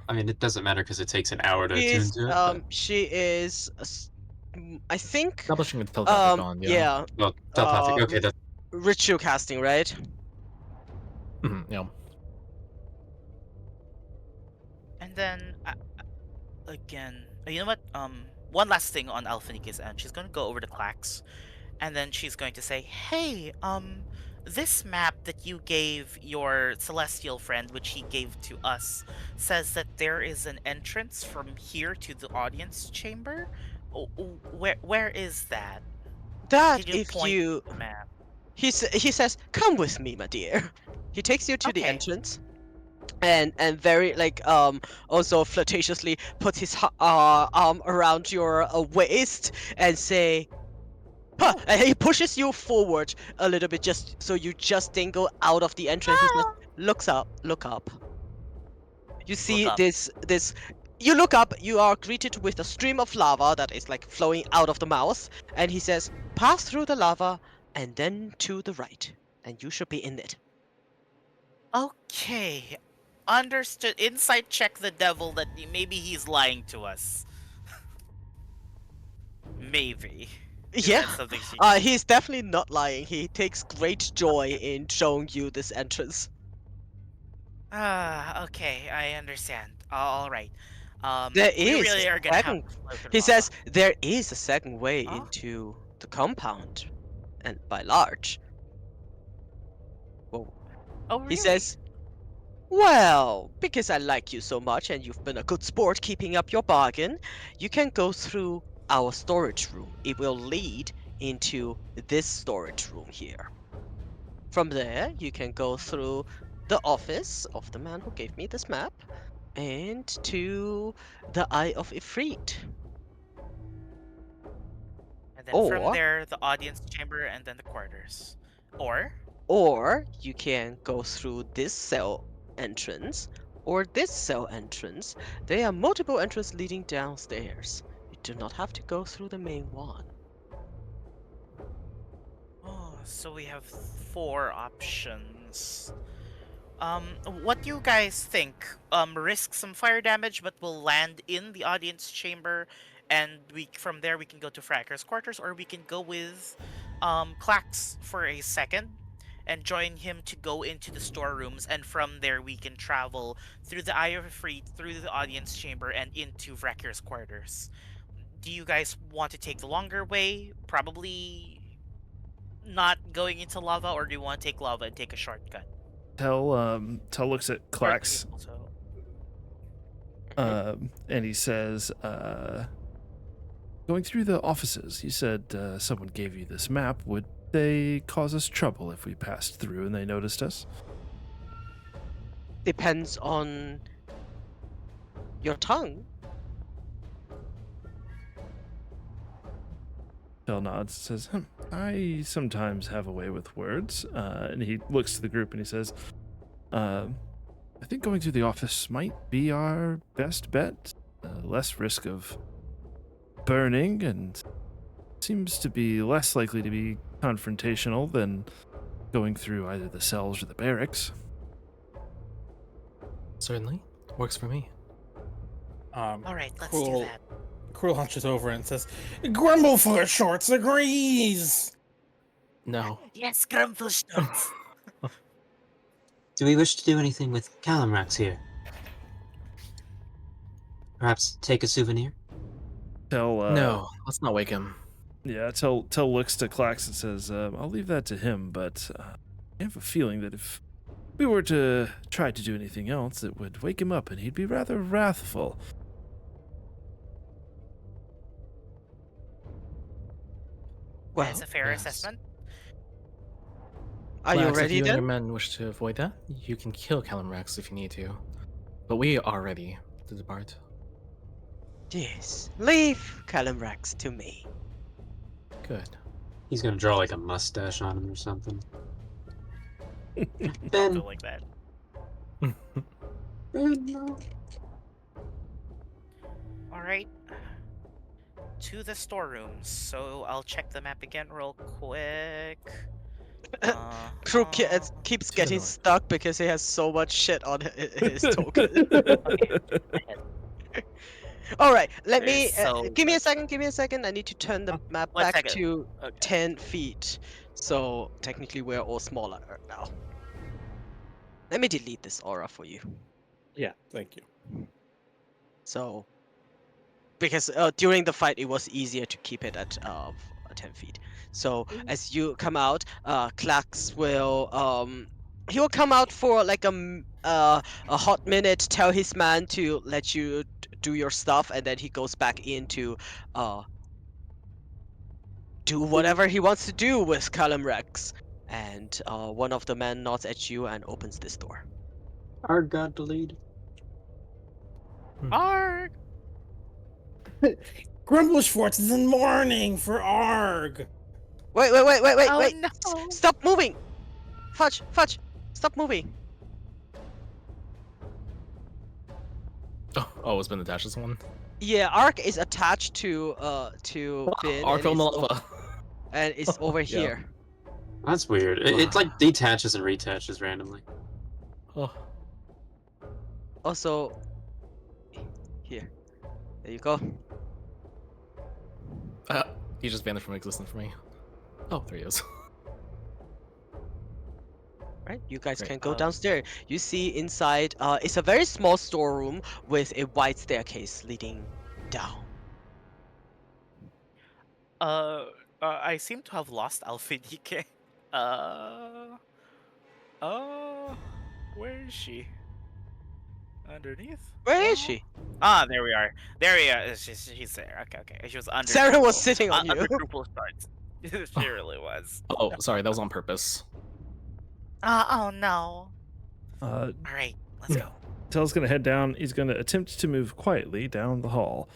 I mean, it doesn't matter because it takes an hour to attune to it. But She is I think Establishing the telepathic bond, yeah. yeah, well, telepathic. Okay, um, that's ritual casting, right? Yeah. And then again, you know what? One last thing on Alphanika's end. She's gonna go over to Clax, and then she's going to say, "Hey, this map that you gave your celestial friend, which he gave to us, says that there is an entrance from here to the audience chamber. Where is that? That Can you if point you the map?" he says, "Come with me, my dear." He takes you to the Okay. entrance, and very also flirtatiously puts his arm around your waist and say, huh, Oh. and he pushes you forward a little bit just so you just dingle out of the entrance. He says, look up. You Look see up. this you look up, you are greeted with a stream of lava that is like flowing out of the mouth, and he says, pass through the lava and then to the right, and you should be in it. Okay. Understood. Insight check the devil that maybe he's lying to us. Maybe. Is Yeah, that something she... he's definitely not lying. He takes great joy in showing you this entrance. Okay, I understand. All right. There We is a really are gonna have second. to flow through He lava. says there is a second way Oh? into the compound, and by large. Well, Oh, he really? says, well, because I like you so much and you've been a good sport keeping up your bargain, you can go through our storage room. It will lead into this storage room here. From there, you can go through the office of the man who gave me this map and to the Eye of Ifrit. And then from Or there, the audience chamber, and then the quarters. Or you can go through this cell entrance or this cell entrance. There are multiple entrances leading downstairs. You do not have to go through the main one. Oh, so we have 4 options. What do you guys think? Risk some fire damage, but we'll land in the audience chamber, and from there we can go to Fracker's quarters, or we can go with, Clax for a second, and join him to go into the storerooms, and from there we can travel through the Eye of Ifrit, through the audience chamber, and into Vracker's quarters. Do you guys want to take the longer way? Probably not going into lava, or do you want to take lava and take a shortcut? Tell looks at Or Clax, also, and he says, going through the offices, you said someone gave you this map. Would they cause us trouble if we passed through and they noticed us? Depends on your tongue. Tell nods, says, I sometimes have a way with words. And he looks to the group and he says, I think going through the office might be our best bet. Less risk of burning and seems to be less likely to be confrontational than going through either the cells or the barracks. Certainly. Works for me. all right, let's Cruel, do that. Cruel hunches over and says, Grumblefoot Shorts agrees! No. Yes, Grumpelschnutz. Do we wish to do anything with Calamrax here? Perhaps take a souvenir? Tell No, let's not wake him. Yeah, Tell looks to Clax and says, I'll leave that to him, but I have a feeling that if we were to try to do anything else, it would wake him up and he'd be rather wrathful. Well, That's a fair yes. assessment. are you Lax, if ready you and your then? men wish to avoid that, you can kill Calamrax if you need to. But we are ready to depart. Yes. Leave Calamrax to me. Good. He's gonna draw like a mustache on him or something. Something Ben, like that. All right. To the storerooms. So I'll check the map again real quick. Crew Uh-huh. keeps To the getting north. stuck because he has so much shit on his token. All right, let me There's so give me a much. second. Give me a second. I need to turn the map 1 back second. to Okay. 10 feet. So technically, we're all smaller now. Let me delete this aura for you. Yeah, thank you. So, because during the fight, it was easier to keep it at 10 feet. So as you come out, Klax will he will come out for like a hot minute, tell his man to let you do your stuff, and then he goes back in to do whatever he wants to do with Callum Rex. And one of the men nods at you and opens this door. our god delayed. Arg! Grumbleschwartz is in mourning for Arg! Wait, Oh, wait! no. Stop moving! Fudge! Stop moving! Oh, it's been attached to someone? Yeah, Ark is attached to Finn Ark and, fell in the lava. and it's over Yeah. here. That's weird. It like detaches and reattaches randomly. Oh. Also, here. There you go. He just vanished from existence for me. Oh, there he is. Right, you guys Great. can go downstairs. You see inside, it's a very small storeroom with a wide staircase leading down. I seem to have lost Alfidike. Where is she? Underneath? Where is No? she? Ah, there we are. There we are. She's there. Okay. She was under. Sarah was Drupal. sitting on you. Under Drupal starts. She really was. Oh, sorry, that was on purpose. Oh no. Uh, All right, let's go. Tell's gonna head down. He's gonna attempt to move quietly down the hall.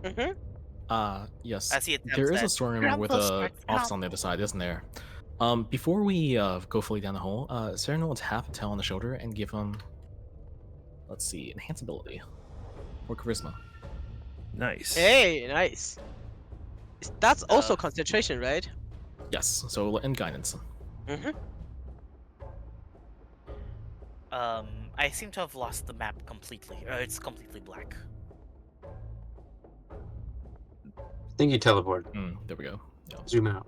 Mm-hmm. Yes. As he attempts There is a that, storeroom with Grumble a starts office out. on the other side, isn't there? Before we go fully down the hole, Sarah will tap Tell on the shoulder and give him, let's see, enhance ability or charisma. Nice. Hey, nice. That's also Uh, concentration, right? Yes. So and guidance. Mm-hmm. I seem to have lost the map completely. It's completely black. I think you teleport. There we go. Yeah. Zoom out.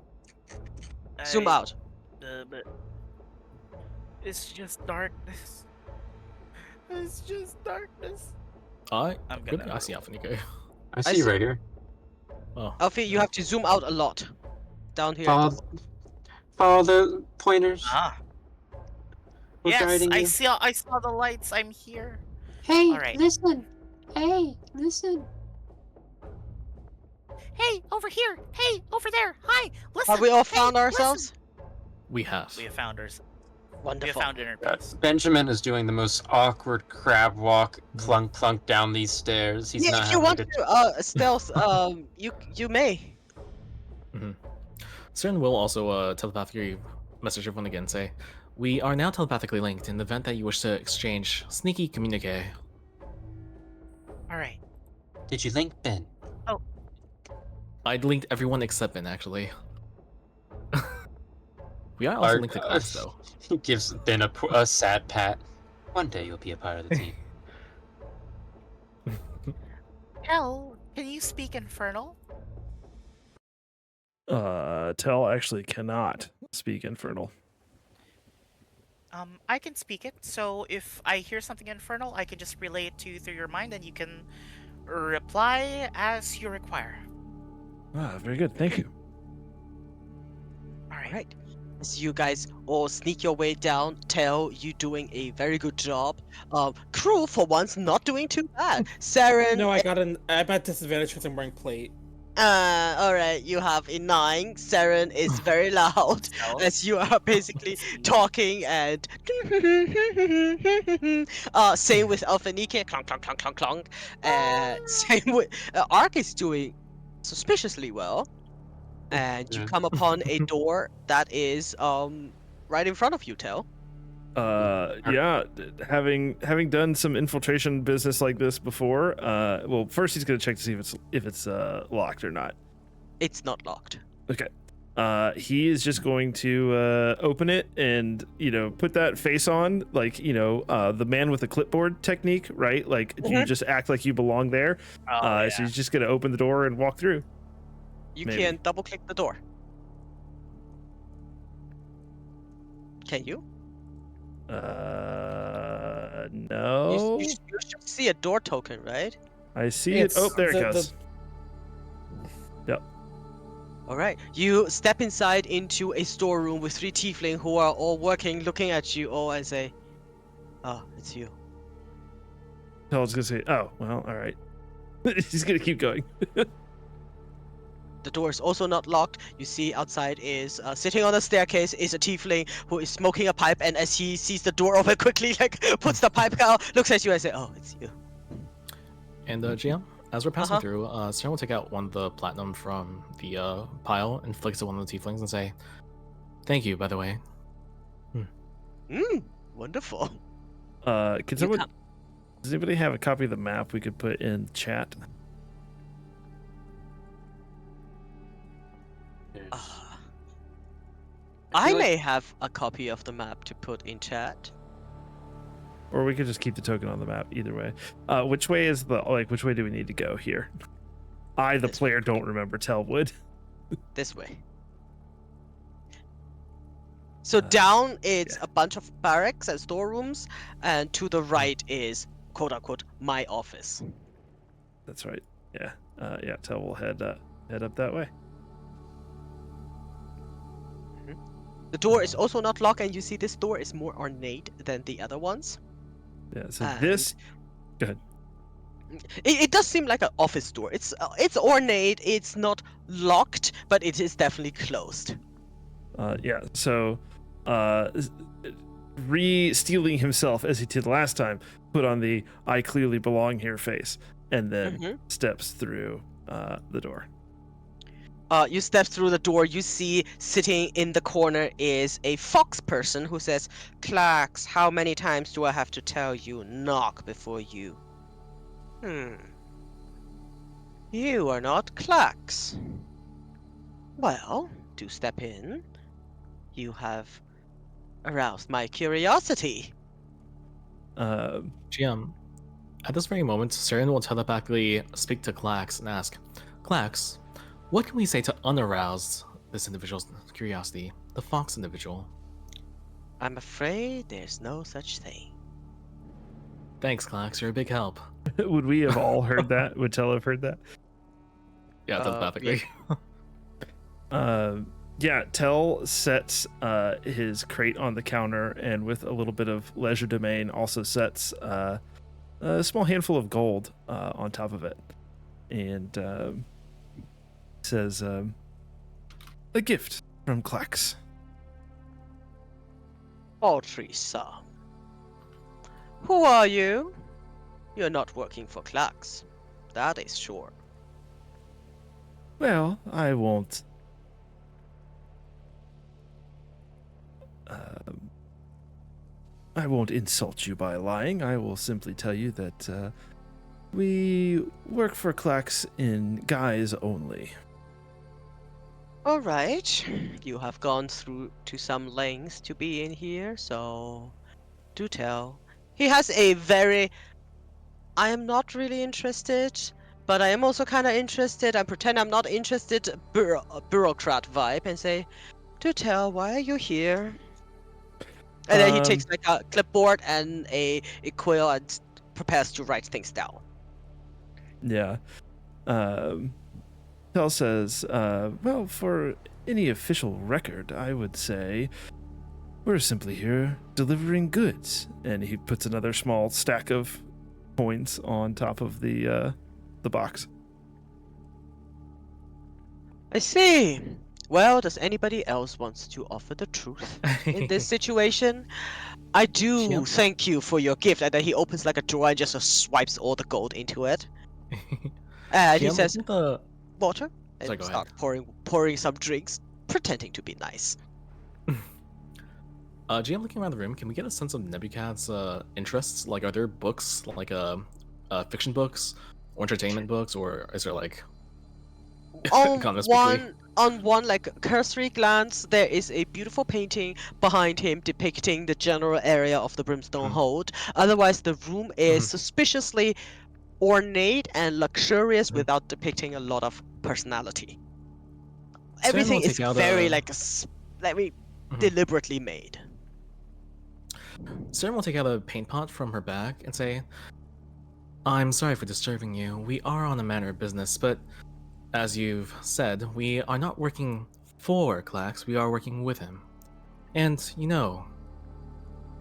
Zoom out. But it's just darkness. It's just darkness. I'm Good. gonna I see Alphaniko. I see you see- right here. Oh. Alfie, you have to zoom out a lot. Down here. Follow follow the pointers. Ah. We're Yes, guiding you. I saw the lights. I'm here. Hey, All right. listen. Hey, listen. Hey, over here. Hey, over there. Hi. Listen. Have we all Hey, found ourselves? We have. We have found ours. We have Wonderful. found inner peace. Benjamin is doing the most awkward crab walk, clunk clunk down these stairs. He's Yeah, not if you having a want good. to stealth, you may. Cern will also telepathically message everyone again, say, "We are now telepathically linked in the event that you wish to exchange sneaky communique." All right. Did you link Ben? I'd linked everyone except Ben, actually. We are also Art, linked to class, though. He gives Ben a sad pat. One day you'll be a part of the team. Hell, can you speak Infernal? Tell actually cannot speak Infernal. I can speak it. So if I hear something Infernal, I can just relay it to you through your mind, and you can reply as you require. Ah, very good. Thank you. All right. Alright. As you guys all sneak your way down, Tell, you doing a very good job. Crew, for once, not doing too bad. Saren, No, I'm at disadvantage because I'm wearing plate. alright, you have a 9. Saren is very loud Stealth. as you are basically talking and same with Alphanike, clunk clunk clunk clunk clunk. Same with Ark is doing suspiciously well. And you Yeah. come upon a door that is right in front of you, Tell. Yeah, having done some infiltration business like this before, well, first he's gonna check to see if it's locked or not. It's not locked. Okay. He is just going to open it and put that face on, like the man with the clipboard technique, right? Like you just act like you belong there. Oh, So he's just gonna open the door and walk through. You Maybe. can double click the door. Can you? No. You should see a door token, right? I see it. Oh, there it goes. Yep. All right. You step inside into a storeroom with 3 tiefling who are all working, looking at you all and say, "Oh, it's you." Tell's gonna say, "Oh, well, all right." He's gonna keep going. The door is also not locked. You see outside is sitting on the staircase is a tiefling who is smoking a pipe, and as he sees the door open quickly, like puts the pipe out, looks at you and say, "Oh, it's you." And GM, as we're passing Uh-huh. through, Cern will take out one of the platinum from the pile and flick it to one of the tieflings and say, "Thank you, by the way." Wonderful. Can someone? Does anybody have a copy of the map we could put in chat? I like- may have a copy of the map to put in chat. Or we could just keep the token on the map. Either way. Which way is which way do we need to go here? I, the This player, don't remember. Tell would. This way. So down it's a bunch of barracks and storerooms, and to the right is quote unquote my office. That's right. Yeah. Yeah. Tell will head up that way. The door is also not locked, and you see this door is more ornate than the other ones. Yeah. So And this. Go ahead. It does seem like an office door. It's ornate. It's not locked, but it is definitely closed. Yeah. So, re-stealing himself as he did last time, put on the "I clearly belong here" face, and then steps through the door. You step through the door. You see sitting in the corner is a fox person who says, "Clax, how many times do I have to tell you? Knock before you." You are not Clax. Well, do step in. You have aroused my curiosity. GM, at this very moment, Cern will telepathically speak to Clax and ask, "Clax, what can we say to unarouse this individual's curiosity, the fox individual?" I'm afraid there's no such thing. "Thanks, Clax, you're a big help." Would we have all heard that? Would Tell have heard that? Yeah, telepathically. Yeah, Tell sets his crate on the counter, and with a little bit of leisure domain, also sets a small handful of gold on top of it, and says, "A gift from Klax." Paltry sum. Who are you? You're not working for Klax. That is sure. Well, I won't. Um, I won't insult you by lying. I will simply tell you that we work for Klax in guise only. All right. You have gone through to some lengths to be in here, so do tell. He has a very I am not really interested, but I am also kind of interested. I pretend I'm not interested, bureaucrat vibe, and say, do tell, why are you here? And then he takes Um, like a clipboard and a quill and prepares to write things down. yeah. Um, Tell says, well, for any official record, I would say we're simply here delivering goods. And he puts another small stack of coins on top of the box. I see. Well, does anybody else wants to offer the truth in this situation? I do GM? thank you for your gift. And then he opens like a drawer and just swipes all the gold into it. And he GM, says, looking at the. water, Sorry, and go start ahead. pouring some drinks, pretending to be nice. GM, looking around the room, can we get a sense of Nebuchad's interests? Like, are there books, like fiction books, or entertainment books, or is there like Economist Weekly? On one like cursory glance, there is a beautiful painting behind him depicting the general area of the Brimstone Mhm. Hold. Otherwise, the room is Mhm. suspiciously ornate and luxurious Mhm. without depicting a lot of personality. Saren will Everything is take out very a. like Mhm. deliberately made. Saren will take out a paint pot from her bag and say, "I'm sorry for disturbing you. We are on a matter of business, but as you've said, we are not working for Clax. We are working with him. And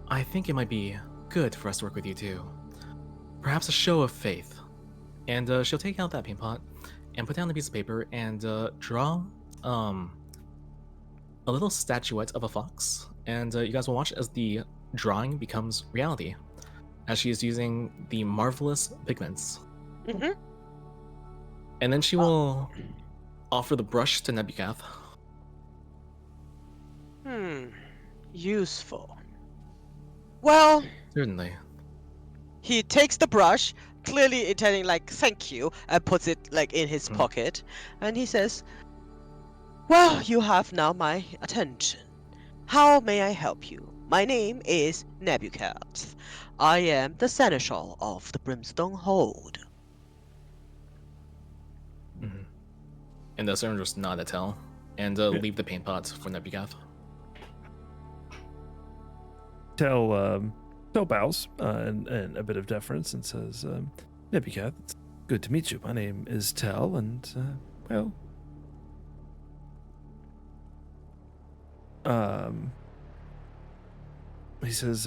I think it might be good for us to work with you too. Perhaps a show of faith." And she'll take out that paint pot and put down a piece of paper and draw um, a little statuette of a fox. And you guys will watch as the drawing becomes reality, as she is using the marvelous pigments. Mm-hmm. And then she will offer the brush to Nebucath. Useful. Well, Certainly. he takes the brush, clearly intending like thank you, and puts it like in his Mhm. pocket, and he says, well, you have now my attention. How may I help you? My name is Nebuchadnezzar. I am the seneschal of the Brimstone Hold. Mhm. And the servant just nod at Tell and Yeah. leave the paint pot for Nebucath. Tell bows and a bit of deference and says, Nebuchadnezzar, it's good to meet you. My name is Tell, and, well, he says,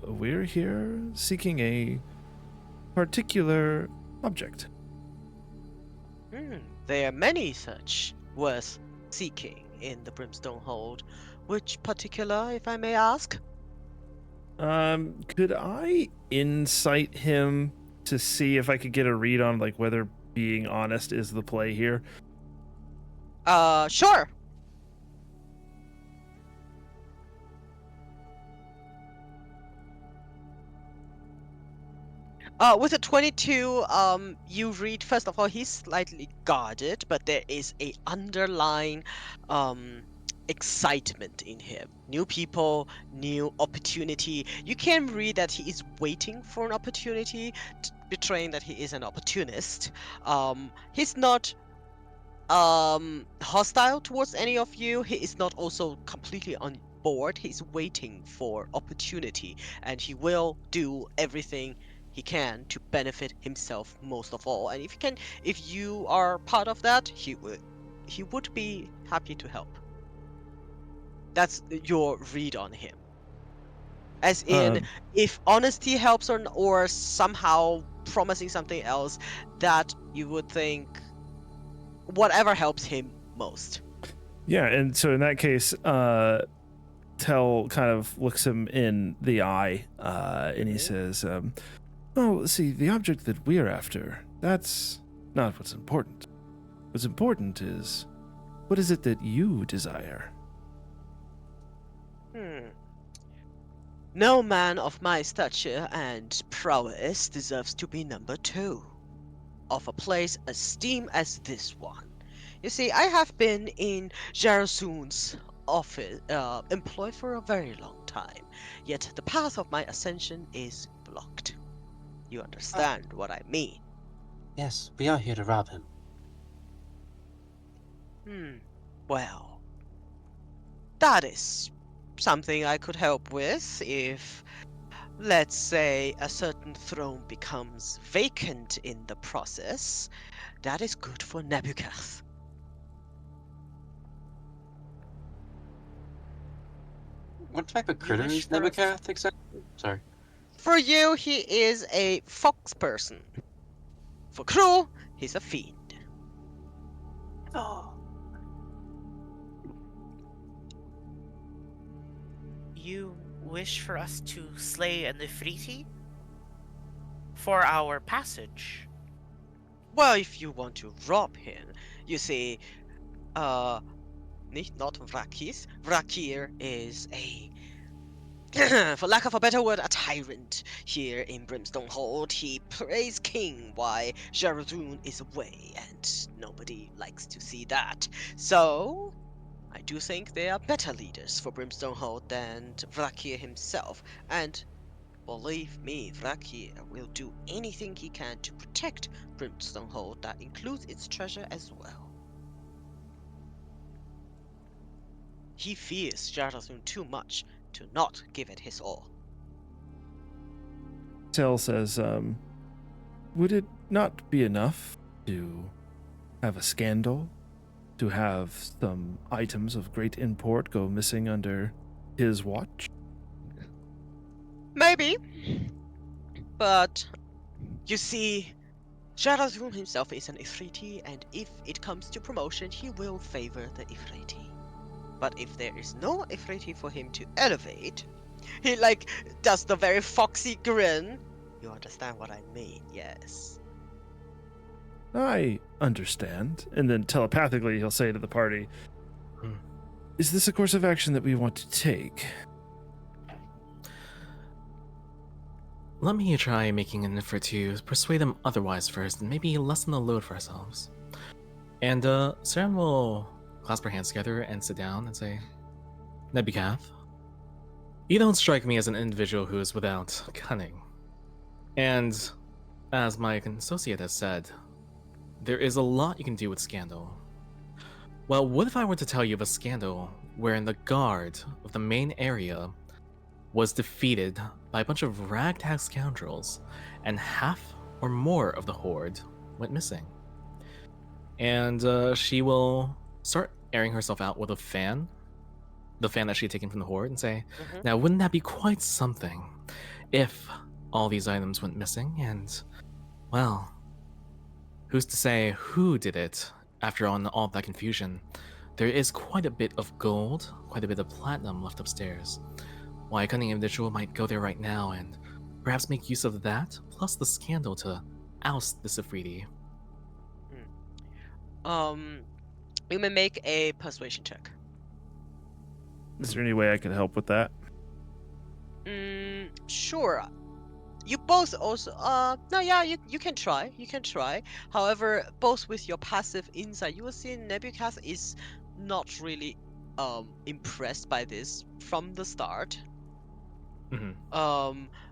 we're here seeking a particular object. There are many such worth seeking in the Brimstone Hold. Which particular, if I may ask? Could I insight him to see if I could get a read on like whether being honest is the play here? Sure. With a 22, you read, first of all, he's slightly guarded, but there is a underlying, excitement in him. New people, new opportunity. You can read that he is waiting for an opportunity, betraying that he is an opportunist. He's not, hostile towards any of you. He is not also completely on board. He's waiting for opportunity, and he will do everything he can to benefit himself most of all. And if you are part of that, he would be happy to help. That's your read on him. As in, Um, if honesty helps or somehow promising something else, that you would think whatever helps him most. yeah, and so in that case, Tell kind of looks him in the eye, and he says, "Oh, see, the object that we're after, that's not what's important. What's important is, what is it that you desire?" No man of my stature and prowess deserves to be number 2 of a place esteemed as this one. You see, I have been in Jarasun's office, employed for a very long time, yet the path of my ascension is blocked. You understand what I mean? Yes, we are here to rob him. Well, that is something I could help with if, let's say, a certain throne becomes vacant in the process. That is good for Nebuchadnezzar. What type of You critter wish is for a Nebuchadnezzar exactly? Sorry. For you, he is a fox person. For Crew, he's a fiend. Oh. You wish for us to slay a Nefriti? For our passage? Well, if you want to rob him, you see, not Vrakis. Vrakir is a, for lack of a better word, a tyrant here in Brimstone Hold. He plays king while Jaradun is away, and nobody likes to see that. So, I do think they are better leaders for Brimstone Hold than Vrakir himself, and believe me, Vrakir will do anything he can to protect Brimstone Hold. That includes its treasure as well. He fears Jarazun too much to not give it his all. Tell says, "Would it not be enough to have a scandal? To have some items of great import go missing under his watch?" Maybe, but you see, Jarazun himself is an Ifriti, and if it comes to promotion, he will favor the Ifriti. But if there is no Ifriti for him to elevate, he like does the very foxy grin. You understand what I mean, yes. "I understand." And then telepathically, he'll say to the party, Hmm. "Is this a course of action that we want to take?" Let me try making an effort to persuade them otherwise first, and maybe lessen the load for ourselves. And Saren will clasp her hands together and sit down and say, Nebuchadnezzar, you don't strike me as an individual who is without cunning. And as my associate has said, there is a lot you can do with scandal. Well, what if I were to tell you of a scandal wherein the guard of the main area was defeated by a bunch of ragtag scoundrels, and half or more of the horde went missing? And she will start airing herself out with a fan, the fan that she had taken from the horde, and say, now wouldn't that be quite something if all these items went missing? And, well, who's to say who did it after all that confusion? There is quite a bit of gold, quite a bit of platinum left upstairs. Why, a cunning individual might go there right now and perhaps make use of that, plus the scandal to oust the Sifriti. You may make a persuasion check. Is there any way I could help with that? Sure. You both also, no, yeah, you can try. You can try. However, both with your passive insight, you will see Nebuchadnezzar is not really, impressed by this from the start.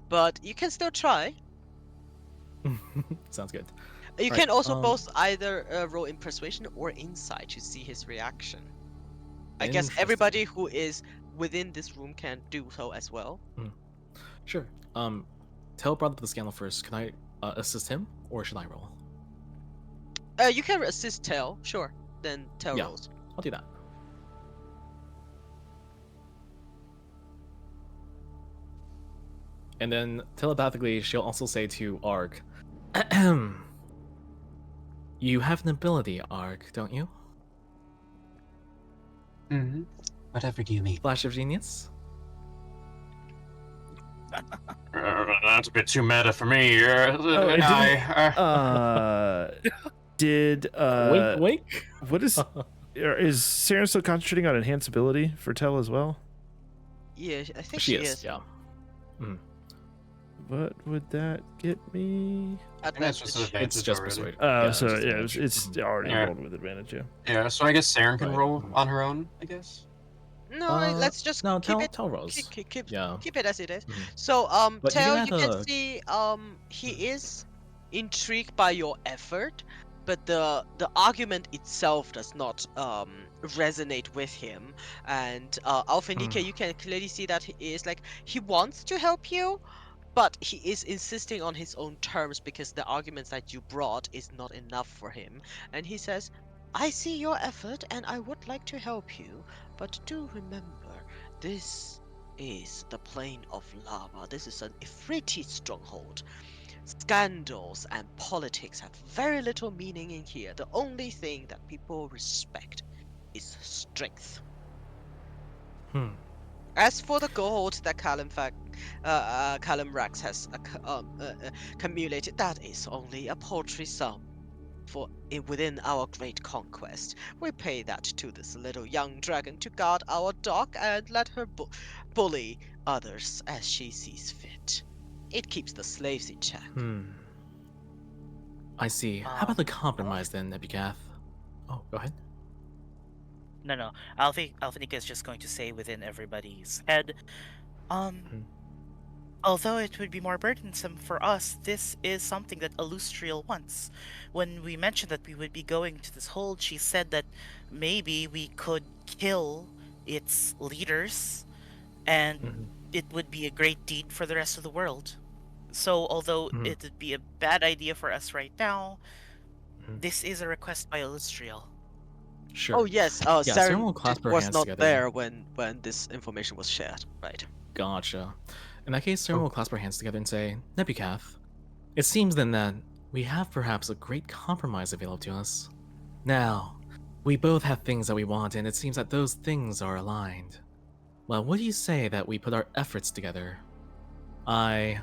But you can still try. Sounds good. You Right, can also both either roll in persuasion or insight to see his reaction. I guess Interesting. everybody who is within this room can do so as well. Sure. Tell brought up the scandal first. Can I assist him, or should I roll? You can assist Tail, sure. Then Tail Yeah. rolls. I'll do that. And then telepathically, she'll also say to Ark, "You have an ability, Ark, don't you? Mm-hmm. Whatever do you mean? Flash of genius." That's a bit too meta for me. Oh, it did Wink, wink. what is Saren still concentrating on enhanceability for Tel as well? Yeah, I think She she is, yeah. Mhm. What would that get me? I think that's just an Advantage. advantage It's just already. persuade. Oh, Yeah, so just yeah, advantage. it's Mhm. already Yeah. rolled with advantage. Yeah. Yeah, so I guess Saren can Right. roll on her own, I guess. No, let's just No, keep tell it Rose. Yeah. keep it as it is. Mhm. So But you can Tell, add you can a- see he is intrigued by your effort, but the argument itself does not resonate with him. And Alphanike, you can clearly see that he is like, he wants to help you, but he is insisting on his own terms because the arguments that you brought is not enough for him. And he says, I see your effort and I would like to help you, but do remember, this is the plane of lava. This is an Ifriti stronghold. Scandals and politics have very little meaning in here. The only thing that people respect is strength. As for the gold that Callum Rax has accumulated, that is only a paltry sum. Within our great conquest, we pay that to this little young dragon to guard our dock and let her bully others as she sees fit. It keeps the slaves in check. I see. How about the compromise then, Nebugath? Oh, go ahead. No. Alphanica is just going to say within everybody's head, although it would be more burdensome for us, this is something that Illustrial wants. When we mentioned that we would be going to this hold, she said that maybe we could kill its leaders, and it would be a great deed for the rest of the world. So, although it would be a bad idea for us right now, this is a request by Illustrial. Sure. Oh yes, Yeah, Saren Saren will clasp her was hands not together. there when this information was shared, right? Gotcha. In that case, Saren will clasp her hands together and say, Nebugath, it seems then that we have perhaps a great compromise available to us. Now, we both have things that we want, and it seems that those things are aligned. Well, what do you say that we put our efforts together? I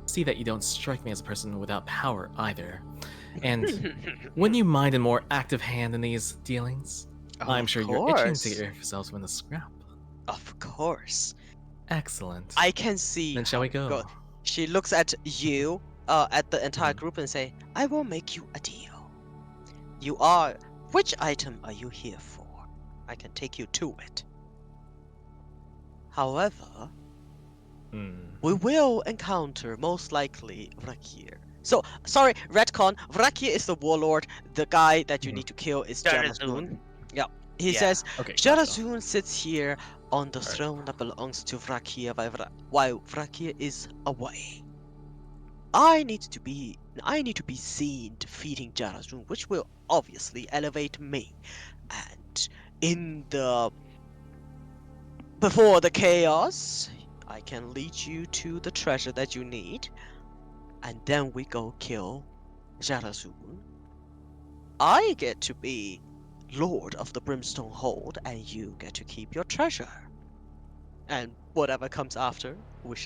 see that you don't strike me as a person without power either. And wouldn't you mind a more active hand in these dealings? I'm sure you're itching to get yourselves from the scrap. Of course. Excellent. I can see. Then shall we go? She looks at you, at the entire group, and say, "I will make you a deal. You are. Which item are you here for? I can take you to it. However, we will encounter most likely Vrakir. So, sorry, retcon. Vrakir is the warlord. The guy that you need to kill is Jarazun. Yeah. He says, Okay, Jarazun sits here on the throne that belongs to Vrakir while Vrakir is away. I need to be seen defeating Jarazun, which will obviously elevate me. And before the chaos, I can lead you to the treasure that you need, and then we go kill Jarazun. I get to be Lord of the Brimstone Hold, and you get to keep your treasure. And whatever comes after, we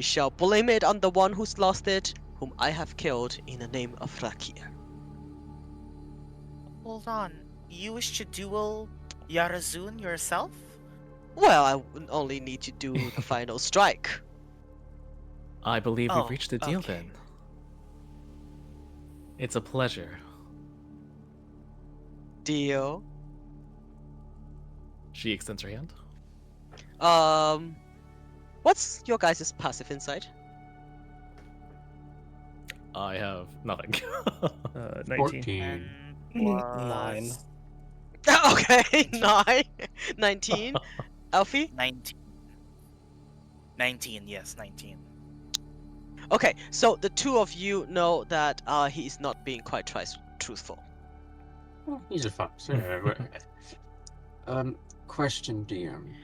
shall blame it on the one who's lost it, whom I have killed in the name of Rakir. Hold on. You wish to duel Yarazun yourself? Well, I only need to do the final strike. I believe we've reached a deal then. It's a pleasure. Deal. She extends her hand. What's your guys' passive insight? I have nothing. 19. 14. 9. Okay, 19. Alfie? 19, yes, 19. Okay, so the two of you know that he is not being quite truthful. He's a fox. Question, DM.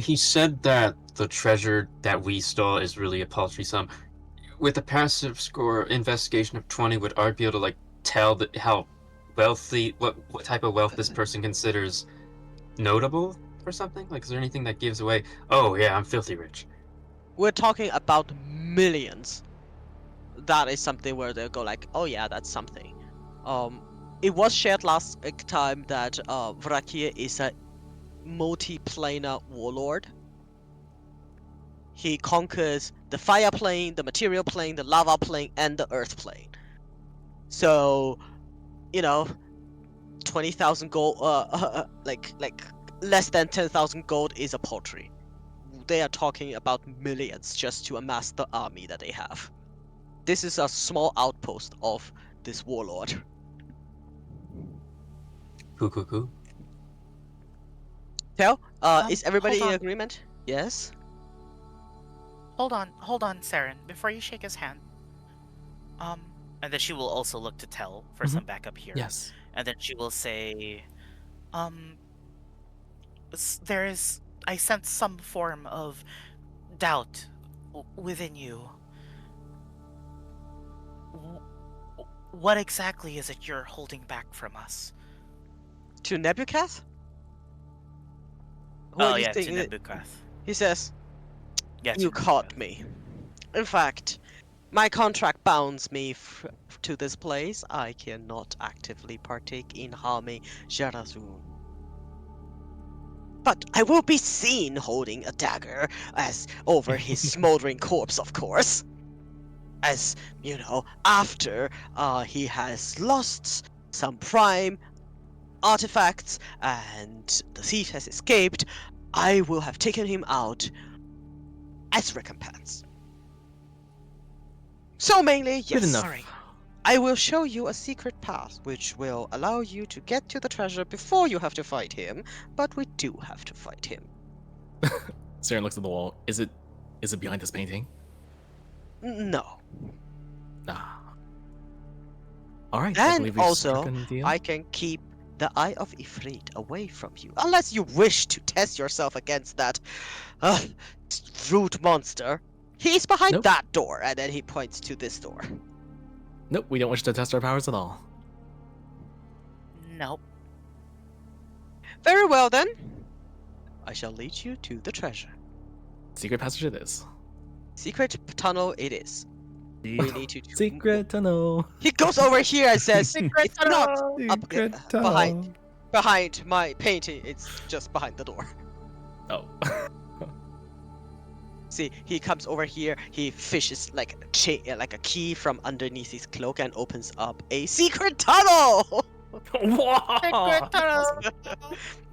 he said that the treasure that we stole is really a paltry sum. With a passive score investigation of 20, would Art be able to like tell that how wealthy, what type of wealth this person considers notable or something? Like, is there anything that gives away? Oh yeah, I'm filthy rich. We're talking about millions. That is something where they'll go like, oh yeah, that's something. It was shared last time that Vrakir is a multi-planar warlord. He conquers the fire plane, the material plane, the lava plane, and the earth plane. So, you know, 20,000 gold, like less than 10,000 gold is a paltry. They are talking about millions just to amass the army that they have. This is a small outpost of this warlord. Cool. Tell, is everybody hold in on. agreement? Yes? Hold on, Saren, before you shake his hand. And then she will also look to Tell for some backup here. Yes. And then she will say, there is, I sense some form of doubt within you. What exactly is it you're holding back from us? To Nebuchadnezzar? Oh yeah, to Nebuchadnezzar. He says, Yeah, you to caught Nebuchadnezzar. me. In fact, my contract bounds me to this place. I cannot actively partake in harming Jarazun. But I will be seen holding a dagger as over his smoldering corpse, of course. As, you know, after he has lost some prime artifacts and the thief has escaped, I will have taken him out as recompense. So mainly, Good yes. enough. Alright. I will show you a secret path which will allow you to get to the treasure before you have to fight him, but we do have to fight him. Saren looks at the wall. Is it behind this painting? No. Ah. All right. I And believe we've struck also, a deal. I can keep the Eye of Ifrit away from you, unless you wish to test yourself against that rude monster. He's behind Nope. that door, and then he points to this door. Nope. We don't wish to test our powers at all. Nope. Very well then. I shall lead you to the treasure. Secret passage it is. Secret tunnel it is. We need to Secret tunnel. He goes over here and says, Secret "It's not tunnel!" up behind my painting. It's just behind the door." Oh. See, he comes over here. He fishes like a key from underneath his cloak and opens up a secret tunnel. Wow.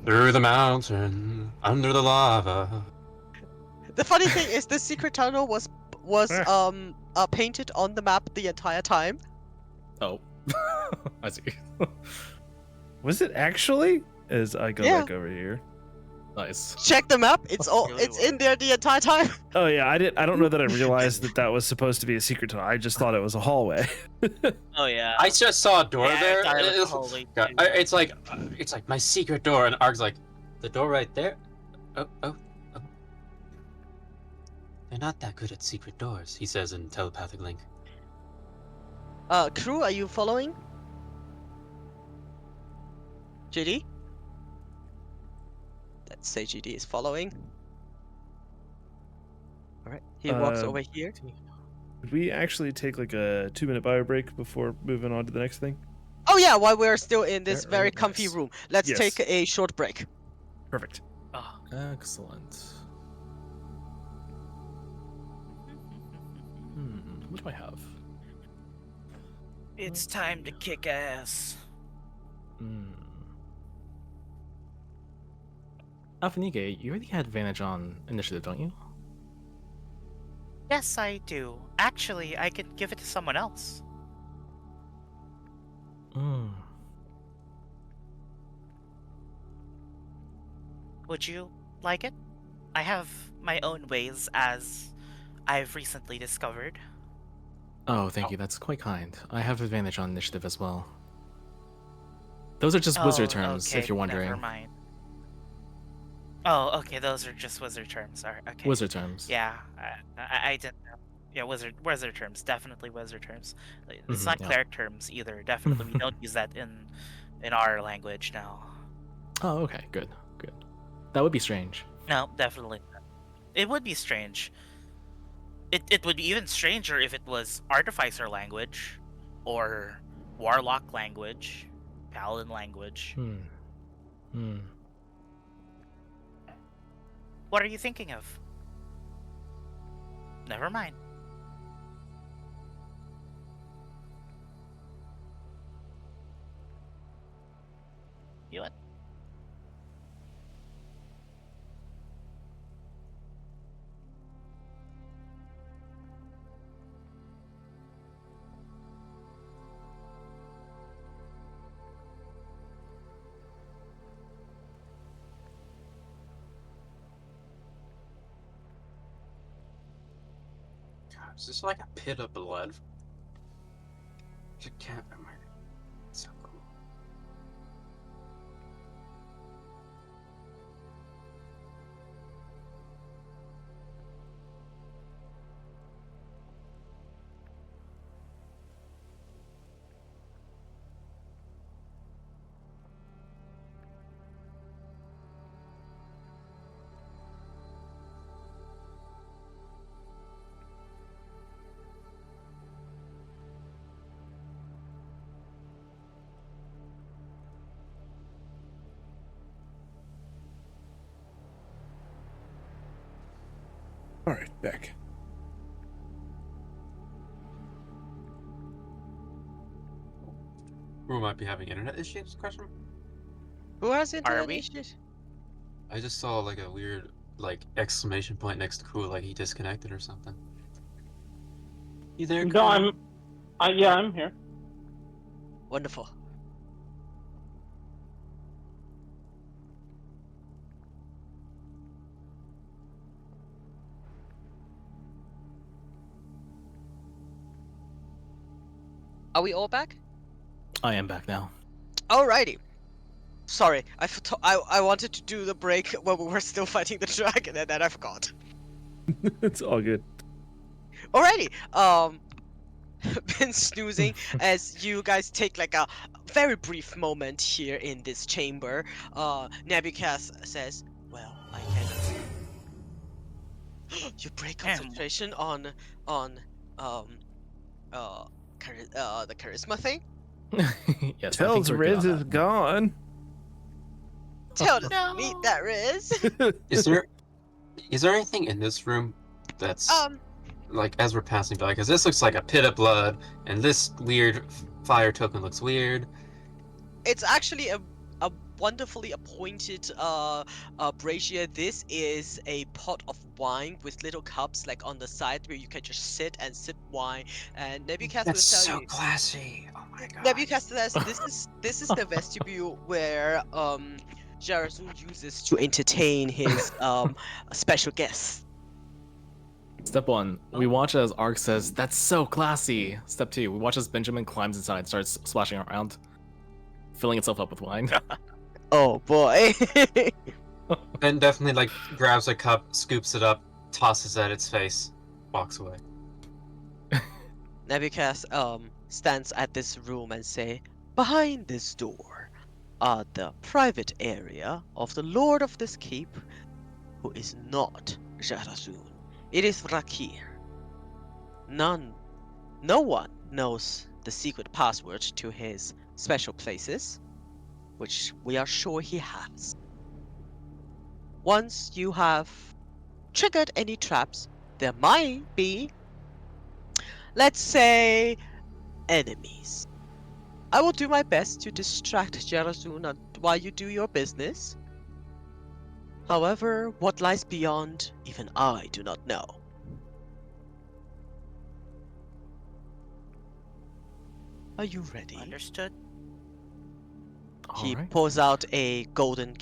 Through the mountain, under the lava. The funny thing is, the secret tunnel was painted on the map the entire time. Oh. I see. Was it actually? As I go Yeah. back over here. Nice. Check the map. It's all Really it's in there the entire time. Oh yeah, I don't know that I realized that was supposed to be a secret tunnel. I just thought it was a hallway. Oh yeah. I just saw a door Yeah, there. I thought it was It's- hallway, God, too. it's like my secret door, and Ark's like, the door right there. Oh. They're not that good at secret doors, he says in telepathic link. Crew, are you following? GD? Let's say GD is following. Alright, he walks over here. Did we actually take like a 2-minute bio break before moving on to the next thing? Oh yeah, while we're still in this Very very comfy nice. room, let's Yes. take a short break. Perfect. Oh. Excellent. What do I have? It's time to kick ass. Alphanige, you already had advantage on initiative, don't you? Yes, I do. Actually, I can give it to someone else. Would you like it? I have my own ways, as I've recently discovered. Oh, thank you. That's quite kind. I have advantage on initiative as well. Those are just wizard terms, okay, if you're wondering. Never mind. Oh, okay. Those are just wizard terms. All right. Okay. Wizard terms. Yeah, I didn't know. Yeah, wizard terms. Definitely wizard terms. It's Mhm, not yeah. cleric terms either. Definitely, we don't use that in our language now. Oh, okay, good, good. That would be strange. No, definitely not. It would be strange. It would be even stranger if it was artificer language, or warlock language, paladin language. Hmm. Hmm. What are you thinking of? Never mind. You what? God, is this like a pit of blood? I can't remember. It's so cool. All right, back. Who might be having internet issues? Question. Who has internet we? issues? I just saw like a weird like exclamation point next to Cool, like he disconnected or something. You there? No, Cool? yeah, I'm here. Wonderful. Are we all back? I am back now. Alrighty. Sorry, I wanted to do the break when we were still fighting the dragon, and then I forgot. It's all good. Alrighty. Been snoozing as you guys take like a very brief moment here in this chamber. Nebuchadnezzar says, "Well, I can." You break Damn. concentration on um the charisma thing. Yes, I Tells think we're good Riz on is that. gone. Tell us, No. meet that Riz. Is there anything in this room that's like as we're passing by? Because this looks like a pit of blood, and this weird fire token looks weird. It's actually a wonderfully appointed brazier. This is a pot of wine with little cups like on the side where you can just sit and sip wine. And Nebuchadnezzar will That's tell so you. classy. Oh my god. Nebuchadnezzar says this is the vestibule where Jarazul uses to entertain his special guests. Step 1, we watch as Ark says, "That's so classy." Step 2, we watch as Benjamin climbs inside and starts splashing around, filling itself up with wine. Oh boy. Ben definitely like grabs a cup, scoops it up, tosses it at its face, walks away. Nebuchadnezzar stands at this room and say, "Behind this door are the private area of the lord of this keep, who is not Jarazun. It is Rakir. No one knows the secret password to his special places, which we are sure he has. Once you have triggered any traps, there might be, let's say, enemies. I will do my best to distract Jarazun while you do your business. However, what lies beyond, even I do not know." Are you ready? Understood. He Alright. pulls out a golden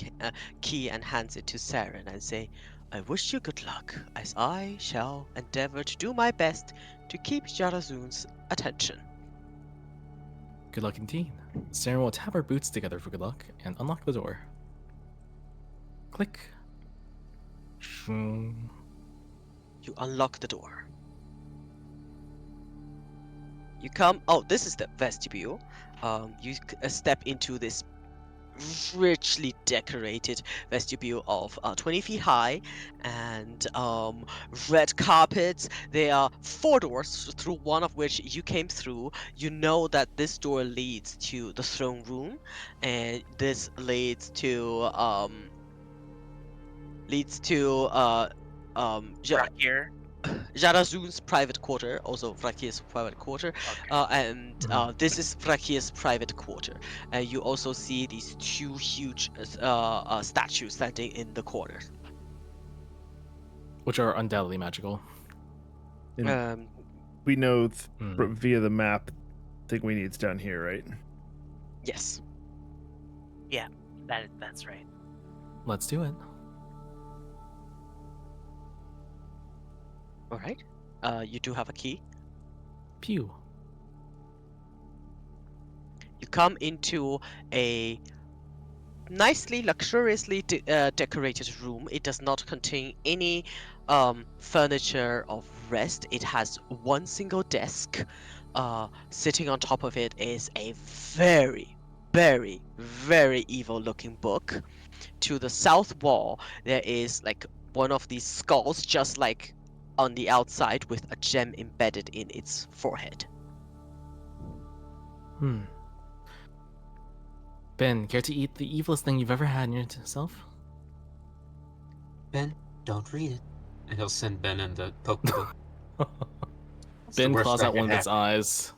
key and hands it to Saren and say, "I wish you good luck, as I shall endeavor to do my best to keep Jarazun's attention." Good luck indeed. Sarah will tap her boots together for good luck and unlock the door. Click. Shing. You unlock the door. You come. Oh, this is the vestibule. Step into this richly decorated vestibule of 20 feet high and red carpets. There are 4 doors, through one of which you came through. You know that this door leads to the throne room, and this leads to Rakir. Jarazun's private quarter, also Vrakir's private quarter, and this is Vrakir's private quarter. And you also see these 2 huge statues standing in the corners. Which are undoubtedly magical. And Um, we know Hmm. via the map, thing we need's down here, right? yes. That's right. Let's do it. All right. You do have a key. Pew. You come into a nicely, luxuriously decorated room. It does not contain any furniture of rest. It has one single desk. Sitting on top of it is a very, very, very evil-looking book. To the south wall, there is like one of these skulls, just like on the outside, with a gem embedded in its forehead. Ben, care to eat the evilest thing you've ever had in yourself? Ben, don't read it. And he'll send Ben in the poke the book. That's the Ben worst claws that out could one of its happen. eyes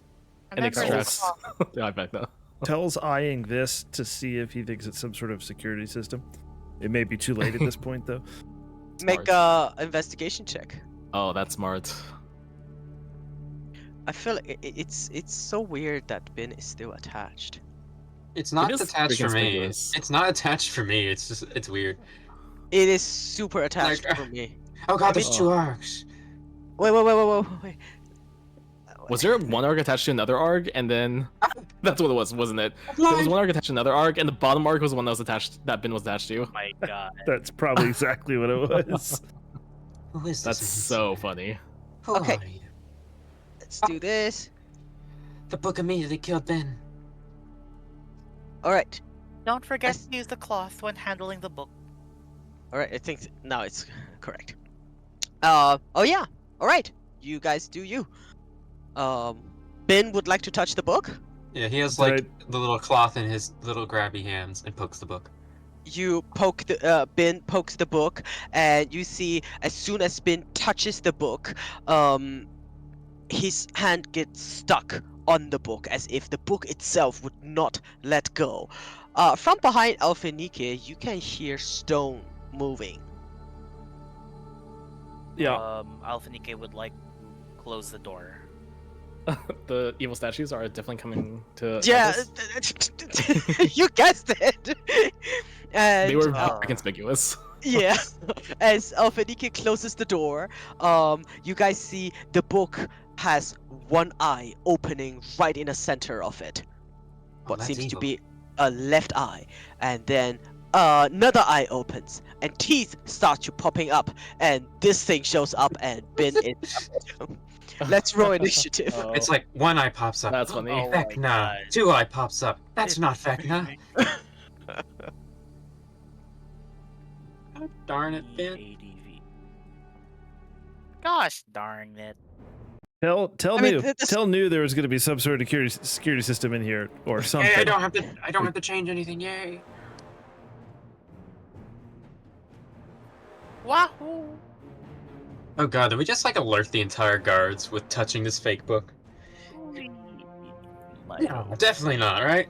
and then there's extracts the the eye back though. Tell's eyeing this to see if he thinks it's some sort of security system. It may be too late at this point, though. Make Smart. a investigation check. Oh, that's smart. I feel like it's so weird that Ben is still attached. It's not is attached for me. conspicuous. It's not attached for me. It's just, it's weird. It is super attached Like, for me. Oh god, there's Oh. 2 arcs. Wait. Was there one arc attached to another arc, and then that's what it was, wasn't it? There was one arc attached to another arc, and the bottom arc was the one that was attached, that Ben was attached to. Oh my god. That's probably exactly what it was. Who is this? That's so funny. Who Okay. are you? Let's do this. The book immediately killed Ben. All right. Don't forget Yes. to use the cloth when handling the book. All right. I think now it's correct. Oh yeah. All right. You guys do you. Ben would like to touch the book. Yeah, he has Did like the little cloth in his little grabby hands and pokes the book. You poke the Ben pokes the book, and you see as soon as Ben touches the book, his hand gets stuck on the book as if the book itself would not let go. From behind Alphenike, you can hear stone moving. Yeah. Alphanike would like to close the door. The evil statues are definitely coming to. Yeah, us. you guessed it. And They were very conspicuous. yeah, as Alphenike closes the door, you guys see the book has one eye opening right in the center of it. What that's seems to evil. be a left eye, and then another eye opens, and teeth start to popping up, and this thing shows up, and Ben is. Let's roll initiative. Oh, It's like 1 eye pops up. that's funny. Oh my Vecna. god. 2 eye pops up. That's not Vecna. God darn it, Ben. ADV. Gosh darn it. Tell I mean, knew. this- Tell knew there was going to be some sort of security system in here or something. Hey, I don't have to change anything. Yay. Wahoo! Oh god, did we just like alert the entire guards with touching this fake book? No, definitely not, right?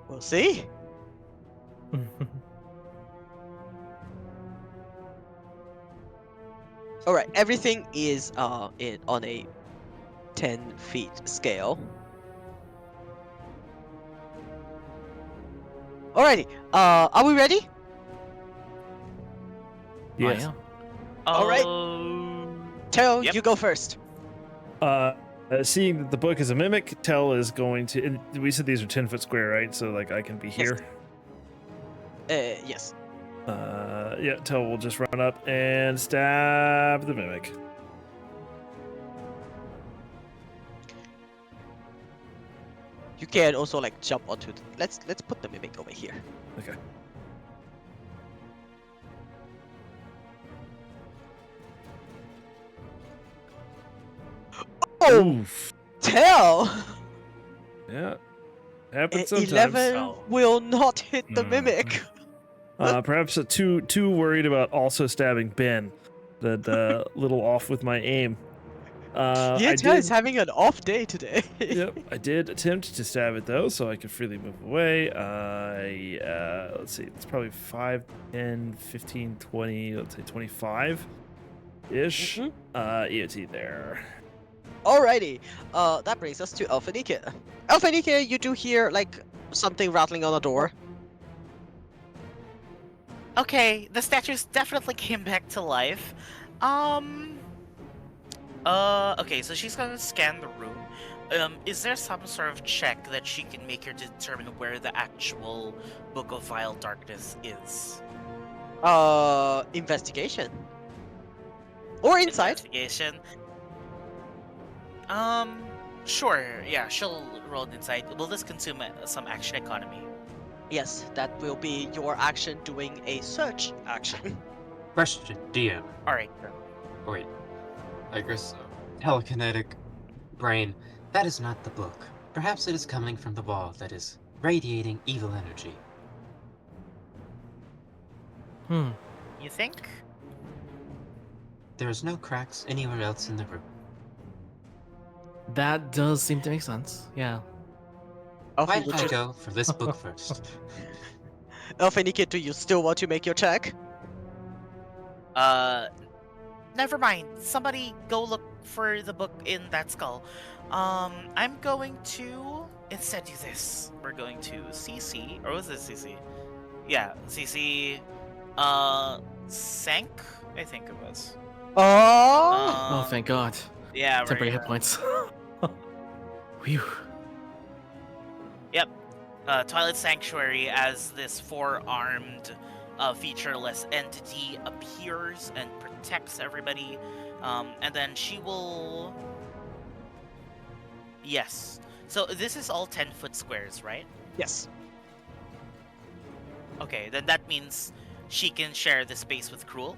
We'll see. All right, everything is on a 10 feet scale. Alrighty, are we ready? Yes. I am. Alright. Teo, Yep. you go first. Seeing that the book is a mimic, Tell is going to. And we said these are 10-foot square, right? So like I can be here. Yes. Yeah, Tel will just run up and stab the mimic. You can also like jump onto the. Let's put the mimic over here. Okay. Oh, Oof. Tell! Yeah. Happens sometimes. 11 Oh. will not hit the Mm. mimic. Perhaps too worried about also stabbing Ben. That little off with my aim. Yeah, I Tell did. is having an off day today. Yep, I did attempt to stab it though, so I could freely move away. Let's see, it's probably 5, 10, 15, 20, let's say 25 ish. Mhm. EOT there. Alrighty, that brings us to Elfinike. Elfinike, you do hear like something rattling on the door. Okay, the statues definitely came back to life. Okay, so she's gonna scan the room. Is there some sort of check that she can make her to determine where the actual Book of Vile Darkness is? Investigation. Or insight. Investigation. Sure. Yeah, she'll roll an insight. Will this consume some action economy? Yes, that will be your action doing a search action. Question, DM. All right. Oh, wait. I guess telekinetic brain. That is not the book. Perhaps it is coming from the wall that is radiating evil energy. Hmm. You think? There is no cracks anywhere else in the room. That does seem to make sense. Yeah. Why Elfin, don't I go for this book first? Elfinike, do you still want to make your check? Never mind. Somebody go look for the book in that skull. I'm going to instead do this. We're going to CC, or was it CC? Yeah, CC. Sank. I think it was. Oh! Oh, thank God. Yeah, Temporary right. hit points. Whew. Twilight Sanctuary as this four-armed, featureless entity appears and protects everybody. And then she will. Yes. So this is all 10-foot squares, right? Yes. Okay, then that means she can share the space with Cruel.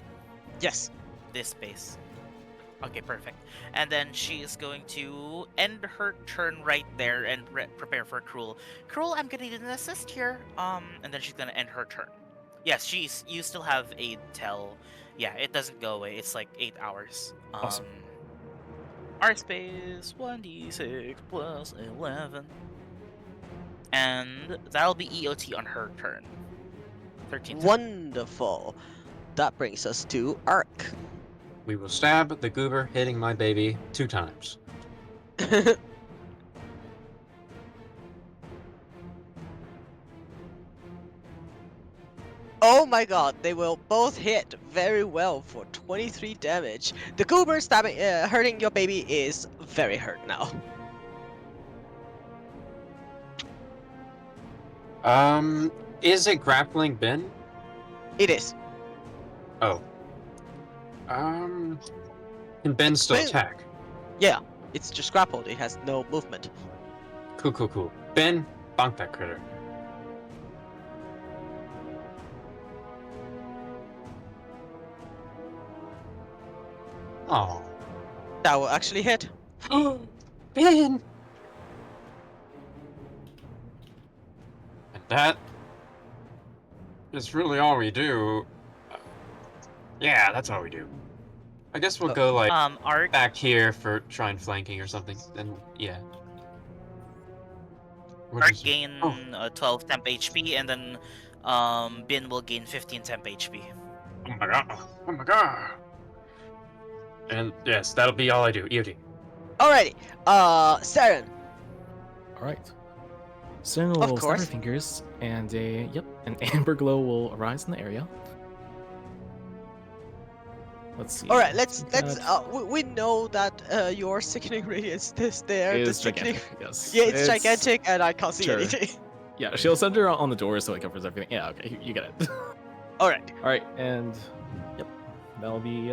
Yes. This space. Okay, perfect. And then she is going to end her turn right there and prepare for Cruel. Cruel, I'm gonna need an assist here. And then she's gonna end her turn. Yes, you still have a tell. Yeah, it doesn't go away. It's like 8 hours. Awesome. Our space 1d6 plus 11. And that'll be EOT on her turn. 13. Wonderful. That brings us to Ark. We will stab the goober hitting my baby 2 times. Oh my god, they will both hit very well for 23 damage. The goober stabbing, hurting your baby is very hurt now. Is it grappling Ben? It is. Oh. Can Ben still Ben- attack? Yeah, it's just grappled. It has no movement. Cool. Ben, bonk that critter. Oh. That will actually hit. Ben! And that is really all we do. Yeah, that's all we do. I guess we'll go like Ark. back here for trying flanking or something. Then yeah. What Ark is it? gain Oh. 12 temp HP, and then Bin will gain 15 temp HP. Oh my god. Oh my god. And yes, that'll be all I do. EOD. Alrighty. Saren. All right. Soon Of will snap her course. fingers, and an amber glow will arise in the area. Let's see. Alright, let's That we know that your sickening radiance is there. is the sickening. gigantic. Yes. Yeah, it's gigantic, and I can't see sure. anything. Yeah, she'll send her on the door so it covers everything. Yeah, okay, you get it. All right. All right, and yep, that'll be.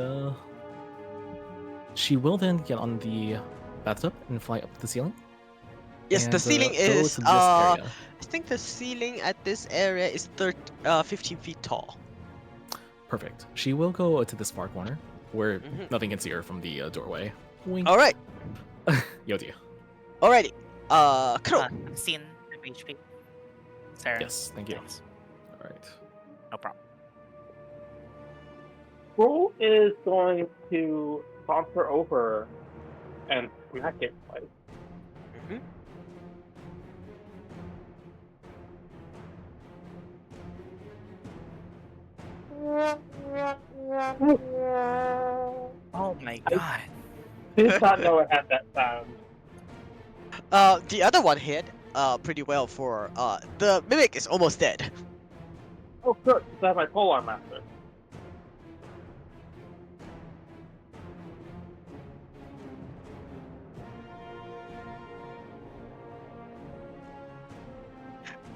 She will then get on the bathtub and fly up the ceiling. Yes, the and, ceiling go is. to this area. I think the ceiling at this area is 15 feet tall. Perfect. She will go to this far corner where Mhm. nothing can see her from the doorway. Wink. All right. Yo, dear. Alrighty. Crow. I've seen the HP. Sarah. Yes, thank you. Thanks. All right. No problem. Roll is going to saunter over and smack it twice. Mhm. Oh my god. Did not know it had that sound. The other one hit pretty well for the mimic is almost dead. Oh, good. I have my polearm master.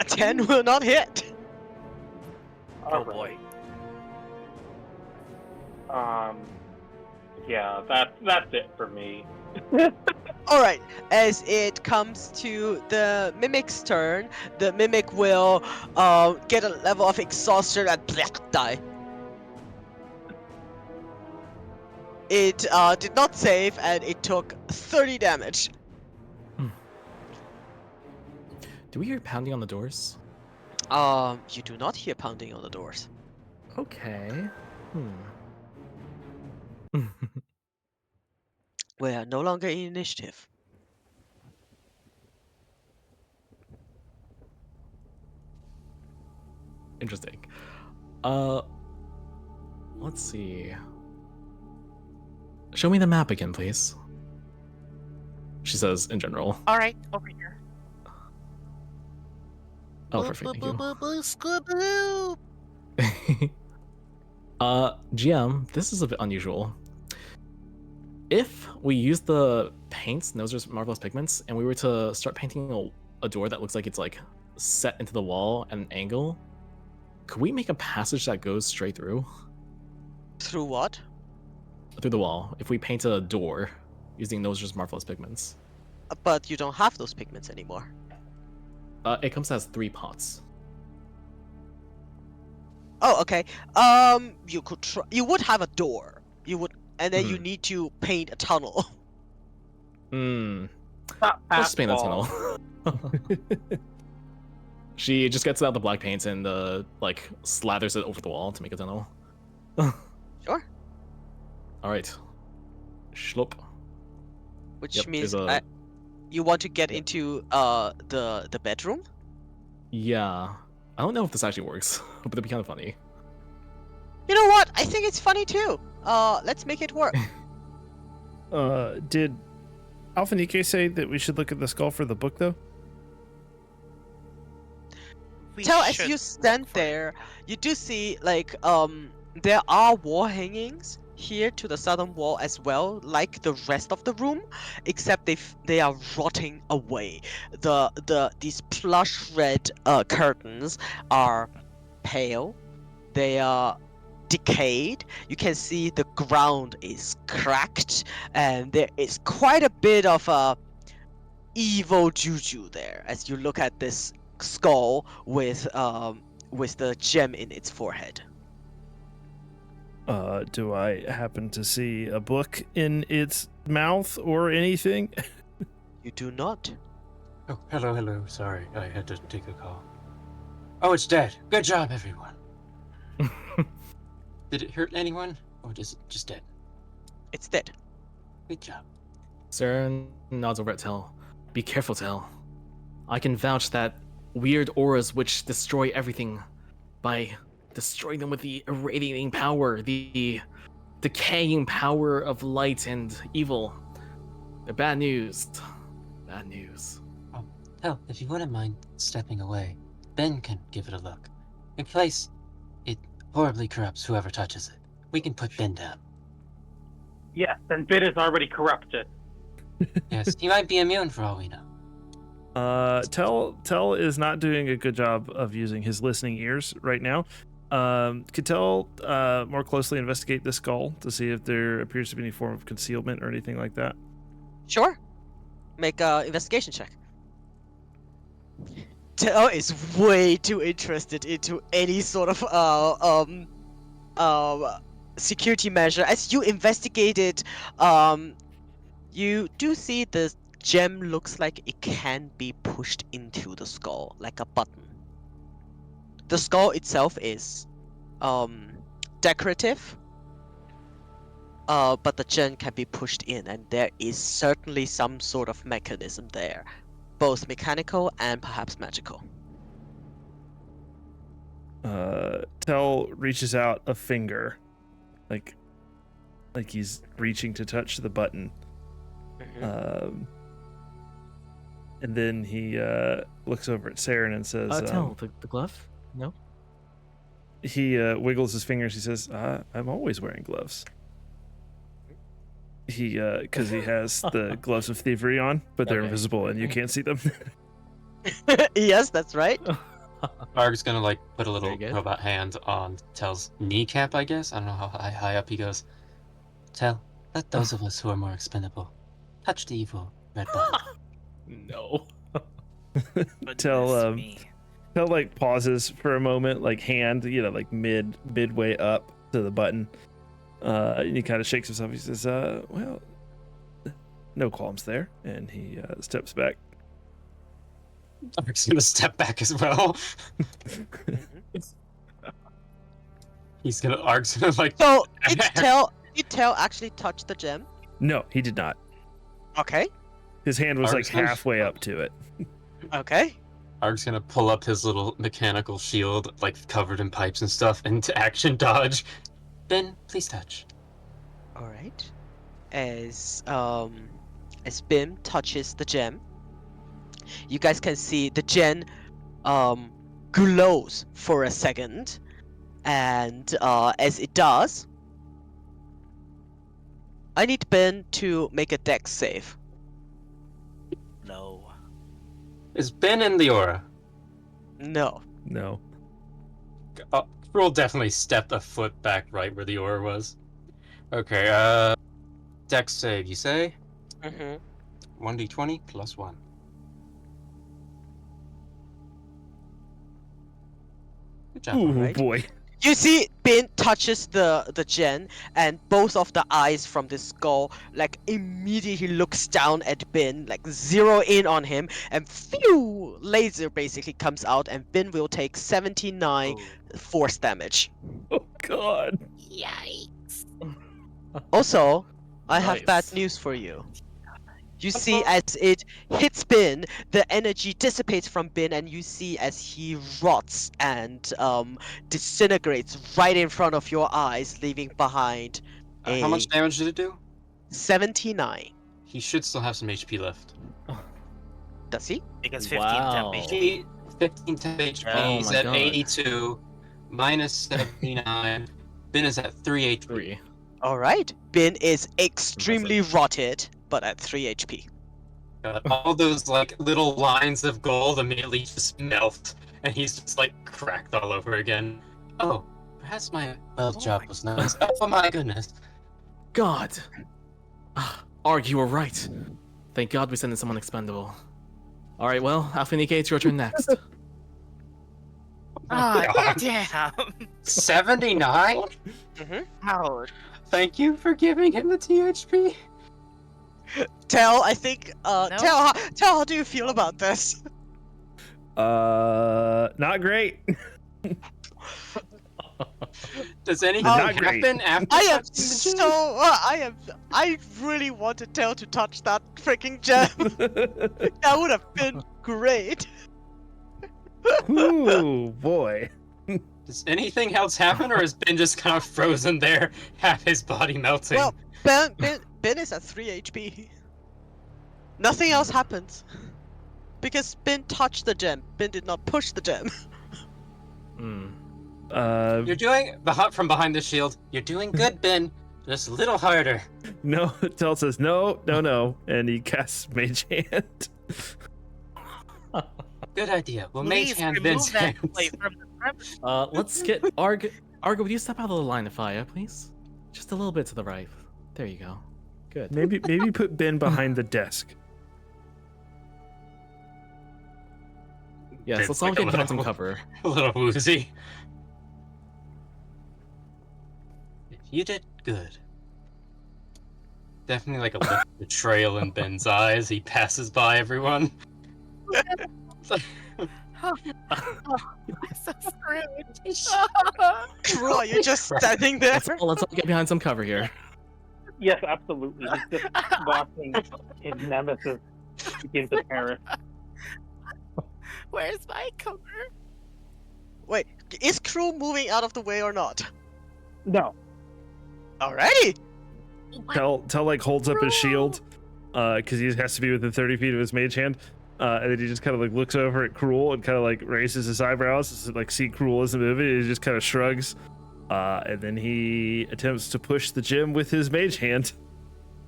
A 10 will not hit. Oh boy. Yeah, that's it for me. Alright, as it comes to the mimic's turn, the mimic will get a level of exhaustion and die. It did not save and it took 30 damage. Do we hear pounding on the doors? You do not hear pounding on the doors. Okay. We are no longer in initiative. Interesting. Let's see. Show me the map again, please. She says in general. Alright, over here. Oh, perfect. Thank you. Scooby-Doo! GM, this is a bit unusual. If we use the paints, Noser's Marvelous Pigments, and we were to start painting a door that looks like it's like set into the wall at an angle, could we make a passage that goes straight through? Through what? Through the wall. If we paint a door using Noser's Marvelous Pigments. But you don't have those pigments anymore. It comes as 3 pots. Oh, okay. You could try. You would have a door. You would, and then you need to paint a tunnel. Hmm. Not Let's just paint a wall. tunnel. She just gets out the black paint and like slathers it over the wall to make a tunnel. Sure. All right. Schlup. Which Yep, means there's a- you want to get into the bedroom. Yeah. I don't know if this actually works, but it'd be kind of funny. You know what? I think it's funny too. Let's make it work. Did Alphanike say that we should look at the skull for the book, though? We Tell as should you look stand for it. there, you do see like there are wall hangings here to the southern wall as well, like the rest of the room, except they are rotting away. These plush red curtains are pale. They are decayed. You can see the ground is cracked, and there is quite a bit of evil juju there as you look at this skull with the gem in its forehead. Do I happen to see a book in its mouth or anything? You do not. Oh, hello. Sorry, I had to take a call. Oh, it's dead. Good job, everyone. Did it hurt anyone, or is it just dead? It's dead. Good job. Saren nods over at Tel. Be careful, Tel. I can vouch that weird auras which destroy everything by destroying them with the irradiating power, the decaying power of light and evil. They're bad news. Bad news. Hell, if you wouldn't mind stepping away, Ben can give it a look. In place, it horribly corrupts whoever touches it. We can put Ben down. Yes, and Bit is already corrupted. Yes, he might be immune for all we know. Tell is not doing a good job of using his listening ears right now. Could tell more closely investigate the skull to see if there appears to be any form of concealment or anything like that. Sure. Make a investigation check. Tell is way too interested into any sort of security measure. As you investigate it, you do see the gem looks like it can be pushed into the skull like a button. The skull itself is decorative, but the gem can be pushed in, and there is certainly some sort of mechanism there, both mechanical and perhaps magical. Tell reaches out a finger, like he's reaching to touch the button. And then he looks over at Saren and says, Tell, the glove? No? He wiggles his fingers. He says, I'm always wearing gloves. He, because he has the gloves of thievery on, but they're Okay. invisible and you can't see them. Yes, that's right. Arg's gonna like put a little Very good. robot hand on Tell's kneecap, I guess. I don't know how high up he goes. Tell, let those of us who are more expendable touch the evil red button. No. Tell, Goodness me. Tell like pauses for a moment, like hand, like midway up to the button. And he kind of shakes himself. He says, well, no qualms there. And he steps back. Arg's gonna step back as well. Arg's gonna like. So did Tell actually touch the gem? No, he did not. Okay. His hand was like Arg's- halfway up to it. Okay. Arg's gonna pull up his little mechanical shield, like covered in pipes and stuff, into action dodge. Ben, please touch. All right. As Bim touches the gem, you guys can see the gem glows for a second, and as it does, I need Ben to make a dex save. No. Is Ben in the aura? No. No. We'll definitely step a foot back right where the aura was. Okay, dex save, you say? Mm-hmm. 1d20 plus 1. Good job. Ooh, Alright. boy. You see, Bin touches the gem, and both of the eyes from the skull, like, immediately looks down at Bin, like, zero in on him, and phew, laser basically comes out, and Bin will take 79 force damage. Oh, God. Yikes. Also, I have bad Nice. news for you. You see, as it hits Bin, the energy dissipates from Bin, and you see as he rots and disintegrates right in front of your eyes, leaving behind How much damage did it do? 79. He should still have some HP left. Does he? Because 15 Wow. temp HP. He 15 temp HP. Oh He's my at God. 82 minus 79. Ben is at 3 HP. 3. Alright. Bin is extremely rotted, but at 3 HP. All those like little lines of gold immediately just melt, and he's just like cracked all over again. Oh, perhaps my weld job was nice. Oh my goodness. God! Arg, you were right. Thank God we sent in someone expendable. Alright, well, Alphanike, it's your turn next. Ah, God. damn. 79? Ouch. Thank you for giving him the THP. Tell, I think, No. Tell, how do you feel about this? Not great. Does anything Not great. happen after I am touching the so, I really wanted Tell to touch that freaking gem. That would have been great. Ooh, boy. Does anything else happen, or is Ben just kind of frozen there, half his body melting? Well, Ben is at 3 HP. Nothing else happens. Because Ben touched the gem. Ben did not push the gem. Hmm. You're doing from behind the shield. You're doing good, Ben. Just a little harder. No, Tell says no, and he casts Mage Hand. Good idea. We'll mage Please hand remove Ben's that hands. toy from the premise. Let's get Argo, would you step out of the line of fire, please? Just a little bit to the right. There you go. Good. Maybe put Ben behind the desk. Yes, Ben's let's all like get a behind some little- cover. A little woozy. You did good. Definitely like a look of betrayal in Ben's eyes. He passes by everyone. I'm so screwed. Crew, are you just standing there? Let's all get behind some cover here. Yes, absolutely. He's just watching his nemesis begin to perish. Where's my cover? Wait, is Crew moving out of the way or not? No. Alrighty. Tell like holds up his shield, because he has to be within 30 feet of his mage hand. And then he just kind of like looks over at Cruel and kind of like raises his eyebrows, like see Cruel isn't moving. And he just kind of shrugs, and then he attempts to push the gem with his mage hand.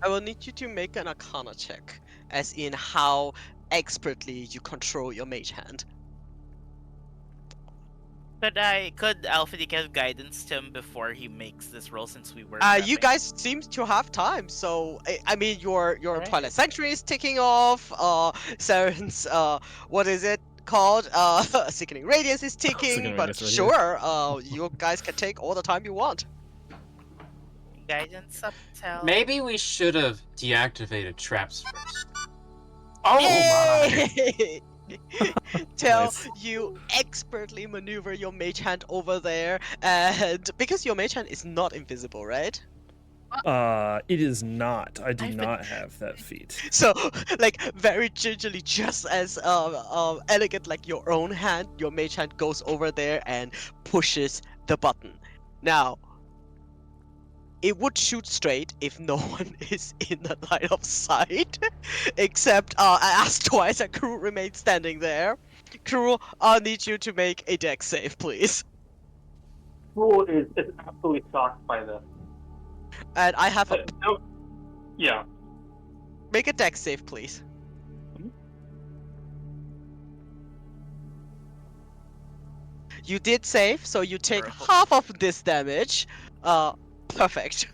I will need you to make an Arcana check, as in how expertly you control your mage hand. Could Alfie give guidance to him before he makes this roll, since we were You prepping? guys seem to have time, so I mean your Alright. Twilight Sanctuary is ticking off. Saren's what is it called? Sickening Radiance is ticking. Sickening But Radiance right sure, you guys can take all the time you want. Guidance up till... Maybe we should have deactivated traps first. Oh my! Yay! Till Nice. you expertly maneuver your mage hand over there, and because your mage hand is not invisible, right? It is not. I do I've been- not have that feat. So, like, very gingerly, just as elegant like your own hand, your mage hand goes over there and pushes the button. Now, it would shoot straight if no one is in the line of sight, except I asked twice and Crew remained standing there. Crew, I'll need you to make a dex save, please. Fool is absolutely shocked by this. And I have a No. Yeah. make a dex save, please. You did save, so you take Horrible. half of this damage. Perfect.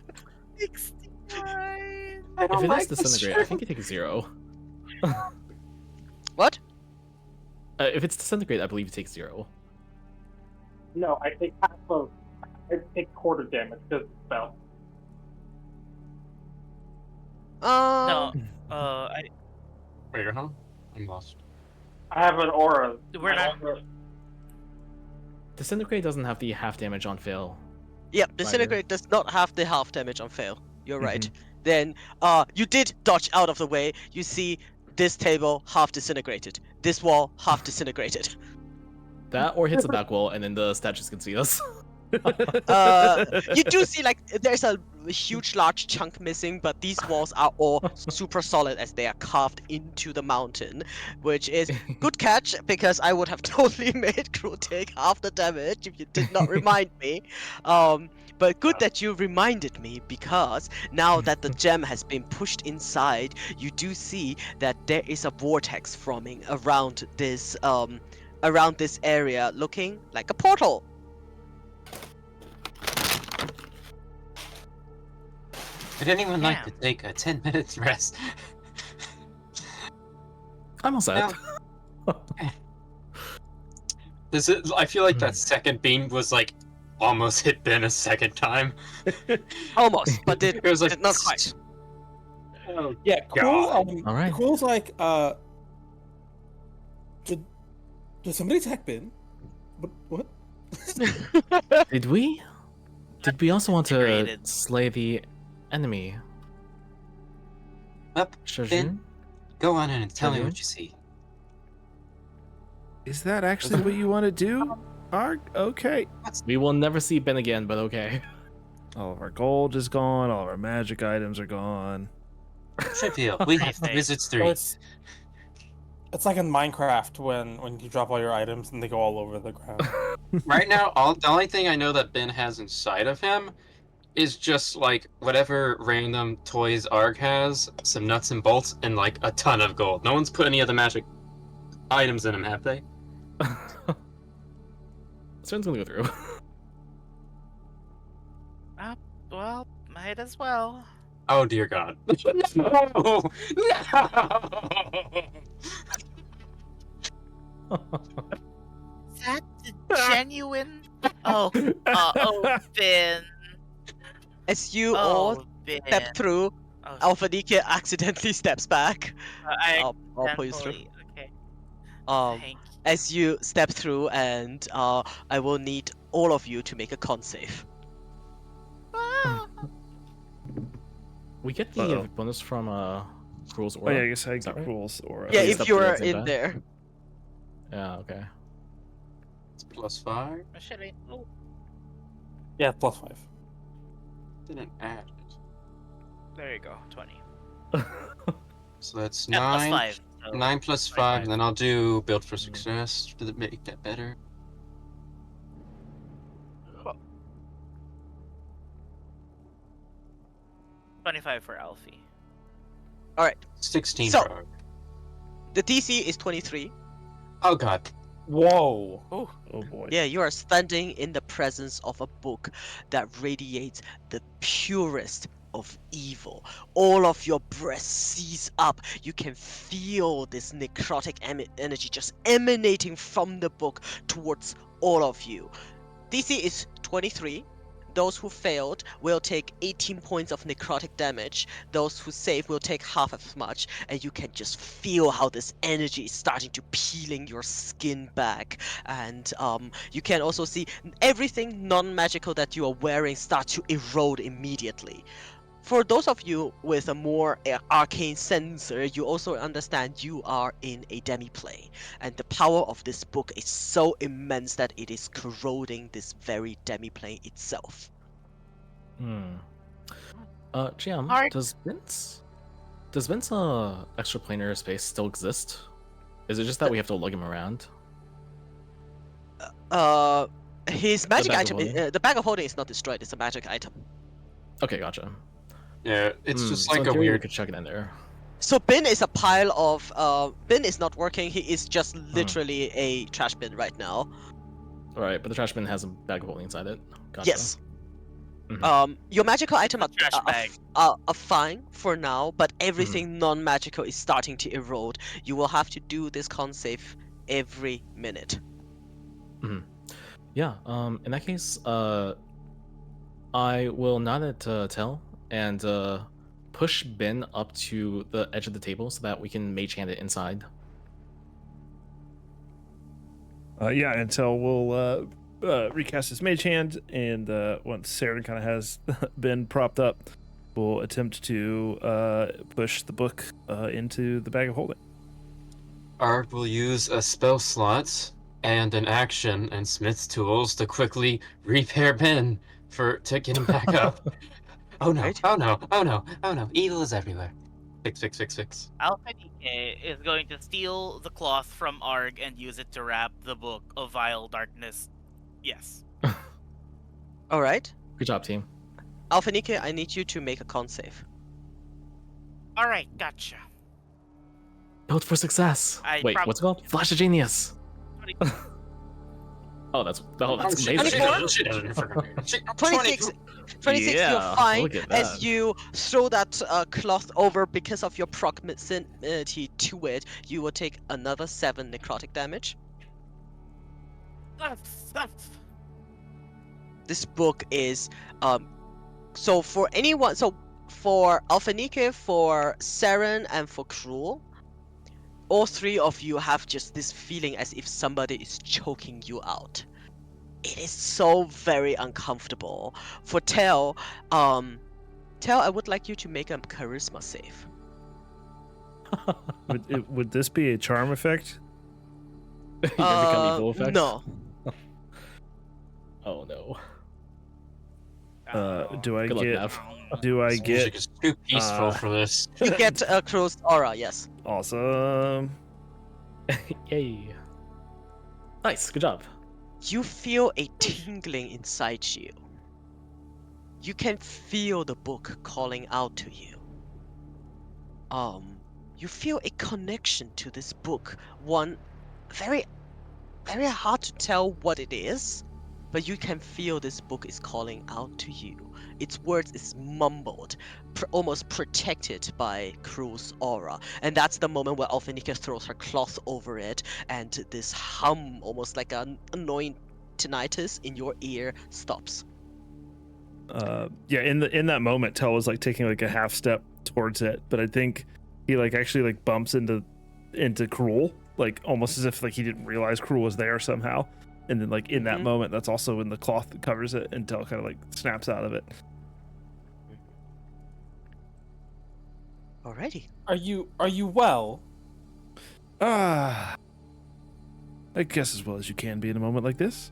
69. If it is disintegrate, I think you take 0. What? If it's disintegrate, I believe you take 0. No, I take half of. I take quarter damage because it's spell. No, Um, Wait, huh? I'm lost. I have an aura. We're My not- aura- Disintegrate doesn't have the half damage on fail. Yep, disintegrate does not have the half damage on fail. You're right. Mhm. Then, you did dodge out of the way. You see this table half disintegrated. This wall half disintegrated. That or hits the back wall, and then the statues can see us. You do see like there's a huge large chunk missing, but these walls are all super solid as they are carved into the mountain, which is good catch because I would have totally made Crew take half the damage if you did not remind me. But good that you reminded me, because now that the gem has been pushed inside, you do see that there is a vortex forming around this area, looking like a portal. Would anyone like Yeah. to take a 10 minutes rest? I'm all set. This is, I feel like that second beam was like almost hit Ben a second time. Almost, but It was like not quite. Oh, Yeah, cool. God. All right. Cool's like, did somebody attack Ben? What? Did we also want to Degraded. slay the enemy? Up, Shajin? go on in and tell me Okay. what you see. Is that actually what you want to do? Arg? Okay. We will never see Ben again, but okay. All of our gold is gone. All of our magic items are gone. Trivial. We have Nice. Wizards So 3. it's like in Minecraft when you drop all your items and they go all over the ground. Right now, the only thing I know that Ben has inside of him is just like whatever random toys Arg has, some nuts and bolts, and like a ton of gold. No one's put any of the magic items in them, have they? Someone's gonna go through. Well, might as well. Oh dear God. No! No! Is that genuine? Oh, Ben. As you all Oh, Ben. step through, Oh, Alphanike accidentally steps back. I I'll pull you through. accidentally. Okay. Um, Thank as you step through, and I will need all of you to make a con save. you. We get the Uh-oh. bonus from Cruel's Oh aura. yeah, I guess I Is that get right? rules or Yeah, you if step you through are at the same in time? there. Yeah. Okay. It's +5. Should I? Oh, Yeah, +5. Didn't add it. there you go. 20. So that's Yeah, 9. +5. So 9 plus 5, 25. and then I'll do build for success to make that better. 25 for Alfie. 16 So- for Arg. The DC is 23. Oh God. Whoa. Oh boy. Yeah, you are standing in the presence of a book that radiates the purest of evil. All of your breath seize up. You can feel this necrotic energy just emanating from the book towards all of you. DC is 23. Those who failed will take 18 points of necrotic damage. Those who save will take half as much. And you can just feel how this energy is starting to peeling your skin back. And you can also see everything non-magical that you are wearing start to erode immediately. For those of you with a more arcane sensor, you also understand you are in a demi-plane, and the power of this book is so immense that it is corroding this very demi-plane itself. GM, Alright. does Vince extraplanar space still exist? Is it just that we have to lug him around? His magic bag of item, holding? the bag of holding is not destroyed, it's a magic item. Okay, gotcha. Yeah, it's just so like in a theory, we weird. could chuck it in there. So bin is a pile of, bin is not working, he is just literally a trash bin right now. Alright, but the trash bin has a bag of holding inside it. Gotcha. Yes. Mhm. Your magical item It's a trash bag. are fine for now, but everything non-magical is starting to erode. You will have to do this con save every minute. Yeah. In that case, I will nod at Tell and push Ben up to the edge of the table so that we can mage hand it inside. Yeah, until we'll recast his mage hand, and once Saren kind of has been propped up, we'll attempt to push the book into the bag of holding. Arg will use a spell slot and an action and Smith's tools to quickly repair Ben to get him back up. Oh no! Right. Oh no! Oh no! Oh no! Evil is everywhere. Fix. Alphanike is going to steal the cloth from Arg and use it to wrap the book of vile darkness. Yes. Alright. Good job, team. Alphanike, I need you to make a con save. Alright, gotcha. Built for success. I Wait, what's it called? Flash of Genius. That's amazing. 24? 26, 26 Yeah, you're fine look at as that. you throw that cloth over because of your proximity to it. You will take another 7 necrotic damage. This book is so for anyone, so for Alphanike, for Saren, and for Cruel, all three of you have just this feeling as if somebody is choking you out. It is so very uncomfortable. For Tel, I would like you to make a charisma save. Would this be a charm effect? You're gonna become evil effects? No. Oh no. Do I Good luck, get? Nav. Do I This music get? is too peaceful uh, for this. You get a Crow's aura, yes. Awesome. Yay. Nice, good job. You feel a tingling inside you. You can feel the book calling out to you. You feel a connection to this book, one very, very hard to tell what it is, but you can feel this book is calling out to you. Its words is mumbled, almost protected by Cruel's aura. And that's the moment where Alphenica throws her cloth over it, and this hum, almost like an annoying tinnitus in your ear, stops. Yeah, in that moment, Tell was like taking like a half step towards it, but I think he like actually like bumps into Cruel, like almost as if like he didn't realize Cruel was there somehow. And then like in that moment, that's also when the cloth that covers it, and Tell kind of like snaps out of it. Alrighty. Are you well? I guess as well as you can be in a moment like this.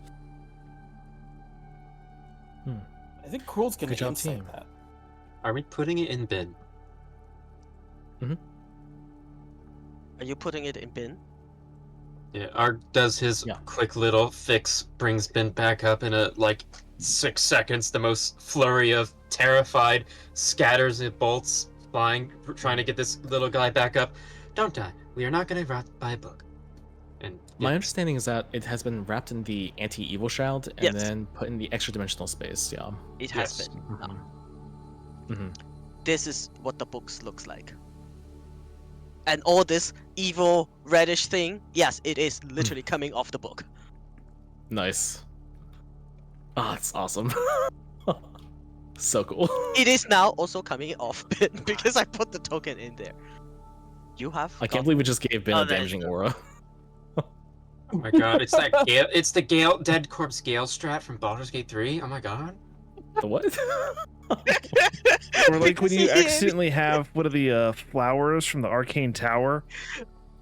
I think Cruel's gonna Good job, insight team. that. Are we putting it in bin? Are you putting it in bin? Yeah, Arg does his Yeah. quick little fix, brings bin back up in a like 6 seconds. The most flurry of terrified, scatters of bolts flying, trying to get this little guy back up. Don't die. We are not going to rot by a book. And My understanding is that it has been wrapped in the anti-evil shroud and Yes. then put in the extra-dimensional space. Yeah. It has Yes. been. This is what the books looks like. And all this evil reddish thing, yes, it is literally coming off the book. Nice. Ah, it's awesome. So cool. It is now also coming off bin because I put the token in there. You have. I can't believe we just gave Ben Oh, a that is damaging the- aura. Oh my god, it's that Gale. It's the Gale Dead Corpse Gale strat from Baldur's Gate 3. Oh my god. The what? Or like when you Because he- accidentally have one of the flowers from the arcane tower.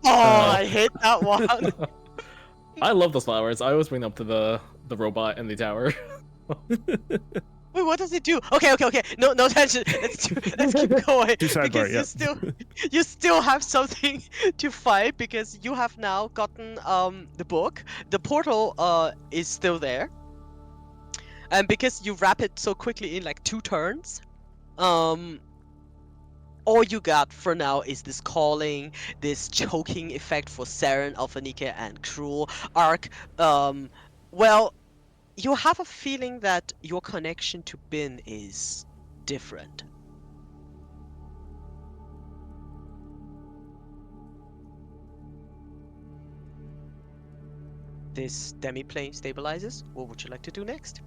Oh, I hate that one. I love those flowers. I always bring them up to the robot in the tower. Wait, what does it do? Okay. No tension. Let's keep going. Do sidebar, Because you still have something to fight because you have now gotten the book. The portal is still there. And because you wrap it so quickly in like 2 turns, all you got for now is this calling, this choking effect for Saren, Alphanika, and Cruel. Arc, well, you have a feeling that your connection to Bin is different. This demi-plane stabilizes. What would you like to do next?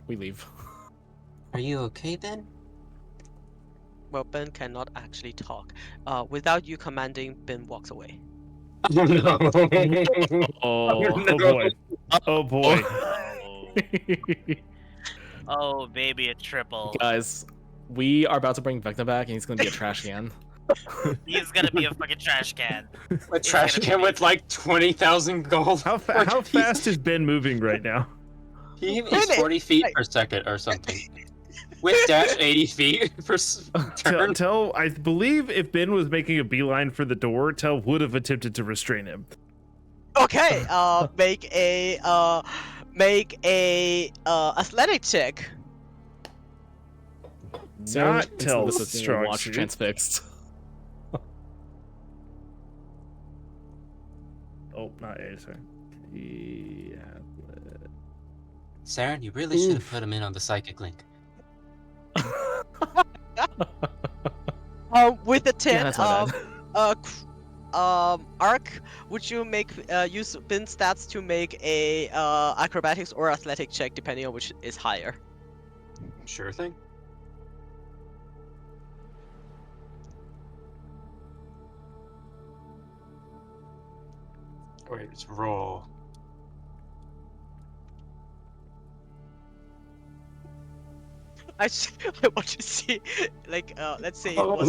We leave. Are you okay, Ben? Well, Ben cannot actually talk. Without you commanding, Ben walks away. Oh no. Oh. Oh boy. Oh boy. Oh, baby, a triple. Guys, we are about to bring Vecna back and he's gonna be a trash can. He's gonna be a fucking trash can. A trash gonna can be- with like 20,000 gold. How fast is Ben moving right now? He is 40 feet per second or something. With dash 80 feet per turn. Tell, I believe if Ben was making a beeline for the door, Tell would have attempted to restrain him. Okay, make a athletic check. Sarah Not instantly Tell's listens and strong watch suit. transfixed. Oh, not A, sorry. Yeah. Saren, you really should have put him in on the psychic link. With the 10, Yeah, that's my bad. Arc, would you make use bin stats to make a acrobatics or athletic check depending on which is higher? Sure thing. Wait, it's roll. I want to see, like, let's say it was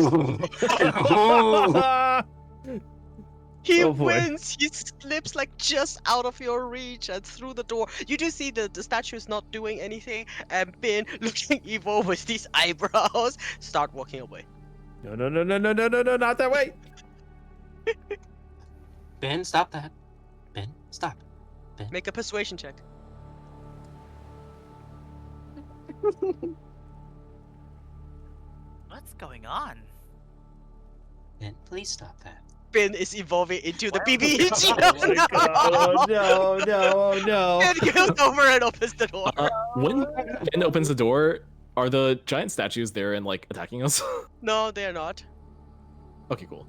he Oh, boy. wins. He slips like just out of your reach and through the door. You do see the statue is not doing anything, and Ben, looking evil with these eyebrows, start walking away. No, not that way. Ben, stop that. Ben, stop. Make a persuasion check. What's going on? Ben, please stop that. Bin is evolving into the Oh, BBEG. Oh my god! Oh no! No! No! Bin goes over and opens the door. When Ben opens the door, are the giant statues there and like attacking us? No, they're not. Okay, cool.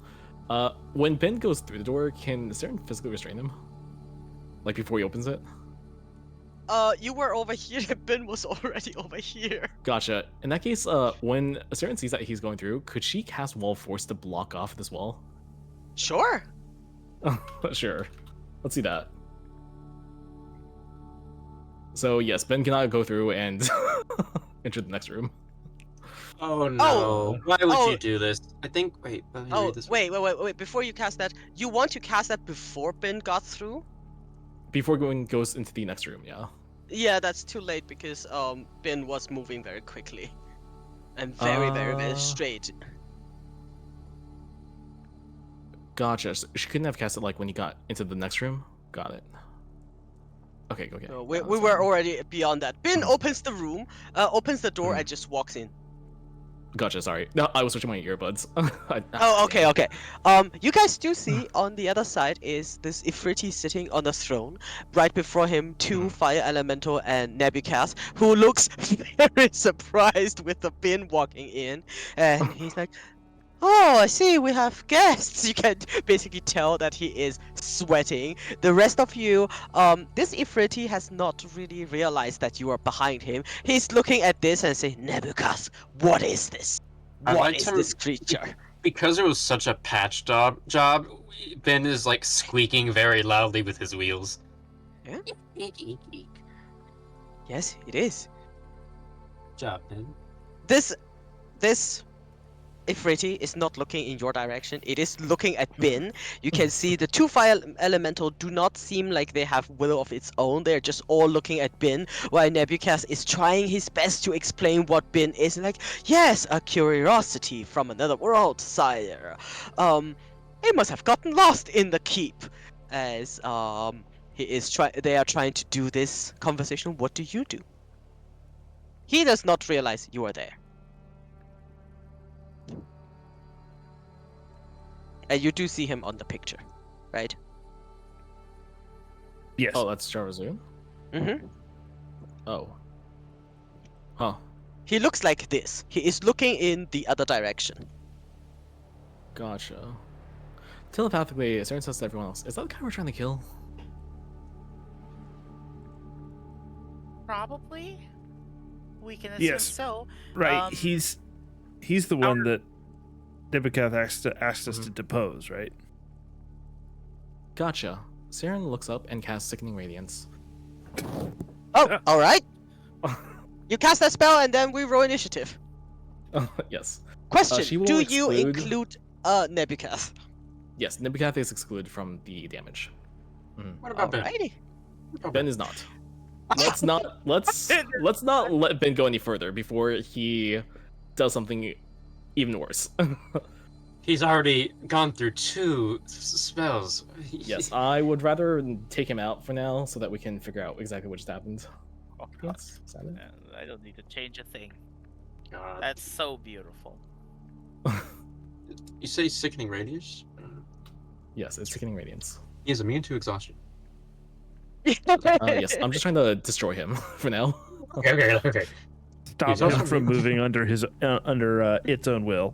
When Ben goes through the door, can Saren physically restrain him? Like before he opens it? You were over here. Bin was already over here. Gotcha. In that case, when Saren sees that he's going through, could she cast Wall of Force to block off this wall? Sure. Sure. Let's see that. So yes, Ben cannot go through and enter the next room. Oh no! Why would oh. you do this? I think. Wait. Let me Oh, read this. wait. Before you cast that, you want to cast that before Bin got through? Before goes into the next room, yeah. Yeah, that's too late because Bin was moving very quickly. And very straight. Gotcha. So she couldn't have cast it like when he got into the next room? Got it. Okay. So we were already beyond that. Bin opens the room, opens the door, and just walks in. Gotcha, sorry. No, I was switching my earbuds. Oh, okay. You guys do see on the other side is this Ifriti sitting on the throne. Right before him, two Fire Elemental and Nebuchadnezzar, who looks very surprised with the Bin walking in. And he's like, oh, I see, we have guests. You can basically tell that he is sweating. The rest of you, this Ifriti has not really realized that you are behind him. He's looking at this and saying, Nebuchadnezzar, what is this? What is this creature? Because it was such a patch job, Ben is like squeaking very loudly with his wheels. Yeah? Yes, it is. Good job, Ben. This Ifriti is not looking in your direction. It is looking at Bin. You can see the two fire elemental do not seem like they have will of its own. They're just all looking at Bin, while Nebuchadnezzar is trying his best to explain what Bin is. Like, yes, a curiosity from another world, sire. It must have gotten lost in the keep. As they are trying to do this conversation. What do you do? He does not realize you are there. And you do see him on the picture, right? Yes. Oh, that's Charizard? Mm-hmm. Oh. Huh. He looks like this. He is looking in the other direction. Gotcha. Telepathically, Saren says to everyone else, is that the guy we're trying to kill? Probably. We can assume Yes. so. Right. He's the one that Nebuchadnezzar asked us to Mhm. depose, right? Gotcha. Saren looks up and casts Sickening Radiance. Oh, all right. You cast that spell, and then we roll initiative. Yes. Question: she will do you exclude- include Nebuchadnezzar? Yes, Nebuchadnezzar is excluded from the damage. What about Ben? Alrighty. Ben is not. Let's not let Ben go any further before he does something even worse. He's already gone through two spells. Yes, I would rather take him out for now so that we can figure out exactly what just happened. Oh, Yes, Simon? I don't need to change a thing. God. That's so beautiful. You say sickening radius? Yes, it's Sickening Radiance. He is immune to exhaustion. Yes, I'm just trying to destroy him for now. Okay. Stop He's him also from moving under its own will.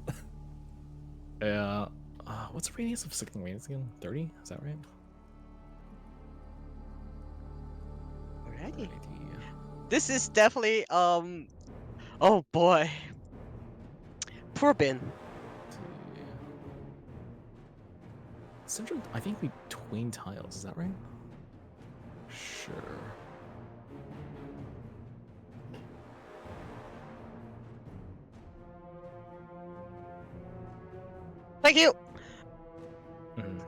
What's the radius of Sickening Radiance again? 30? Is that right? Alrighty. 30. This is definitely Oh boy. Poor Ben. Central, I think between tiles, is that right? Sure. Thank you. Mhm.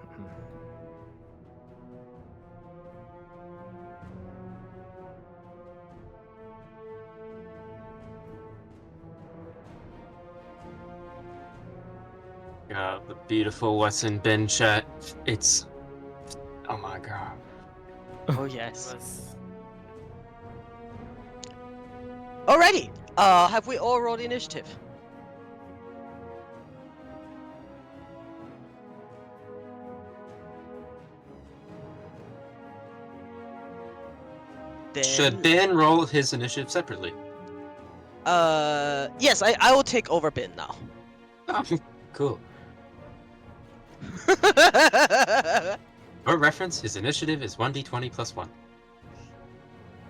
The beautiful what's in Ben chat. It's. Oh my god. Oh yes. Was Alrighty. Have we all rolled initiative? Then Should Ben roll his initiative separately? yes, I will take over Bin now. Oh, cool. For reference, his initiative is 1d20 plus 1.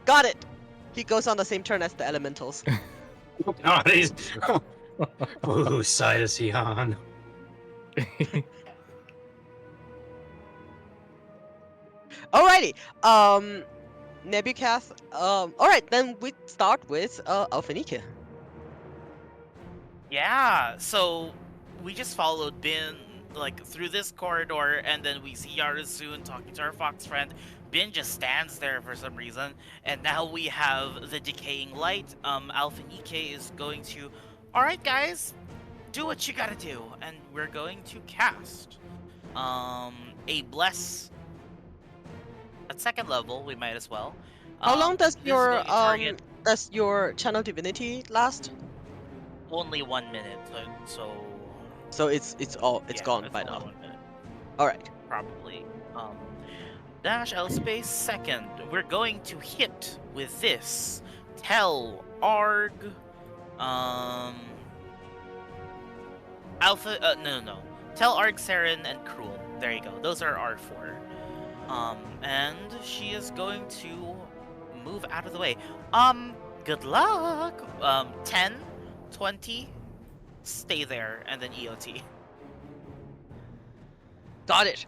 Got it. He goes on the same turn as the elementals. Oh, God, he's... Whose side is he on? Alrighty. Nebucath. Alright, then we start with Alphanike. Yeah, so we just followed Bin like through this corridor, and then we see Yarazoon talking to our fox friend. Bin just stands there for some reason, and now we have the decaying light. Alpha Ike is going to, all right, guys, do what you gotta do, and we're going to cast a bless at second level. We might as well. How long does this is going to target your channel divinity last? only 1 minute, so So it's yeah, gone it's by only now. 1 minute. Alright. Probably. Dash L space second. We're going to hit with this. Tell Arg. Alpha. No. Tell Arg, Saren, and Cruel. There you go. Those are our 4. And she is going to move out of the way. Good luck. 10, 20. Stay there, and then EOT. Got it.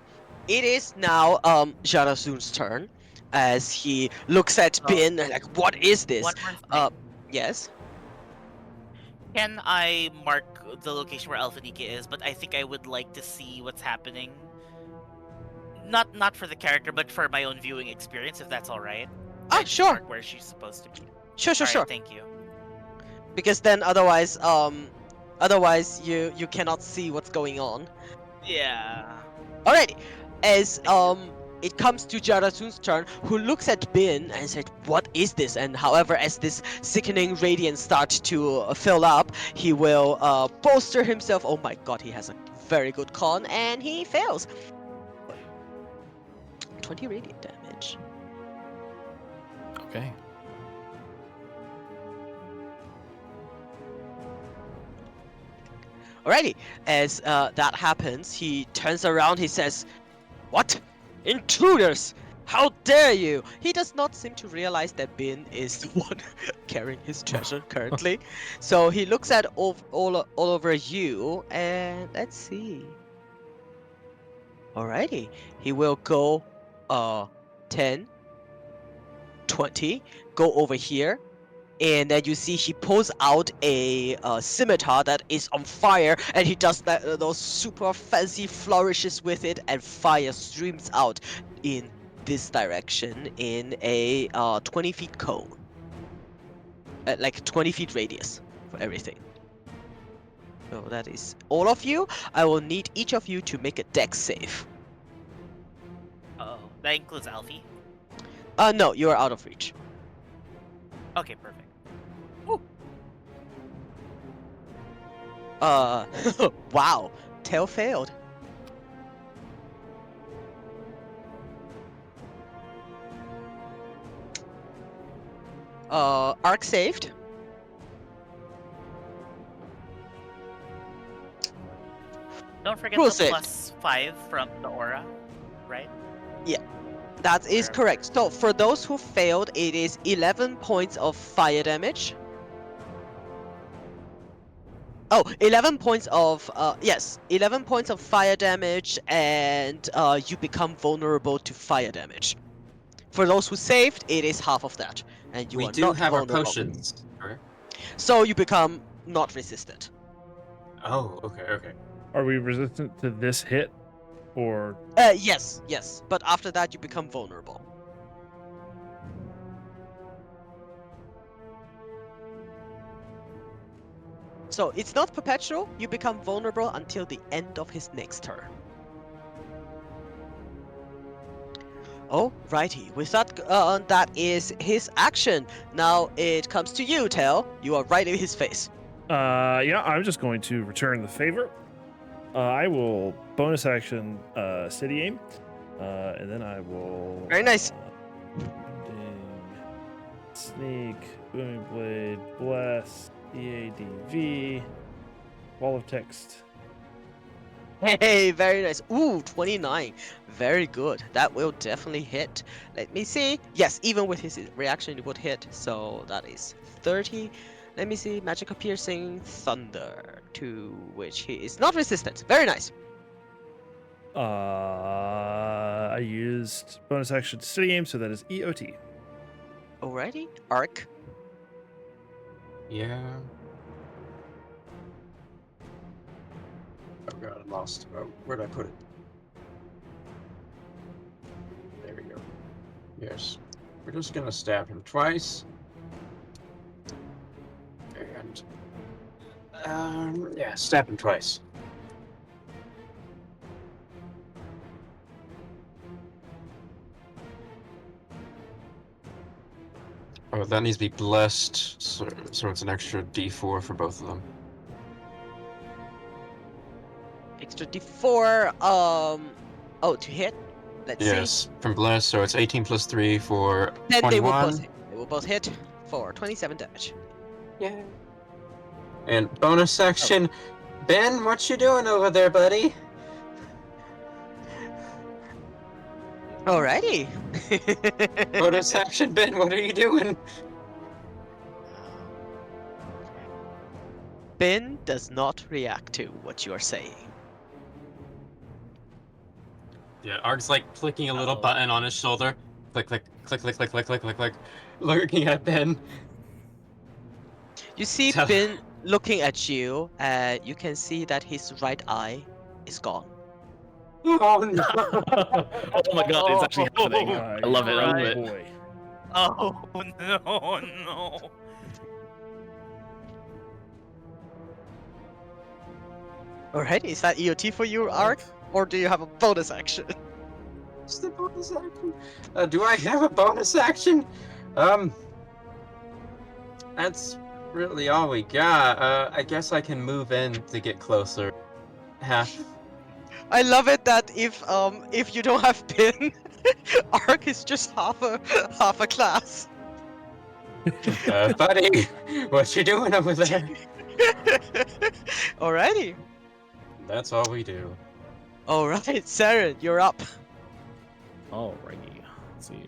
It is now Jarazoon's turn as he looks at Oh. Bin like, what is this? One more thing. Yes. Can I mark the location where Alphanike is? But I think I would like to see what's happening. Not for the character, but for my own viewing experience, if that's all right. Ah, I just sure. mark where she's supposed to be. Sure. All right, thank you. Because then otherwise you cannot see what's going on. Yeah. Alrighty. As it comes to Jarazoon's turn, who looks at Bin and said, what is this? And however, as this sickening radiance starts to fill up, he will bolster himself. Oh my god, he has a very good con, and he fails. 20 radiant damage. Okay. Alrighty, as that happens, he turns around, he says, what? Intruders! How dare you! He does not seem to realize that Bin is the one carrying his treasure currently. So he looks at all over you, and let's see. Alrighty, he will go 10, 20, go over here. And then you see he pulls out a scimitar that is on fire, and he does those super fancy flourishes with it, and fire streams out in this direction in a 20 feet cone. Like 20 feet radius for everything. So that is all of you. I will need each of you to make a dex save. Oh, that includes Alfie. No, you are out of reach. Okay, perfect. Wow, tail failed. Arc saved. Don't forget Cruel the save. +5 from the aura, right? That is Wherever. correct. So for those who failed, it is 11 points of fire damage. Oh, 11 points of, yes, 11 points of fire damage, and you become vulnerable to fire damage. For those who saved, it is half of that, and you We are do not have our vulnerable. potions, correct? So you become not resistant. Oh, okay. Are we resistant to this hit, or Yes, but after that you become vulnerable. So it's not perpetual, you become vulnerable until the end of his next turn. Alrighty, with that, that is his action. Now it comes to you, Tel. You are right in his face. yeah, I'm just going to return the favor. I will bonus action city aim, and then I will. Very nice. Sneak, Booming Blade, Bless, EADV, Wall of Text. Hey, very nice. Ooh, 29. Very good. That will definitely hit. Let me see. Yes, even with his reaction, it would hit. So that is 30. Let me see. Magical Piercing Thunder, to which he is not resistant. Very nice. I used bonus action to study game, so that is EOT. Alrighty. Arc. Yeah. Oh god, I'm lost. Oh, where'd I put it? There we go. Yes. We're just gonna stab him twice. And yeah, stab him twice. Oh, that needs to be blessed, so it's an extra D4 for both of them. Extra D4. Oh, to hit. Let's see. Yes, from blessed, so it's 18 plus 3 for Then they will both 21. hit. They will both hit for 27 damage. Yeah. And bonus action, Ben, what you doing over there, buddy? Alrighty. Bonus action, Ben, what are you doing? Ben does not react to what you are saying. Yeah, Ark's like clicking a little Uh-oh. button on his shoulder. Click, click, click, click, click, click, click, click, click. Looking at Ben. You see Tell- Ben looking at you, and you can see that his right eye is gone. Oh no! Oh my god, it's actually happening. I love it, I love Oh it. boy. Oh no, no. Alright, is that EOT for you, Alright. Ark? Or do you have a bonus action? What's the bonus action? Do I have a bonus action? That's really all we got. I guess I can move in to get closer. Half. I love it that if you don't have Ben, Ark is just half a class. Buddy, what you doing over there? Alrighty. That's all we do. Alright, Saren, you're up. Alrighty. Let's see.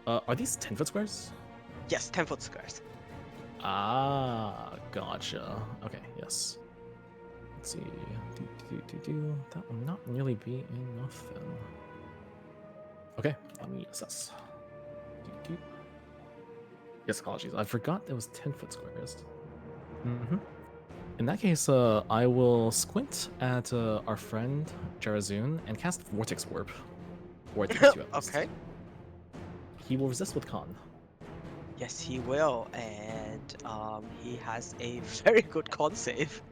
Are these 10-foot squares? Yes, 10-foot squares. Ah, gotcha. Okay, yes. Let's see. That will not really be enough then. Okay, let me assess. Yes, apologies. I forgot there was 10-foot squares. In that case, I will squint at our friend Jarazun and cast Vortex Warp. Or I think it's you at least. Okay. He will resist with con. Yes, he will, and he has a very good con save.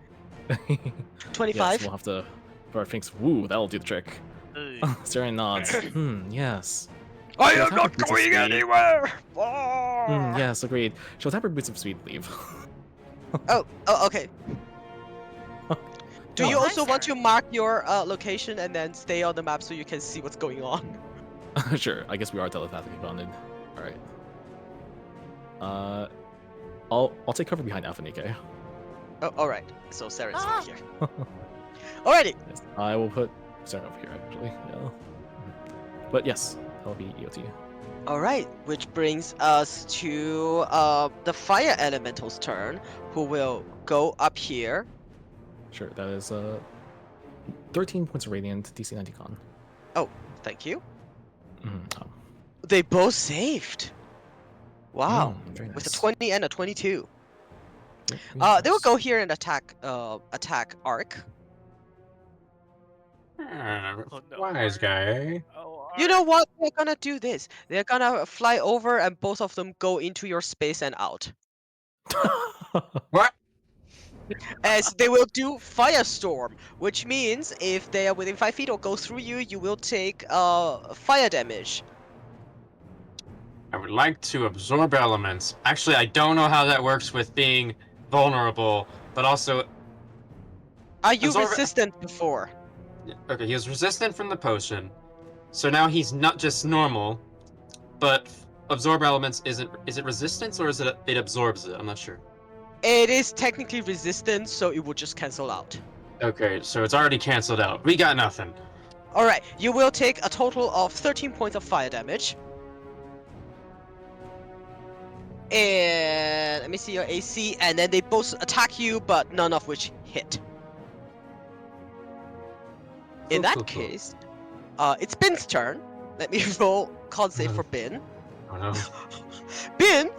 25. Yes, we'll have to. Bart thinks, woo, that'll do the trick. Saren nods. Yes. I She'll am tap not her boots of going speed. anywhere! Ah! Yes, agreed. She'll tap her boots of speed, leave. Oh, okay. Do Oh, you hi, also want to Sarah. mark your location and then stay on the map so you can see what's going on? Sure, I guess we are telepathically bonded. Alright. I'll take cover behind Alpha Nikkei. Oh, alright. So Sarah's Ah. over here. Alrighty. Yes, I will put Saren over here, actually. Yeah. But yes, that'll be EOT. Alright, which brings us to the fire elemental's turn, who will go up here. Sure, that is 13 points of radiant, DC 90 con. Thank you. Oh. They both saved. Wow. Very nice. With a 20 and a 22. Very They will nice. go here and attack Ark. no. Wise guy. Oh, You know what? They're gonna do this. They're gonna fly over and both of them go into your space and out. What? As they will do Firestorm, which means if they are within 5 feet or go through you, you will take fire damage. I would like to absorb elements. Actually, I don't know how that works with being vulnerable, but also... Are you Absorb- resistant before? Okay, he was resistant from the potion, so now he's not just normal, but absorb elements isn't. Is it resistance or is it absorbs it? I'm not sure. It is technically resistant, so it would just cancel out. Okay, so it's already canceled out. We got nothing. Alright, you will take a total of 13 points of fire damage. And let me see your AC, and then they both attack you, but none of which hit. In that case, it's Bin's turn. Let me roll con save for Bin. Oh no. Bin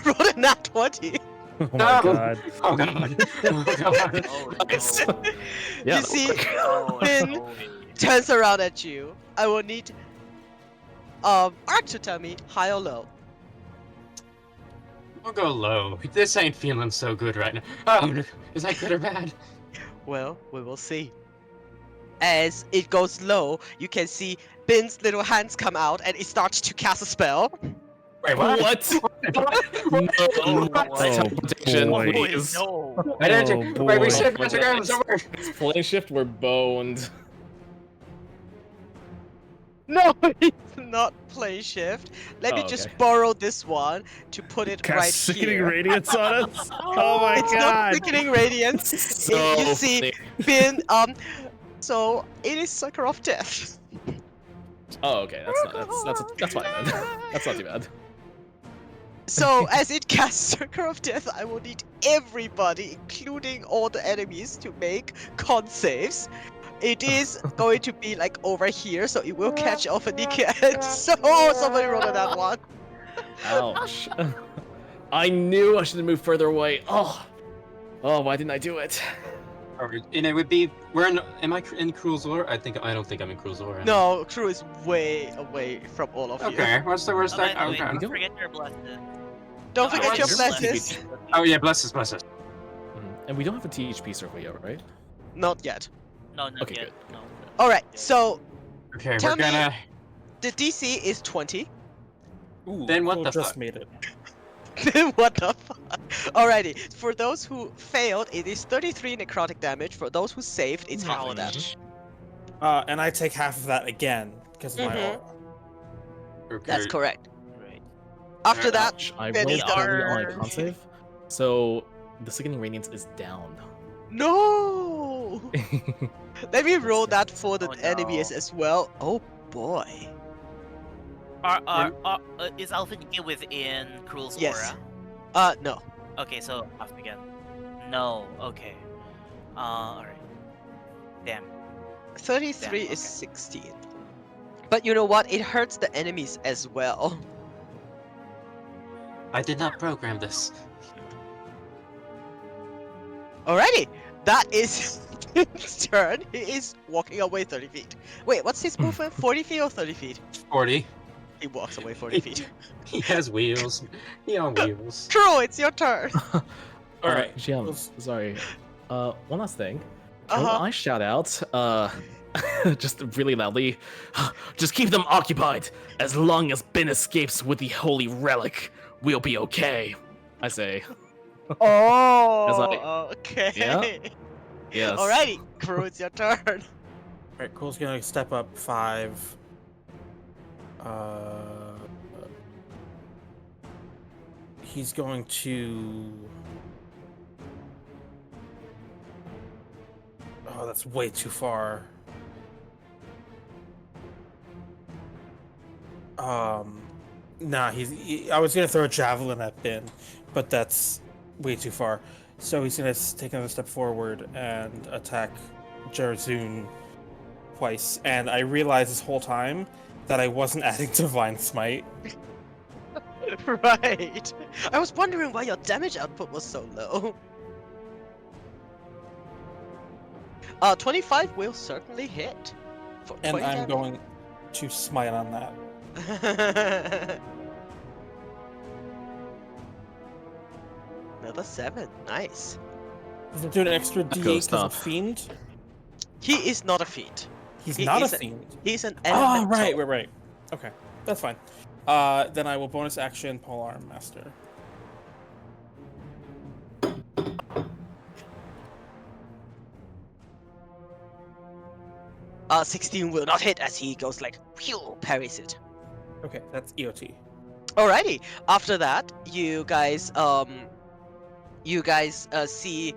rolled a nat 20. Oh my No! god. Oh god. Oh god. Oh Nice. no. Yeah, You see, Oh, Bin no. turns around at you. I will need Ark to tell me high or low. We'll go low. This ain't feeling so good right now. Oh, is that good or bad? Well, we will see. As it goes low, you can see Bin's little hands come out and it starts to cast a spell. Wait, What? No, Oh, teleportation, boy. please. no. I didn't. Oh, Wait, we boy. said Oh, magic my items somewhere. This plane shift, we're boned. No, it's not play shift. Let me Oh, just okay. borrow this one to put it Cast right sickening here. radiance on us. Oh my It's not god. sickening radiance. So You see, funny. Bin, so it is Sucker of Death. Oh, okay. That's fine then. That's not too bad. So as it casts Sucker of Death, I will need everybody, including all the enemies, to make con saves. It is going to be like over here, so it will catch off and so somebody rolled on that one. Ouch. I knew I should have moved further away. Oh, why didn't I do it? And it would be. Am I in Cruel Zor? I don't think I'm in Cruel Zor. No, crew is way away from all of you. Okay. What's the worst By thing? the way, Okay. don't forget your blessed. Don't forget your Blesses. blesses. Oh yeah, blesses, blesses. And we don't have a THP circle yet, right? Not yet. No, not Okay, yet. good. No. Alright, so Okay, Tell we're gonna. the DC is 20. Ooh, Then what Cole the just fuck? made it. What the fuck? Alrighty, for those who failed, it is 33 necrotic damage. For those who saved, it's half of that. And I take half of that again because of my Mhm. aura. Okay. That's correct. Right. After that, Ouch. I Ben rolled is poorly on my done. con save, so the sickening radiance is down. No! Let me roll that for the Oh, no. enemies as well. Oh boy. Is Alpha within Cruel's Yes. aura? No. Okay, so off again. No. Okay. Alright. Damn. 33 Damn, is okay. 16. But you know what? It hurts the enemies as well. I did not program this. Alrighty, that is his turn. He is walking away 30 feet. Wait, what's his movement? 40 feet or 30 feet? 40. He walks away 40 feet. He has wheels. He on wheels. True, it's your turn. All right. GM, let's- sorry. One last thing. Can Uh-huh. I shout out, just really loudly, just keep them occupied. As long as Ben escapes with the holy relic, we'll be okay. I say. Oh, okay. Yeah? Yes. Alrighty, Crew, it's your turn. All right, Cole's gonna step up 5. He's going to. Oh, that's way too far. Nah, I was gonna throw a javelin at Ben, but that's way too far. So he's gonna take another step forward and attack Jarzun twice. And I realized this whole time that I wasn't adding Divine Smite. Right. I was wondering why your damage output was so low. 25 will certainly hit. For And 20 I'm damage. going to smite on that. Another 7. Nice. Does it do an extra D8 goes because of tough. Fiend? He is not a fiend. He's He not a is a- Fiend. He's an Oh, elemental. right. Okay, that's fine. Then I will bonus action Polearm Master. Uh, 16 will not hit as he goes like, phew, parries it. Okay, that's EOT. Alrighty. After that, you guys see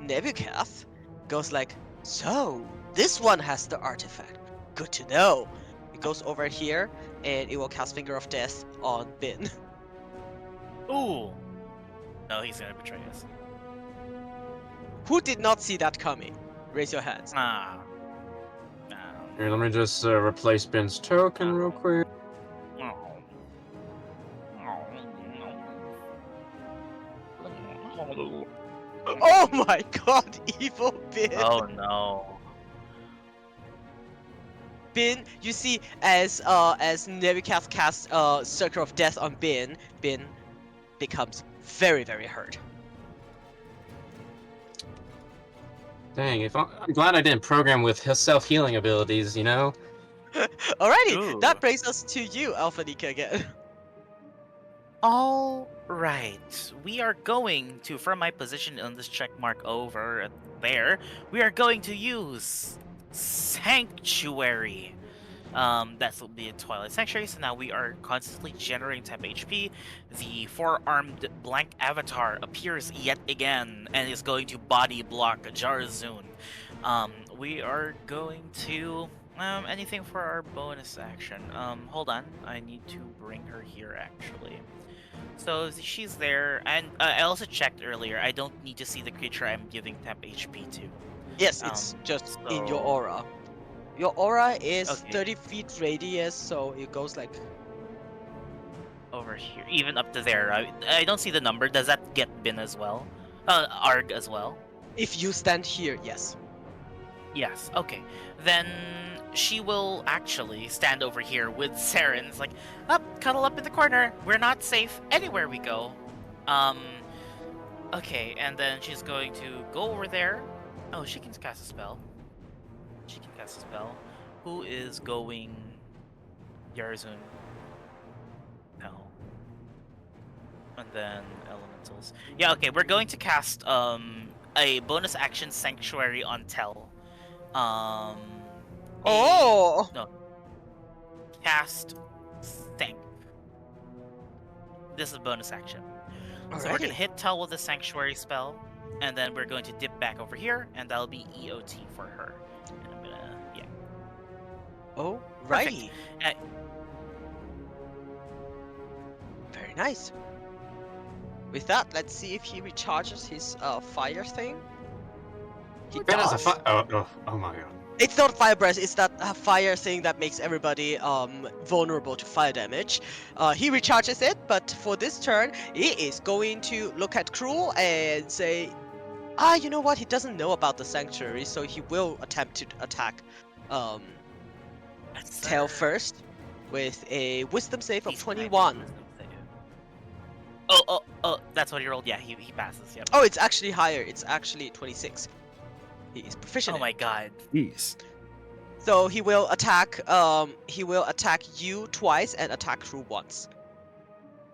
Nebukath goes like, so this one has the artifact. Good to know. It goes over here and it will cast Finger of Death on Bin. Ooh. No, he's gonna betray us. Who did not see that coming? Raise your hands. Ah. Here, let me just replace Ben's token real quick. Oh my god, evil Bin! Oh no. Bin, you see as Nebukath casts Circle of Death on Bin becomes very, very hurt. Dang, I'm glad I didn't program with his self-healing abilities, you know? Alrighty, Ooh. that brings us to you, Alpha Nika again. All right, we are going to, from my position on this check mark over there, we are going to use Sanctuary. That will be a Twilight Sanctuary, so now we are constantly generating temp HP. The four-armed blank avatar appears yet again and is going to body block Jarzun. We are going to anything for our bonus action. Hold on, I need to bring her here actually. So she's there, and I also checked earlier. I don't need to see the creature I'm giving temp HP to. Yes, it's just in your so- aura. Your aura is Okay. 30 feet radius, so it goes like... Over here, even up to there. I don't see the number. Does that get Bin as well? Arg as well? If you stand here, yes. Yes. Okay. Then she will actually stand over here with Saren's like, cuddle up in the corner. We're not safe anywhere we go. Okay, and then she's going to go over there. Oh, she can cast a spell. She can cast a spell. Who is going? Yarzun. No. And then elementals. Yeah, okay, we're going to cast a bonus action sanctuary on Tel. Oh! No. Cast Thank. This is a bonus action. So we're gonna Alrighty. hit Tel with a sanctuary spell, and then we're going to dip back over here, and that'll be EOT for her. And I'm gonna, yeah. Alrighty. Uh, Very nice. With that, let's see if he recharges his fire thing. He Ben has a does. oh my god. It's not fire breath, it's that fire thing that makes everybody vulnerable to fire damage. He recharges it, but for this turn, he is going to look at Cruel and say, you know what? He doesn't know about the sanctuary, so he will attempt to attack yes, Tail sir. first with a wisdom save of He's fine with 21. wisdom save. Oh, that's what he rolled. Yeah, he passes. Yep. Oh, it's actually higher. It's actually 26. He is proficient. Oh my god. Jeez. So he will attack. He will attack you twice and attack Crew once.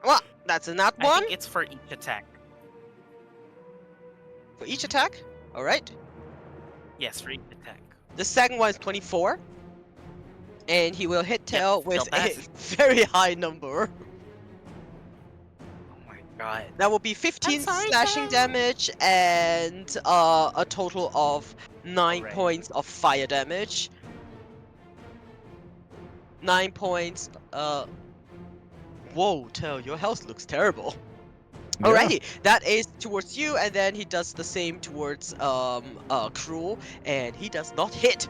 Well, that's a nat I one think it's for each attack. for each attack. All right. Yes, for each attack. The second one is 24, and he will hit Tail still with a passes. very high number. Oh my god. That will be 15 sorry, slashing Tail. damage and a total of 9 Alright. points of fire damage. 9 points. Whoa, Tail, your health looks terrible. Alrighty, that is towards you, and then he does the same towards Cruel, and he does not hit.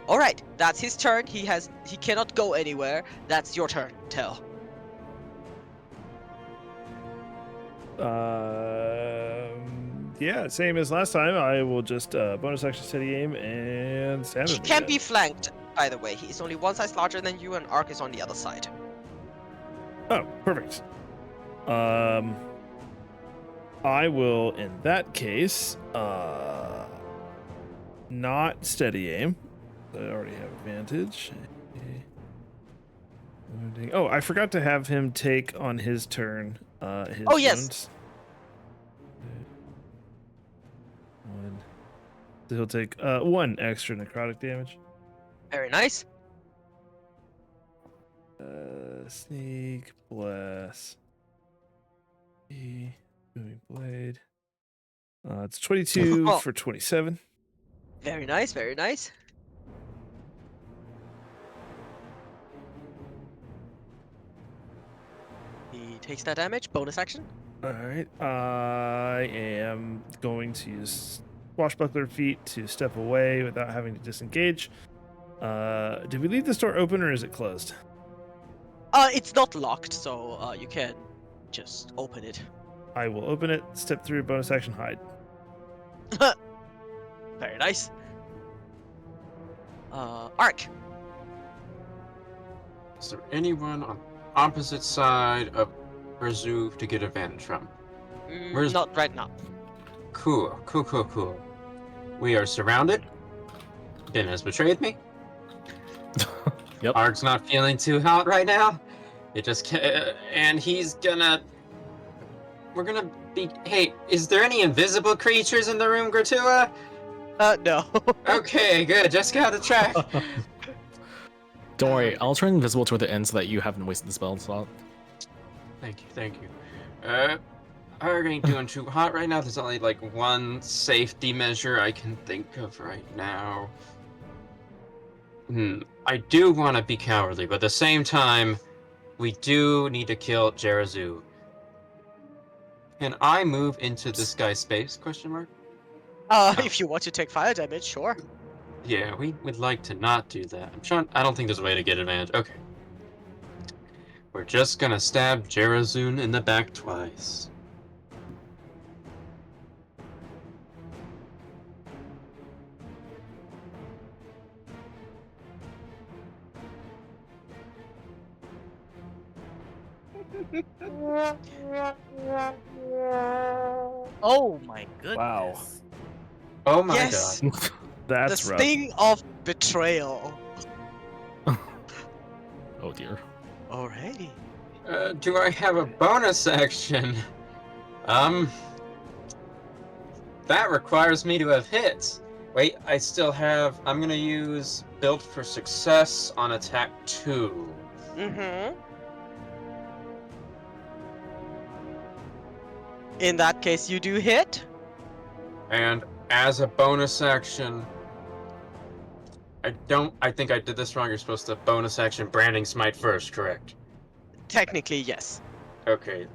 Alright, that's his turn. He cannot go anywhere. That's your turn, Tail. Yeah, same as last time. I will just bonus action steady aim and stand He him can again. be flanked, by the way. He is only one size larger than you, and Ark is on the other side. Oh, perfect. I will, in that case, not steady aim. I already have advantage. Oh, I forgot to have him take on his turn. His Oh, yes. wounds. So he'll take 1 extra necrotic damage. Very nice. Sneak, bless. Moving blade. It's 22 for 27. Very nice, very nice. He takes that damage. Bonus action. All right. I am going to use swashbuckler feet to step away without having to disengage. Did we leave this door open or is it closed? It's not locked, so you can just open it. I will open it, step through, bonus action, hide. Very nice. Ark. Is there anyone on opposite side of Rezuve to get advantage from? Where's- Not right now. Cool. We are surrounded. Ben has betrayed me. Yep. Ark's not feeling too hot right now. It just and he's gonna. We're gonna be. Hey, is there any invisible creatures in the room, Gratua? No. Okay, good. Just got to check. Don't worry, I'll turn invisible toward the end so that you haven't wasted the spell slot. Thank you. Ark ain't doing too hot right now. There's only like one safety measure I can think of right now. I do want to be cowardly, but at the same time, we do need to kill Jerazu. Can I move into this guy's space? Question mark. If you want to take fire damage, sure. Yeah, we would like to not do that. I don't think there's a way to get advantage. Okay. We're just gonna stab Jerazun in the back twice. Oh my goodness. Wow. Oh my Yes. god. That's the rough. sting of betrayal. Oh dear. Alrighty. Do I have a bonus action? That requires me to have hits. Wait, I still have. I'm gonna use build for success on attack 2. Mm-hmm. In that case, you do hit. And as a bonus action, I think I did this wrong. You're supposed to bonus action branding smite first, correct? Technically, yes. Okay.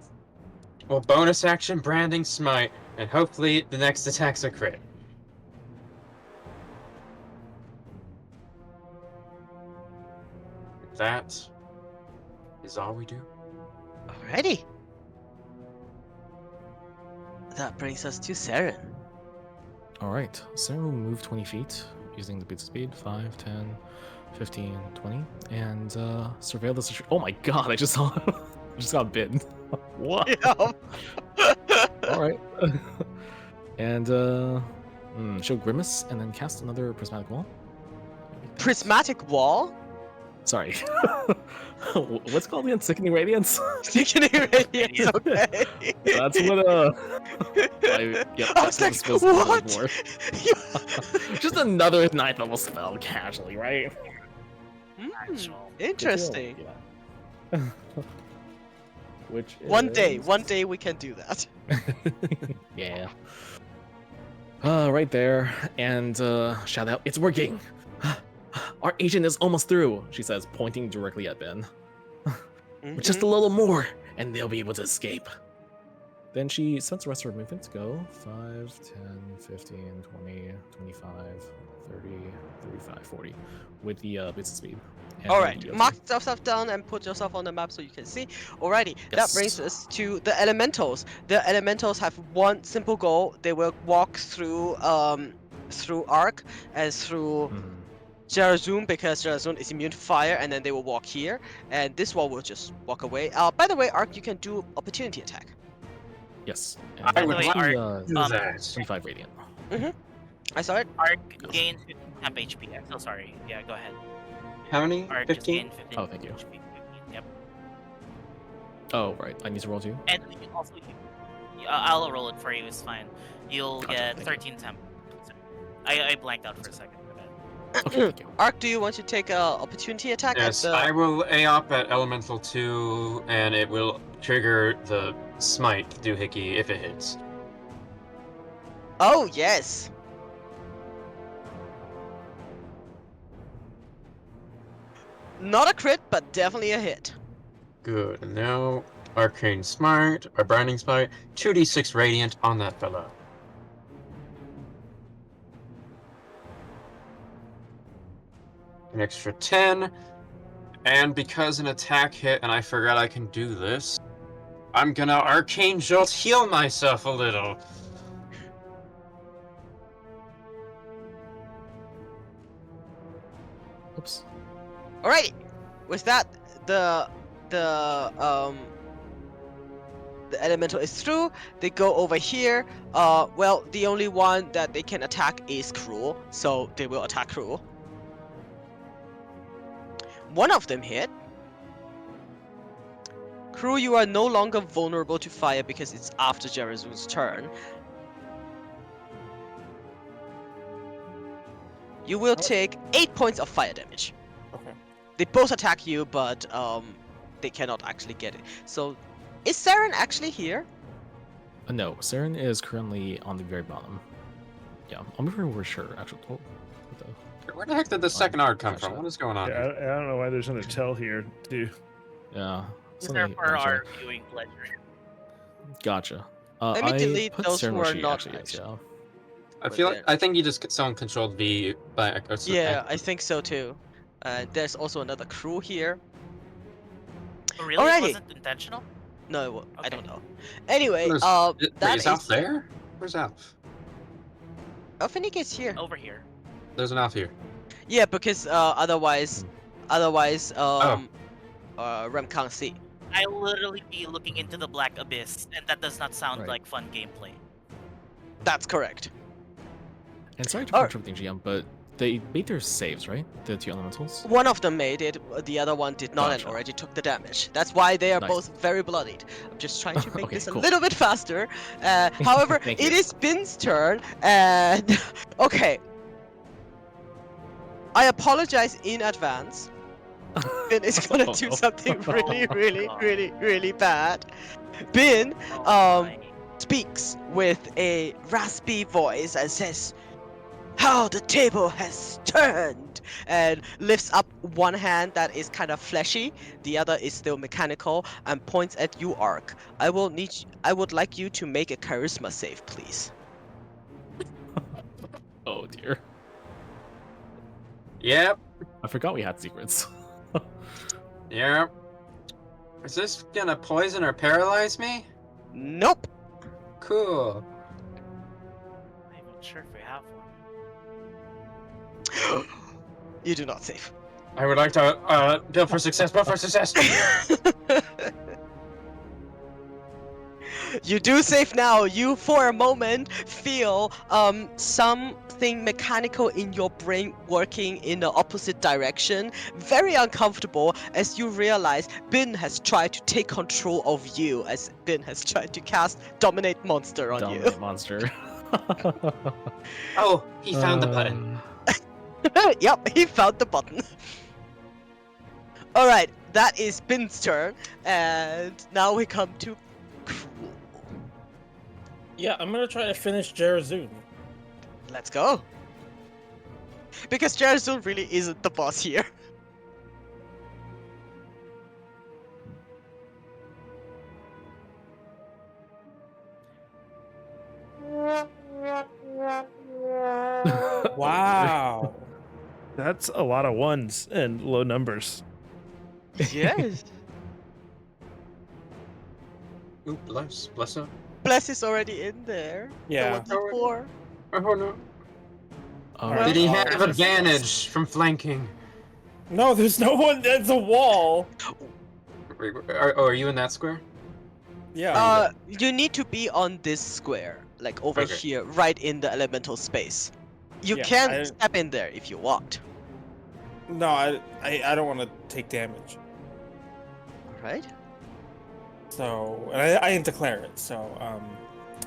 Well, bonus action branding smite, and hopefully the next attack's a crit. That is all we do. Alrighty. That brings us to Saren. Alright, Sarah will move 20 feet using the boots of speed 5, 10, 15, 20, and surveil the situation. Oh my god, I just saw. I just got bitten. What? Alright. And show Grimace and then cast another prismatic wall. Prismatic wall? Sorry. What's it called again? Sickening Radiance? Sickening radiance, okay. That's what yep, I was that's like, supposed to be what? for. Just another 9th level spell casually, right? Actual. Interesting. Yeah. Which One is- day we can do that. Yeah. Right there, and shout out, it's working! Our agent is almost through, she says, pointing directly at Ben. With just a little more, and they'll be able to escape. Then she sets the rest of her movement to go 5, 10, 15, 20, 25, 30, 35, 40 with the bits of speed. And Alright, the mark yourself down and put yourself on the map so you can see. Alrighty, that Yes. brings us to the elementals. The elementals have one simple goal. They will walk through Ark and through Mhm. Jarazun, because Jarazun is immune to fire, and then they will walk here, and this wall will just walk away. By the way, Ark, you can do opportunity attack. Yes. I And would that's like the, Ark, Do that. 25 radiant. I saw it. Arc gains 15 temp HP. I'm so sorry. Yeah, go ahead. How many? Arc just 15? gained 15 Oh, thank you. HP. 15, yep. Oh, right. I need to roll too. And you also, I'll roll it for you. It's fine. You'll Gotcha, get thank you. 13 temp. I blanked out for a second for that. Okay, thank you. Ark, do you want to take a opportunity attack at Yes, the? I will AOP at Elemental 2, and it will trigger the Smite doohickey if it hits. Oh yes. Not a crit, but definitely a hit. Good. And now, Arcane Smite, or Branding Smite, 2d6 Radiant on that fellow. An extra 10. And because an attack hit, and I forgot I can do this, I'm gonna Arcane Jolt heal myself a little. Oops. Alrighty. With that, the elemental is through. They go over here. Well, the only one that they can attack is Cruel, so they will attack Cruel. One of them hit. Cruel, you are no longer vulnerable to fire because it's after Jerazun's turn. You will take 8 points of fire damage. Okay. They both attack you, but they cannot actually get it. So, is Saren actually here? No, Saren is currently on the very bottom. Yeah, I'm not really sure, actually. Oh, what the... Where the heck did the second art come Gotcha. from? What is going on Yeah, here? I don't know why there's an Intel here, too. Yeah. These are something- for gotcha. our viewing pleasure. Gotcha. Let me I delete put those Saren who where are she not actually is, actually. yeah. I Right feel like there. I think you just someone controlled V by. Yeah, I think so too. There's also another crew here. Oh, really? Alrighty. It wasn't intentional? No, I don't Okay. know. Anyway, Wait, that is Alf there? Where's Alf? Alphanik is here. Over here. There's an Alf here. Yeah, because otherwise, Oh. Rem can't see. I literally be looking into the black abyss, and that does not sound Right. like fun gameplay. That's correct. And sorry to Alright. interrupt the GM, but they made their saves, right? The two elementals? One of them made it, the other one did not and Gotcha. already took the damage. That's why they are Nice. both very bloodied. I'm just trying to make Okay, this a cool. little bit faster. However, Thank it you. is Bin's turn, and okay. I apologize in advance. Bin is gonna do Oh. something really, Oh, really, God. really, really bad. Bin Oh my. speaks with a raspy voice and says, "How the table has turned!" and lifts up one hand that is kind of fleshy, the other is still mechanical, and points at you, Ark. I would like you to make a charisma save, please. Oh dear. Yep. I forgot we had secrets. Yep. Is this gonna poison or paralyze me? Nope. Cool. I'm not sure if we have one. You do not save. I would like to build for success, build for success. You do save now. You, for a moment, feel something mechanical in your brain working in the opposite direction. Very uncomfortable as you realize Bin has tried to take control of you, as Bin has tried to cast Dominate Monster on Dominate monster. Oh, he found the button. you. Yep, he found the button. Alright, that is Bin's turn, and now we come to Cruel. Yeah, I'm gonna try to finish Jerazun. Let's go. Because Jerazun really isn't the boss here. Wow. That's a lot of ones and low numbers. Yes. Ooh, bless her. Bless is already in there. Yeah. The one before. Oh no. Alright. Did he Oh, have there's a- advantage from flanking? No, there's no one. There's a wall. Wait, are you in that square? Yeah. You need to be on this square, like over Okay. here, right in the elemental space. You Yeah, can I- step in there if you want. No, I don't want to take damage. Alright. So, and I didn't declare it. So,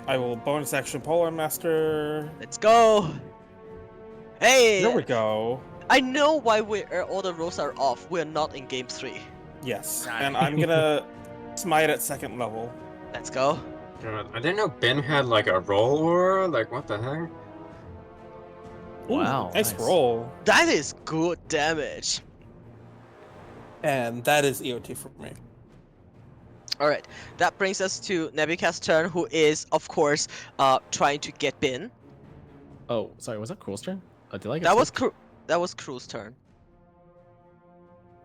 I will bonus action Polar Master. Let's go. Hey! There we go. I know why all the rolls are off. We're not in game 3. Yes. Right. And I'm gonna smite at 2nd level. Let's go. God, I didn't know Ben had like a roll aura. Like, what the heck? Wow, Nice nice. roll. That is good damage. And that is EOT for me. All right, that brings us to Nebuchad's turn, who is, of course, trying to get Bin. Oh, sorry, was that Cruel's turn? Did I get That was skipped? that was Crew's turn.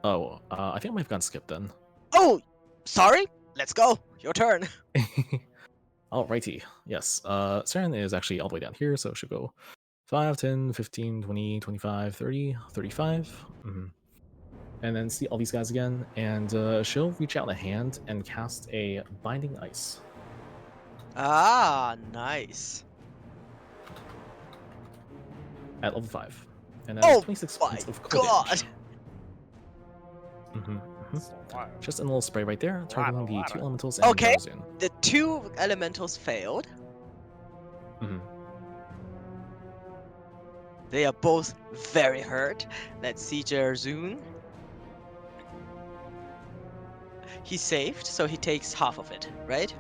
Oh, I think I might have gotten skipped then. Oh, sorry. Let's go. Your turn. Alrighty, yes. Saren is actually all the way down here, so she'll go 5, 10, 15, 20, 25, 30, 35. And then see all these guys again, and she'll reach out a hand and cast a Binding Ice. Ah, nice. At level 5. And that's Oh 26 my points of cold God. damage. Just a little spray right there, targeting the 2 elementals and Okay. Jarzun. The 2 elementals failed. They are both very hurt. Let's see Jarzun. He saved, so he takes half of it, right?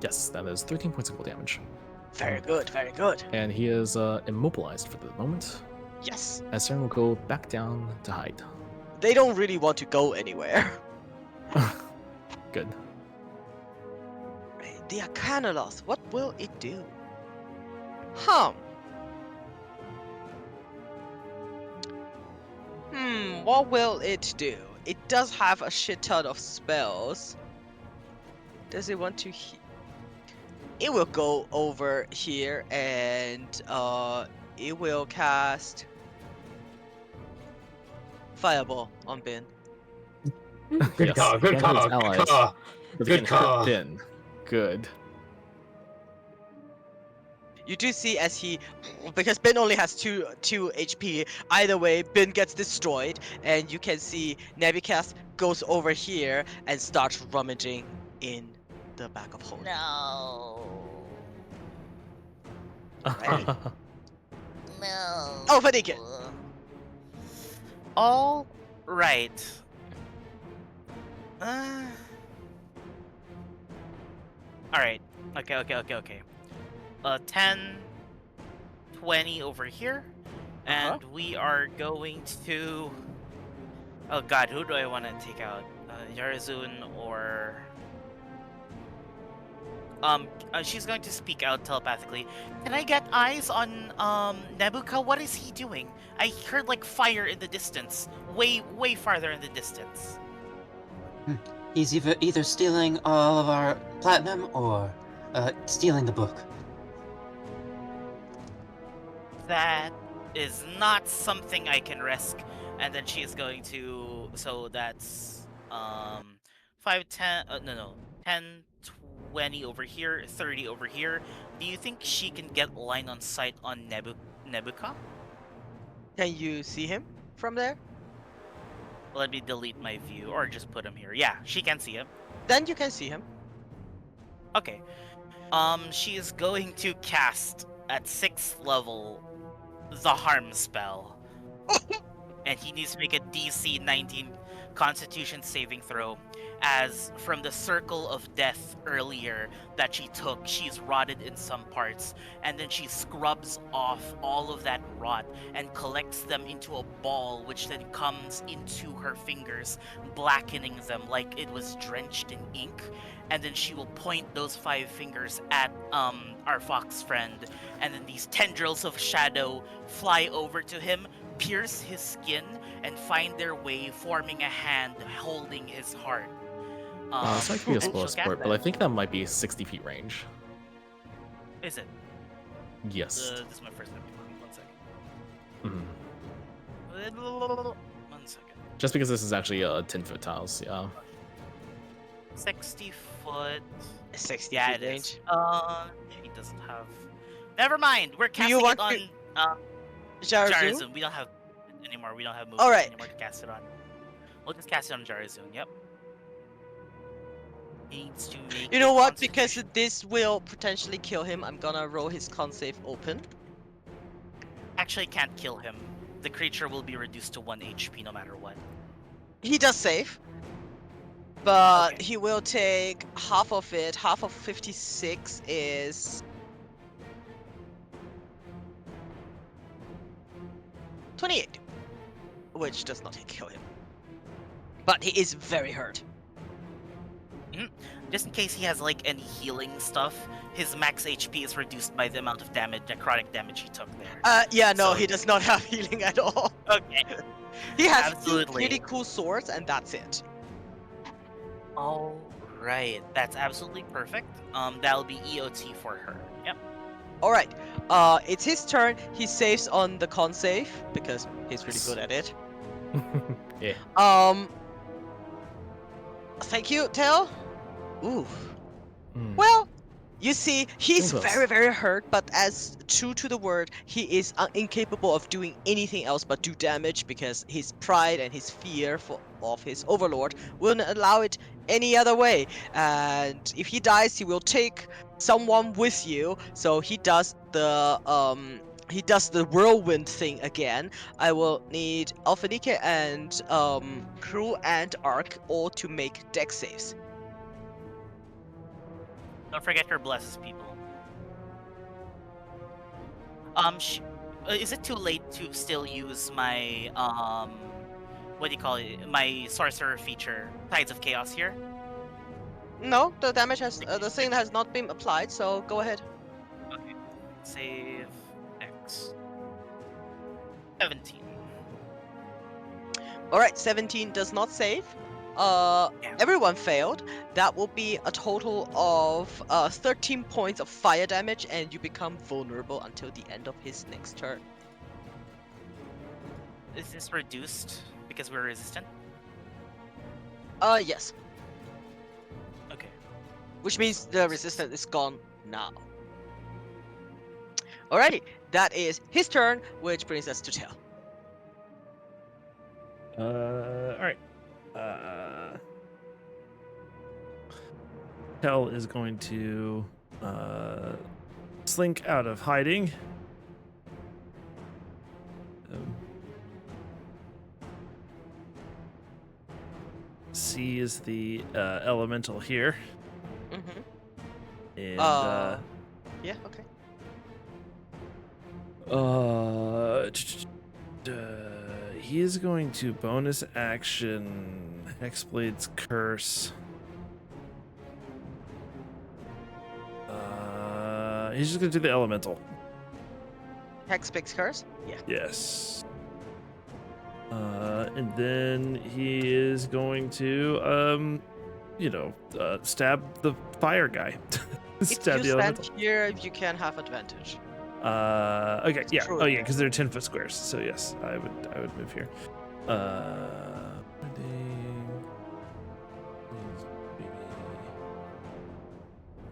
Yes, that is 13 points of cold damage. Very good, very good. And he is immobilized for the moment, Yes. as Saren will go back down to hide. They don't really want to go anywhere. Good. The Arcana loss, what will it do? Huh. What will it do? It does have a shit ton of spells. Does it want to it will go over here and it will cast Fireball on Bin. Good Yes, call, good he call, has good allies, call. but they Good can hurt call. Bin. Good. You do see as he, because Bin only has 2 HP. Either way, Bin gets destroyed, and you can see Nebuchadnezzar goes over here and starts rummaging in the back of Holy. No. Right. No. Oh, Fanikin. All right. All right. Okay. 10, 20 over here, and we are going to. Oh God, who do I want to take out? Yarazun or? She's going to speak out telepathically. Can I get eyes on Nebuka? What is he doing? I heard like fire in the distance, way farther in the distance. He's either stealing all of our platinum or stealing the book. That is not something I can risk. And then she is going to. So that's 5, 10. No, 10, 20 over here, 30 over here. Do you think she can get line on sight on Nebuka? Can you see him from there? Let me delete my view or just put him here. Yeah, she can see him. Then you can see him. Okay. She is going to cast at 6th level the harm spell. And he needs to make a DC 19 Constitution saving throw, as from the circle of death earlier that she took, she's rotted in some parts, and then she scrubs off all of that rot and collects them into a ball, which then comes into her fingers, blackening them like it was drenched in ink. And then she will point those 5 fingers at our fox friend, and then these tendrils of shadow fly over to him, pierce his skin, and find their way, forming a hand holding his heart. Sorry to be a and she'll spoiler cast sport, that. but I think that might be 60 feet range. Is it? Yes. This is my first time. 1 second. Mhm. 1 second. Just because this is actually 10-foot tiles, yeah. 60 foot. 60 Yeah, feet it range. is. He doesn't have. Never mind. We're Do you casting it want on Jarazun? Jarazun. We don't have it anymore. We don't have movement Alright. anymore to cast it on. We'll just cast it on Jarazun. Yep. He needs to make. You know a what? Because Constitution- this will potentially kill him, I'm gonna roll his con save open. actually can't kill him. the creature will be reduced to 1 HP no matter what. He does save, but Okay. he will take half of it. Half of 56 is 28, which does not kill him. But he is very hurt. Just in case he has like any healing stuff, his max HP is reduced by the amount of damage, necrotic damage he took there. Yeah, no, So- he does not have healing at all. Okay. He has two Absolutely. really cool swords, and that's it. All right, that's absolutely perfect. That'll be EOT for her. Yep. All right. It's his turn. He saves on the con save because he's really good at it. Yeah. Thank you, Tail. Ooh. Mm. Well, you see, he's Close. very, very hurt, but as true to the word, he is incapable of doing anything else but do damage because his pride and his fear of his overlord wouldn't allow it any other way. And if he dies, he will take someone with you. So he does the whirlwind thing again. I will need Alphanike and Crew and Ark all to make dex saves. Don't forget her blesses people. Is it too late to still use my what do you call it? My sorcerer feature, Tides of Chaos here? No, the damage has the thing has not been applied, so go ahead. Okay. Save X. 17. All right, 17 does not save. Everyone failed. That will be a total of 13 points of fire damage, and you become vulnerable until the end of his next turn. Is this reduced because we're resistant? Yes, Okay. which means the resistance is gone now. Alrighty, that is his turn, which brings us to Tail. All right. Tel is going to slink out of hiding. C is the elemental here, Mm-hmm. and Yeah, okay. he is going to bonus action Hexblade's Curse. He's just gonna do the elemental. Hexblade's Curse? Yeah. Yes. And then he is going to, stab the fire guy. If Stab you the stand elemental. here, you can have advantage. Okay, yeah. True. Oh, yeah, because they're 10-foot squares. So yes, I would move here.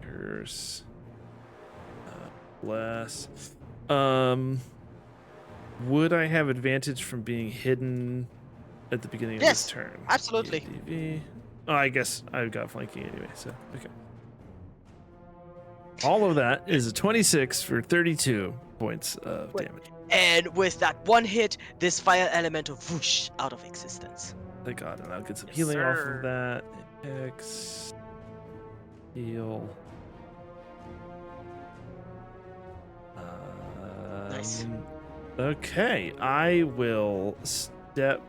Curse. Bless. Would I have advantage from being hidden at the beginning of Yes, this turn? absolutely. EDV. Oh, I guess I've got flanking anyway, so okay. All of that is a 26 for 32 points of damage. And with that one hit, this fire elemental whoosh out of existence. Thank God, and I'll get some Yes, healing off sir. of that. X. Heal. Nice. Okay, I will step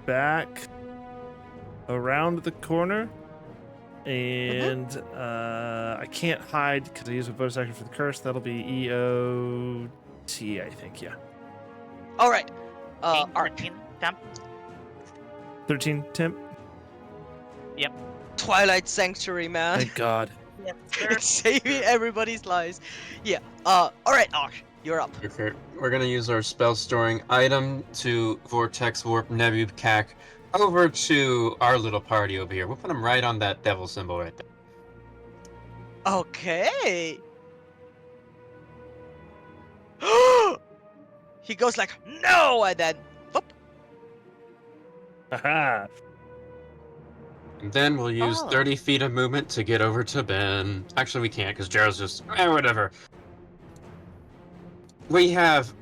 back around the corner, and I can't hide because I use a bonus action for the curse. That'll be EOT, I think. Yeah, All right. 8, Ark. 13, temp. 13 temp. Twilight Sanctuary, man. Thank God. Yes, sir. It's saving everybody's lives. Yeah. All right, Ark, you're up. Okay, we're gonna use our spell storing item to vortex warp Nebukak over to our little party over here. We'll put him right on that devil symbol right there. Okay. He goes like, no, and then, whoop. Haha. And then we'll use Oh. 30 feet of movement to get over to Ben. Actually, we can't because Gerald's just whatever. we have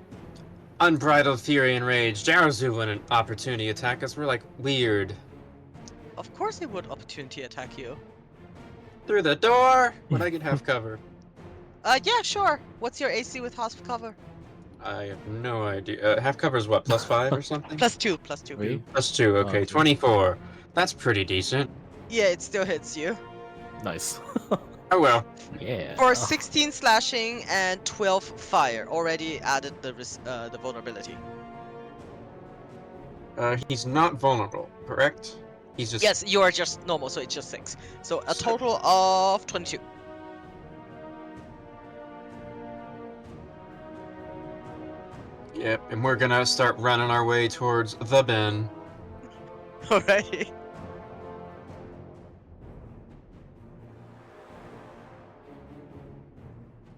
unbridled fury and rage. Jarazu wouldn't opportunity attack us. We're like weird. Of course he would opportunity attack you. Through the door? Would I get half cover? Yeah, sure. What's your AC with half cover? I have no idea. Half cover is what, +5 or something? +2, +2. Three? +2, okay, Okay. 24. That's pretty decent. Yeah, it still hits you. Nice. Oh well. Yeah. For 16 slashing and 12 fire. Already added the vulnerability. He's not vulnerable, correct? He's just... Yes, you are just normal, so it's just 6. So a So- total of 22. Yep, and we're gonna start running our way towards the bin. Alright.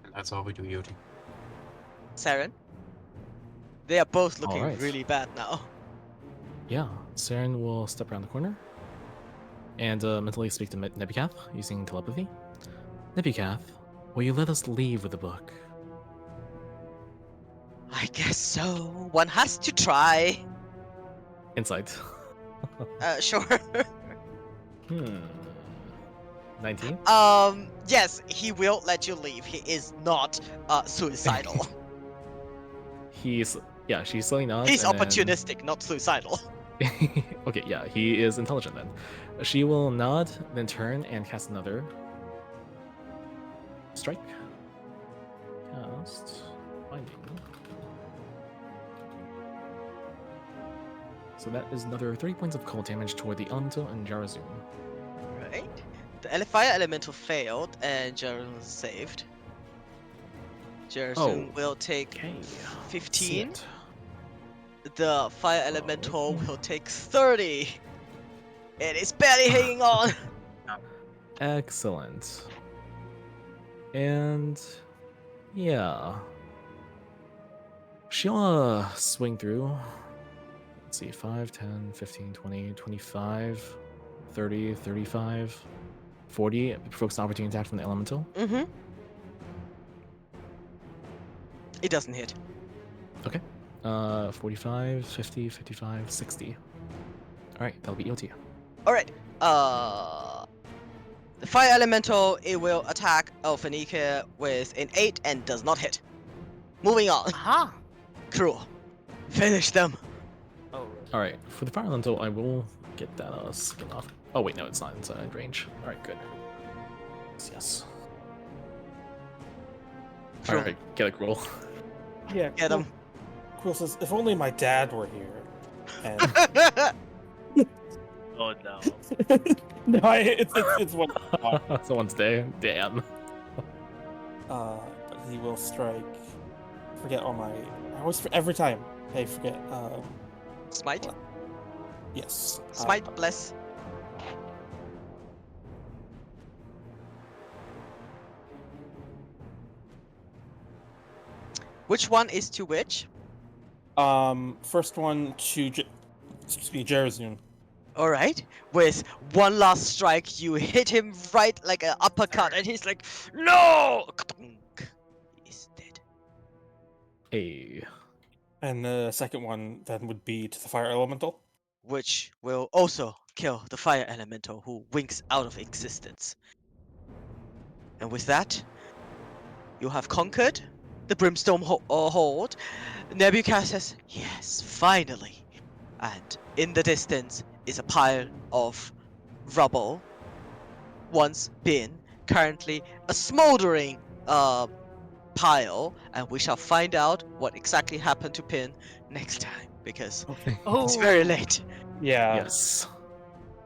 And that's all we do, Yoti. Saren? They are both looking Alright. really bad now. Yeah, Saren will step around the corner and mentally speak to Nebukath using telepathy. Nebukath, will you let us leave with the book? I guess so. One has to try. Insight. Sure. 19? Yes, he will let you leave. He is not suicidal. She's slowly nods. He's and then- opportunistic, not suicidal. Okay, yeah, he is intelligent then. She will nod, then turn and cast another strike. Cast finding. So that is another 30 points of cold damage toward the Elemental and Jarazun. Right. The fire elemental failed, and Jarazun saved. Jarazun will take Okay. 15. Sit. The fire elemental will take 30. It is barely hanging on. Excellent. And yeah. She'll swing through. Let's see, 5, 10, 15, 20, 25, 30, 35, 40. Provokes an opportunity attack from the elemental. Mm-hmm. It doesn't hit. 45, 50, 55, 60. Alright, that'll be EOT. Alright. The fire elemental, it will attack Elfanike with an 8 and does not hit. Moving on. Aha! Cruel. Finish them. Oh, Alright, for the fire elemental, I will get that skin off. Oh wait, no, it's not inside range. Alright, good. Yes. Cruel. Alright, get a roll. Yeah, Get him. Quill says, if only my dad were here. And Oh no. no, it's one. Someone's day. Damn. But he will strike. Forget all my. I always every time. I forget. Smite. Yes. Smite, bless. Which one is to which? First one to excuse me, Jarazun. Alright. With one last strike, you hit him right like an uppercut, and he's like, no! He's dead. Hey. And the second one then would be to the fire elemental. Which will also kill the fire elemental who winks out of existence. And with that, you have conquered the Brimstone Horde. Nebuchadnezzar says, yes, finally. And in the distance is a pile of rubble. Once bin, currently a smoldering pile. And we shall find out what exactly happened to Pin next time, because it's very late. Yeah. Yes.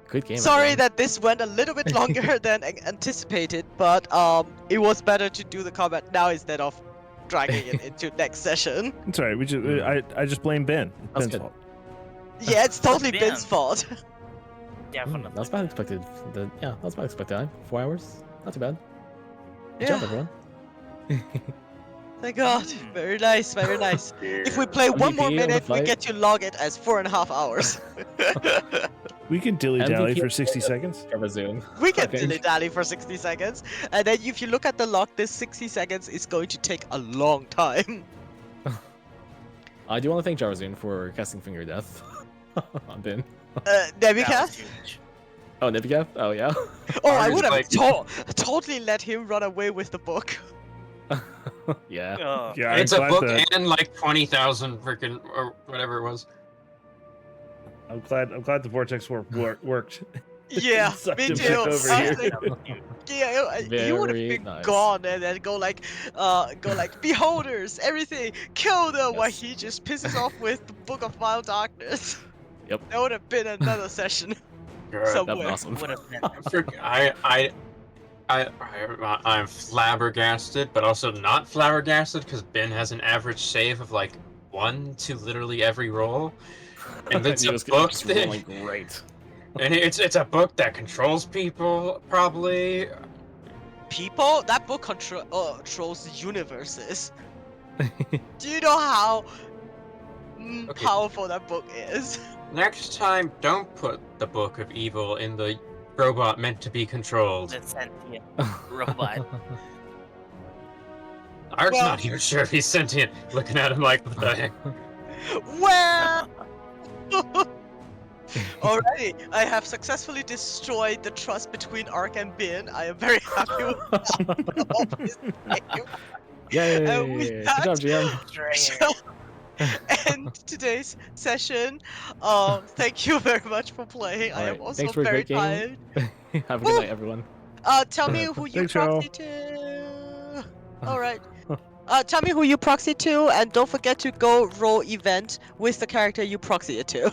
Good game. Sorry again. that this went a little bit longer than anticipated, but it was better to do the combat now instead of dragging it into next session. It's alright. We just I just blame Ben. That's Ben's good. fault. Yeah, it's totally Ben. Ben's fault. Definitely. That was about expected. Yeah, that was about expected time. 4 hours. Not too bad. Good job, Yeah. everyone. Thank God. Very nice, very nice. If we play one more MVP of the minute, we fight. get to log it as 4.5 hours. We can dilly dally MVP for 60 seconds. Resume. We can I think. dilly dally for 60 seconds, and then if you look at the log, this 60 seconds is going to take a long time. I do want to thank Jarzun for casting Finger Death on Ben. That Nebuchadnezzar? was huge. Oh, Nibikath? Oh, yeah. Oh, I Arg would is have like- totally let him run away with the book. Yeah. Oh. Yeah, I'm It's a glad book that and like 20,000 freaking or whatever it was. I'm glad the vortex worked. Yeah, Sucked me him too. back I over was here. like, yeah, he would have Very been nice. gone and then go like, beholders, everything, kill them, while Yes. he just pisses off with the Book of Vile Darkness. Yep. That would have been another session God. That'd be somewhere. awesome. Would have been. I'm flabbergasted, but also not flabbergasted because Ben has an average save of like 1 to literally every roll, and it's He a was book just that, rolling great. and it's a book that controls people probably. People, that book controls universes. Do you know how Okay. powerful that book is? Next time, don't put the Book of Evil in the robot meant to be controlled. The sentient robot. Ark's Well- not even sure if he's sentient. Looking at him like, what the heck? Where? Alrighty, I have successfully destroyed the trust between Ark and Bin. I am very happy with that. Yay! And with Good that- job, GM. We shall end today's session. Thank you very much for playing. I am Alright, also thanks for a very great game. tired. Have a good Woo! night, everyone. Tell me who you Thanks, y'all. proxy to. Alright. Tell me who you proxy to, and don't forget to go roll event with the character you proxy it to.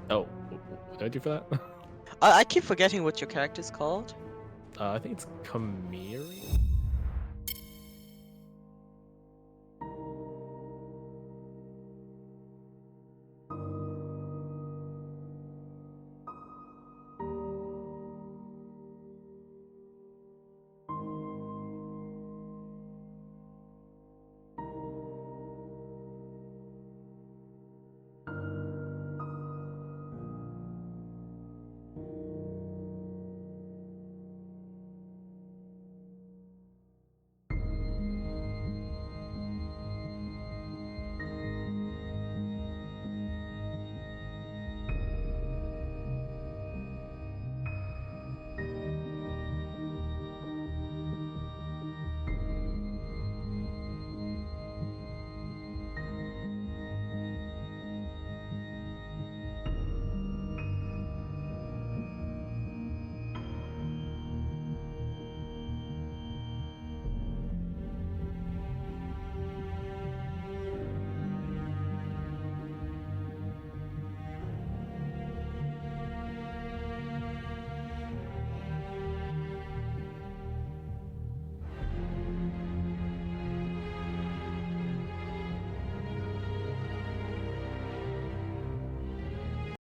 Oh, what did I do for that? I keep forgetting what your character's called. I think it's Kamiri.